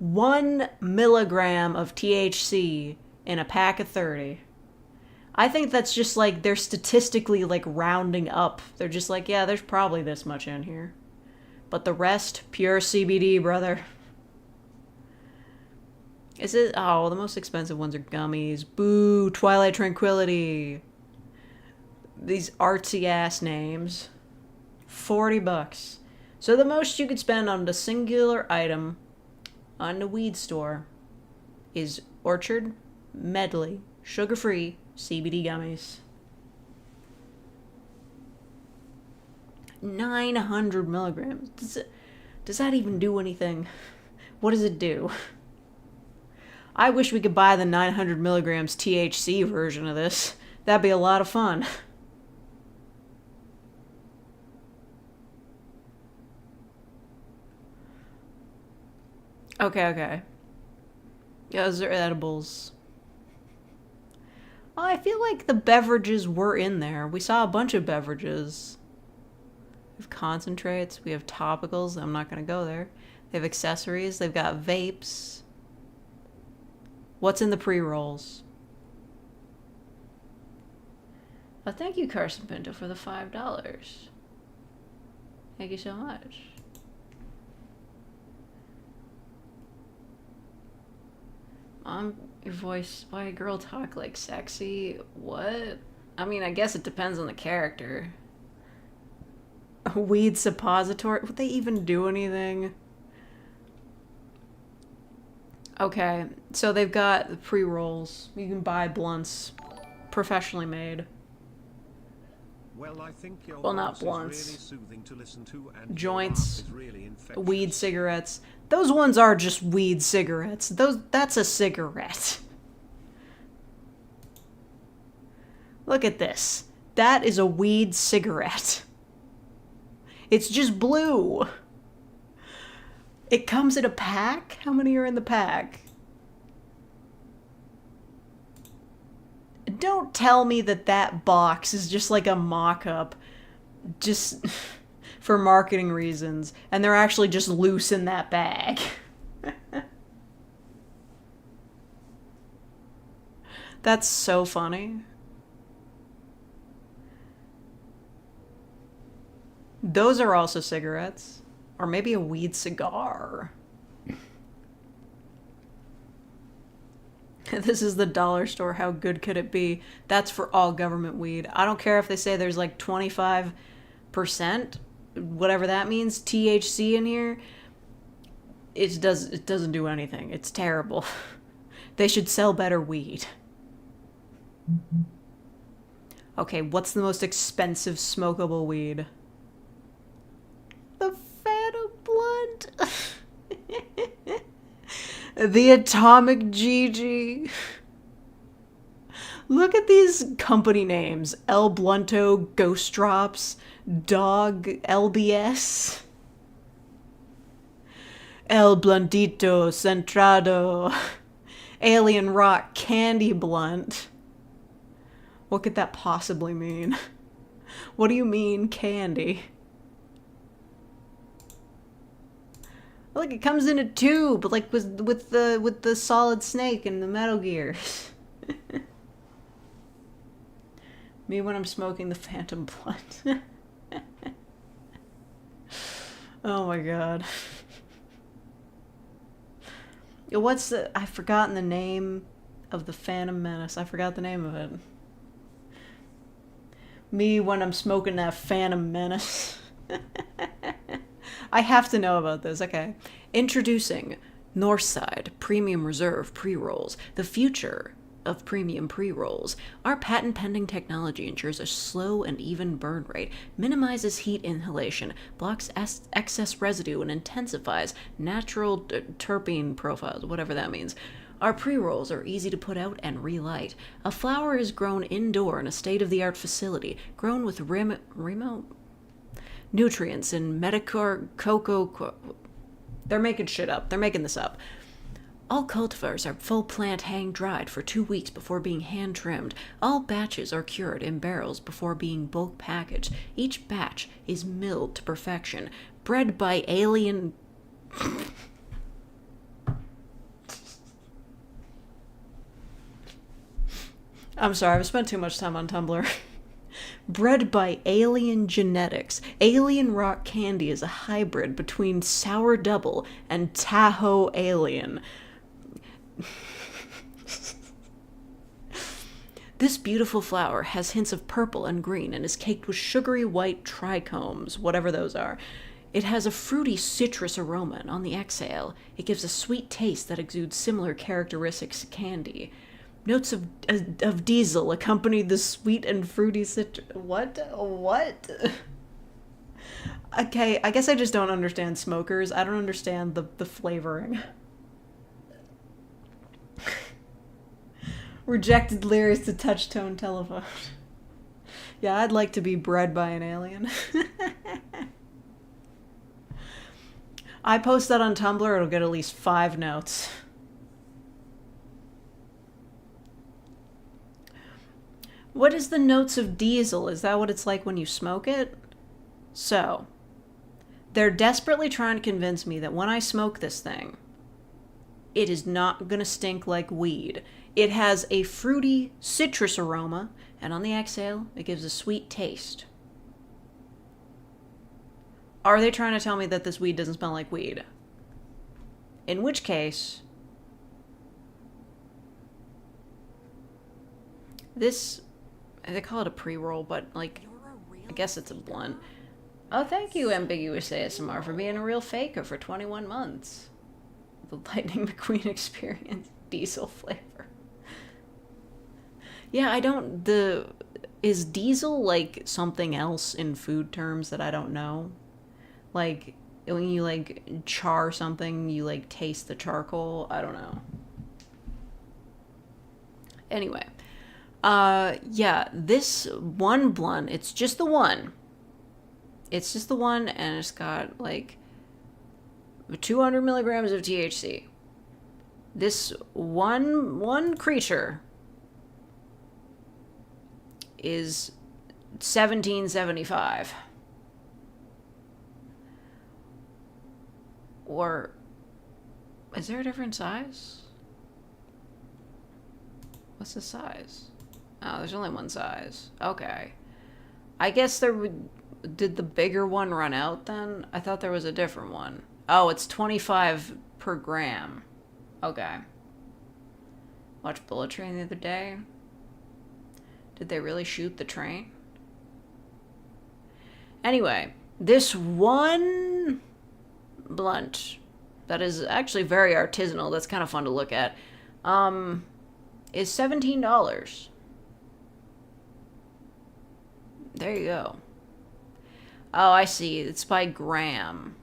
1 milligram of THC in a pack of 30. I think that's just like, they're statistically like rounding up. They're just like, yeah, there's probably this much in here. But the rest, pure CBD, brother. Is it? Oh, the most expensive ones are gummies. Boo, Twilight Tranquility. These artsy ass names. $40. So the most you could spend on the singular item on the weed store is Orchard Medley sugar-free CBD gummies. 900 milligrams. Does that even do anything? What does it do? I wish we could buy the 900 milligrams THC version of this. That'd be a lot of fun. Okay. Yeah, those are edibles. Oh, I feel like the beverages were in there. We saw a bunch of beverages. We have concentrates. We have topicals. I'm not going to go there. They have accessories. They've got vapes. What's in the pre-rolls? Well, thank you, Carson Pinto, for the $5. Thank you so much. Your voice, why a girl talk like sexy? What? I mean, I guess it depends on the character. A weed suppository? Would they even do anything? Okay, so they've got the pre-rolls. You can buy blunts, professionally made. Well, I think your not voice blunts. is really soothing to listen to, and Joints, your laugh is really infectious. weed cigarettes. Those ones are just weed cigarettes. That's a cigarette. Look at this. That is a weed cigarette. It's just blue. It comes in a pack? How many are in the pack? Don't tell me that box is just like a mock-up. Just for marketing reasons. And they're actually just loose in that bag. That's so funny. Those are also cigarettes. Or maybe a weed cigar. This is the dollar store. How good could it be? That's for all government weed. I don't care if they say there's like 25%, whatever that means, THC in here. It doesn't do anything. It's terrible. They should sell better weed. Okay, what's the most expensive smokable weed? The Phantom Blunt. The Atomic GG. Look at these company names. El Blunto, Ghost Drops, Dog LBS, El Bluntito Centrado, Alien Rock Candy Blunt. What could that possibly mean? What do you mean, candy? Look, it comes in a tube, like with the Solid Snake and the Metal Gear. Me when I'm smoking the Phantom Blunt. Oh my god. I've forgotten the name of the Phantom Menace. I forgot the name of it. Me when I'm smoking that Phantom Menace. I have to know about this. Okay. Introducing Northside Premium Reserve pre-rolls. The future of premium pre-rolls. Our patent-pending technology ensures a slow and even burn rate, minimizes heat inhalation, blocks excess residue, and intensifies natural terpene profiles, whatever that means. Our pre-rolls are easy to put out and relight. A flower is grown indoor in a state-of-the-art facility, grown with remote nutrients and Medicor cocoa. They're making shit up. They're making this up. All cultivars are full plant hang dried for 2 weeks before being hand trimmed. All batches are cured in barrels before being bulk packaged. Each batch is milled to perfection. Bred by alien. I'm sorry, I've spent too much time on Tumblr. Bred by alien genetics, alien rock candy is a hybrid between Sour Double and Tahoe Alien. This beautiful flower has hints of purple and green and is caked with sugary white trichomes, whatever those are. It has a fruity citrus aroma, and on the exhale, it gives a sweet taste that exudes similar characteristics to candy. Notes of diesel accompany the sweet and fruity citrus. What? Okay, I guess I just don't understand smokers. I don't understand the flavoring. Rejected lyrics to touch-tone telephone. Yeah, I'd like to be bred by an alien. I post that on Tumblr, it'll get at least 5 notes. What is the notes of diesel? Is that what it's like when you smoke it? So, they're desperately trying to convince me that when I smoke this thing, it is not gonna stink like weed. It has a fruity citrus aroma, and on the exhale, it gives a sweet taste. Are they trying to tell me that this weed doesn't smell like weed? In which case, this, they call it a pre-roll, but like, I guess it's a blunt. Oh, thank you, Ambiguous ASMR, for being a real faker for 21 months. The Lightning McQueen experience, diesel flavor. Yeah, I don't, is diesel like something else in food terms that I don't know? Like, when you, like, char something, you, like, taste the charcoal. I don't know. Anyway. Yeah, this one blunt, it's just the one. It's just the one, and it's got, like, 200 milligrams of THC. This one creature is $17.75. Or, is there a different size? What's the size? Oh, there's only one size. Okay. I guess did the bigger one run out then? I thought there was a different one. Oh, it's 25 per gram. Okay. Watched Bullet Train the other day. Did they really shoot the train? Anyway, this one blunt that is actually very artisanal, that's kind of fun to look at, is $17. There you go. Oh, I see. It's by gram.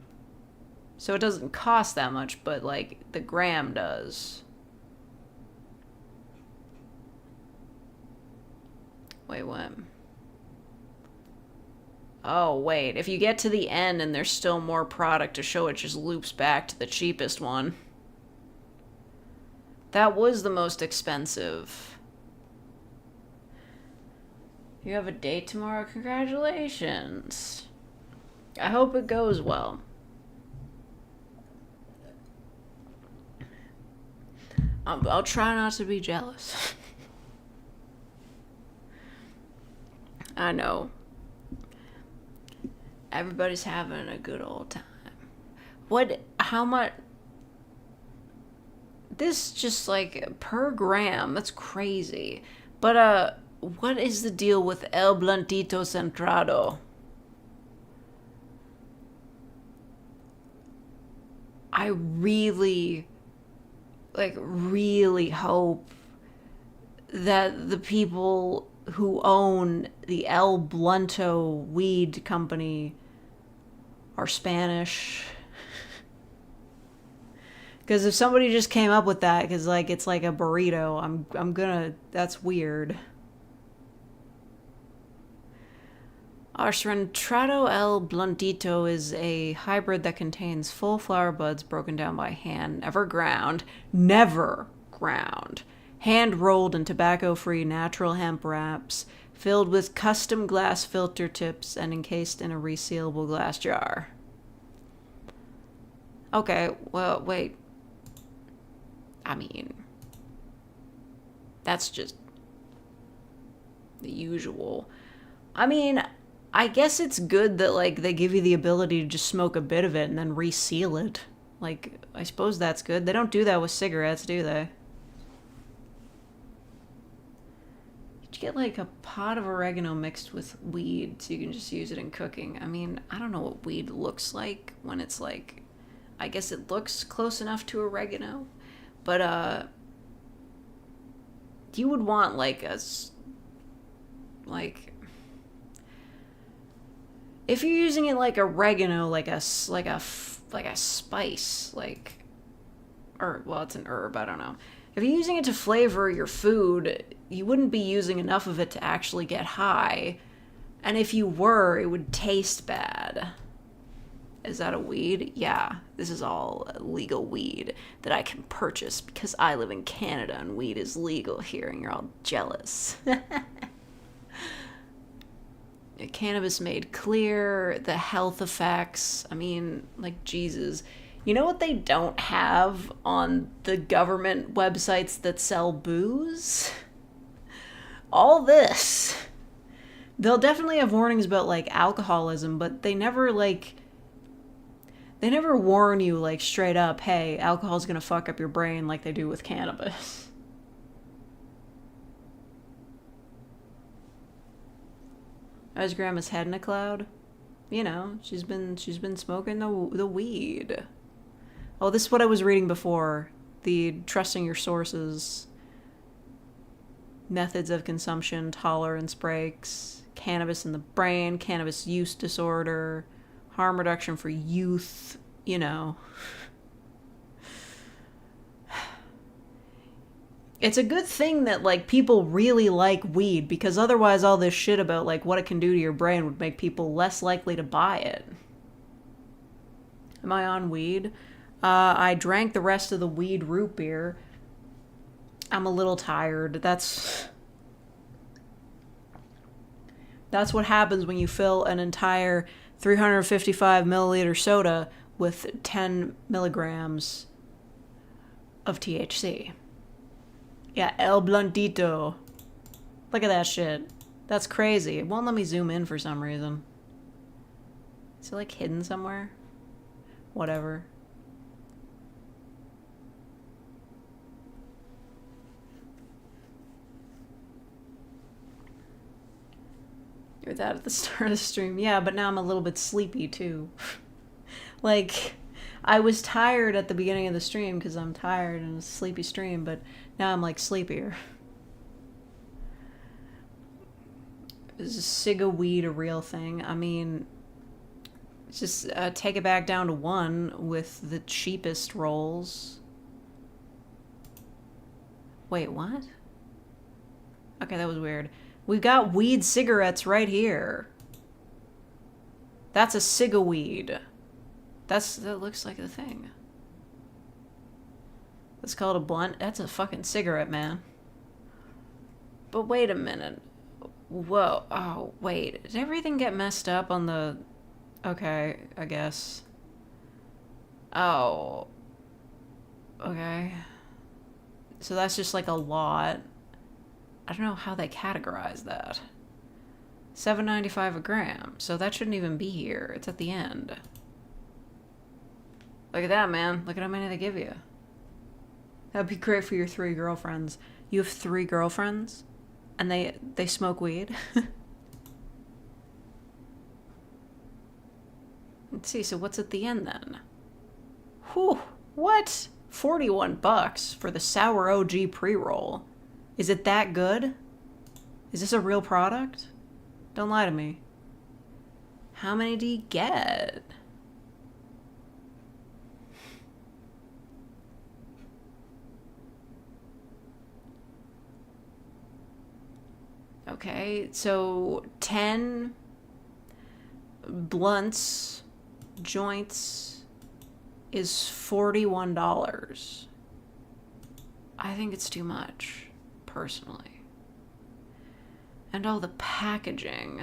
So it doesn't cost that much, but like the gram does. Wait, what? Oh, wait. If you get to the end and there's still more product to show, it just loops back to the cheapest one. That was the most expensive. You have a date tomorrow? Congratulations. I hope it goes well. I'll try not to be jealous. I know. Everybody's having a good old time. How much? This just like per gram, that's crazy. But what is the deal with El Bluntito Centrado? I really hope that the people who own the El Blunto weed company are Spanish. Because if somebody just came up with that, because like it's like a burrito, I'm gonna, that's weird. Our Centrado El Bluntito is a hybrid that contains full flower buds broken down by hand, never ground, hand-rolled in tobacco-free natural hemp wraps, filled with custom glass filter tips and encased in a resealable glass jar. Okay, well, wait. I mean, that's just the usual. I mean, I guess it's good that, like, they give you the ability to just smoke a bit of it and then reseal it. Like, I suppose that's good. They don't do that with cigarettes, do they? You get, like, a pot of oregano mixed with weed so you can just use it in cooking. I mean, I don't know what weed looks like when it's, like... I guess it looks close enough to oregano. But, you would want, like, like... If you're using it like oregano, like a spice, like... Or, well, it's an herb, I don't know. If you're using it to flavor your food, you wouldn't be using enough of it to actually get high. And if you were, it would taste bad. Is that a weed? Yeah, this is all legal weed that I can purchase because I live in Canada and weed is legal here and you're all jealous. Cannabis made clear, the health effects. I mean, like, Jesus. You know what they don't have on the government websites that sell booze? All this. They'll definitely have warnings about, like, alcoholism, but they never, like... They never warn you, like, straight up, hey, alcohol's gonna fuck up your brain like they do with cannabis. Is Grandma's head in a cloud? You know, she's been smoking the weed. Oh, this is what I was reading before. The trusting your sources. Methods of consumption, tolerance breaks, cannabis in the brain, cannabis use disorder, harm reduction for youth, you know. It's a good thing that, like, people really like weed, because otherwise all this shit about, like, what it can do to your brain would make people less likely to buy it. Am I on weed? I drank the rest of the weed root beer. I'm a little tired. That's what happens when you fill an entire 355 milliliter soda with 10 milligrams of THC. Yeah, El Blandito. Look at that shit. That's crazy. It won't let me zoom in for some reason. Is it, like, hidden somewhere? Whatever. You're that at the start of the stream. Yeah, but now I'm a little bit sleepy, too. Like, I was tired at the beginning of the stream because I'm tired and it's a sleepy stream, but now I'm, like, sleepier. Is a cig of weed a real thing? I mean, just take it back down to 1 with the cheapest rolls. Wait, what? Okay, that was weird. We've got weed cigarettes right here. That's a cig of weed. That looks like the thing. Let's call it a blunt. That's a fucking cigarette, man. But wait a minute. Whoa. Oh, wait. Did everything get messed up on the... Okay, I guess. Oh. Okay. So that's just like a lot. I don't know how they categorize that. $7.95 a gram. So that shouldn't even be here. It's at the end. Look at that, man. Look at how many they give you. That would be great for your 3 girlfriends. You have 3 girlfriends? And they smoke weed? Let's see, so what's at the end then? Whew, what? $41 for the Sour OG pre-roll. Is it that good? Is this a real product? Don't lie to me. How many do you get? Okay, so 10 blunts, joints is $41. I think it's too much, personally. And all the packaging.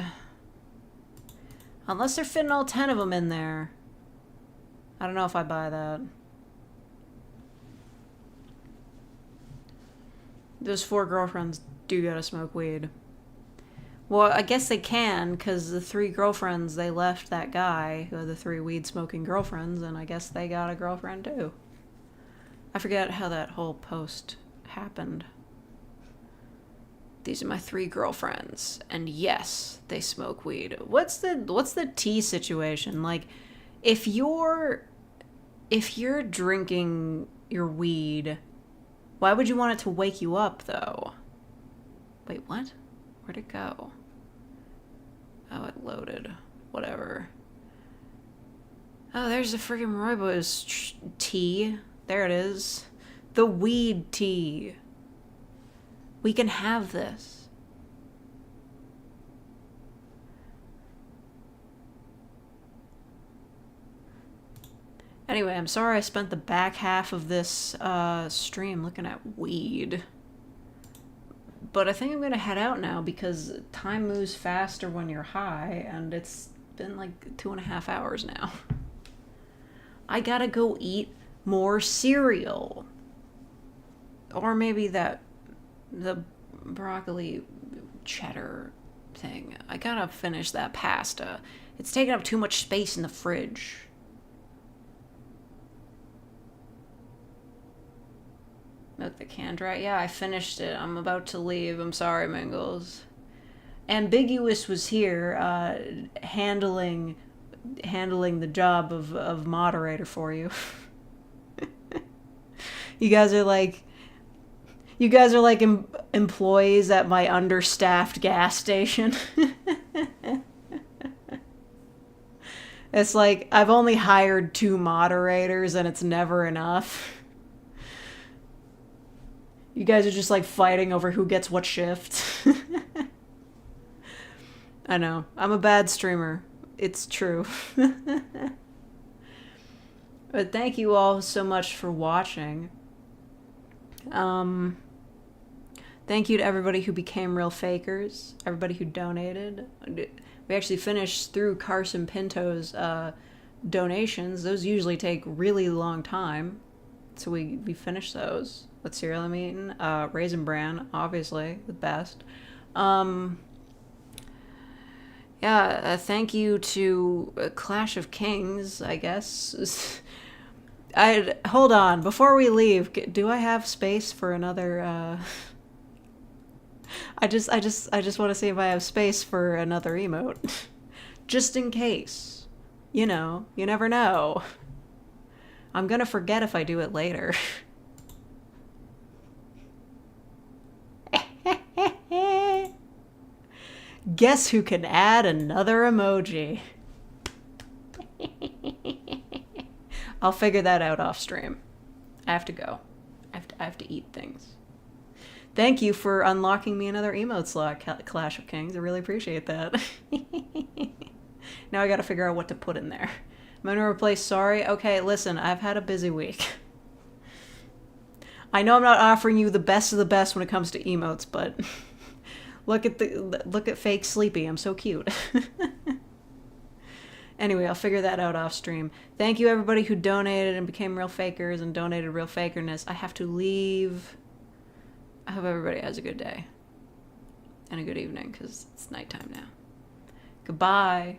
Unless they're fitting all 10 of them in there. I don't know if I buy that. Those 4 girlfriends do gotta smoke weed. Well, I guess they can, because the 3 girlfriends, they left that guy who had the 3 weed-smoking girlfriends, and I guess they got a girlfriend too. I forget how that whole post happened. These are my 3 girlfriends, and yes, they smoke weed. What's the tea situation? Like, if you're drinking your weed, why would you want it to wake you up, though? Wait, what? Where'd it go? Oh, it loaded. Whatever. Oh, there's the friggin' rooibos tea. There it is. The weed tea. We can have this. Anyway, I'm sorry I spent the back half of this stream looking at weed. But I think I'm gonna head out now because time moves faster when you're high, and it's been like 2.5 hours now. I gotta go eat more cereal. Or maybe the broccoli cheddar thing. I gotta finish that pasta. It's taking up too much space in the fridge. Milk the can dry. Yeah, I finished it. I'm about to leave. I'm sorry, Mingles. Ambiguous was here, handling the job of moderator for you. You guys are like employees at my understaffed gas station. It's like I've only hired 2 moderators and it's never enough. You guys are just like fighting over who gets what shift. I know. I'm a bad streamer. It's true. But thank you all so much for watching. Thank you to everybody who became real fakers, everybody who donated. We actually finished through Carson Pinto's donations. Those usually take really long time, so we finished those. What cereal I'm eating? Raisin Bran, obviously, the best. Yeah, thank you to Clash of Kings, I guess. Hold on, before we leave, do I have space for another, I just want to see if I have space for another emote. Just in case. You know, you never know. I'm gonna forget if I do it later. Guess who can add another emoji? I'll figure that out off stream. I have to go. I have to eat things. Thank you for unlocking me another emote slot, Clash of Kings. I really appreciate that. Now I gotta figure out what to put in there. I'm gonna replace sorry. Okay, listen, I've had a busy week. I know I'm not offering you the best of the best when it comes to emotes, but look at fake Sleepy. I'm so cute. Anyway, I'll figure that out off stream. Thank you everybody who donated and became real fakers and donated real fakerness. I have to leave. I hope everybody has a good day and a good evening because it's nighttime now. Goodbye.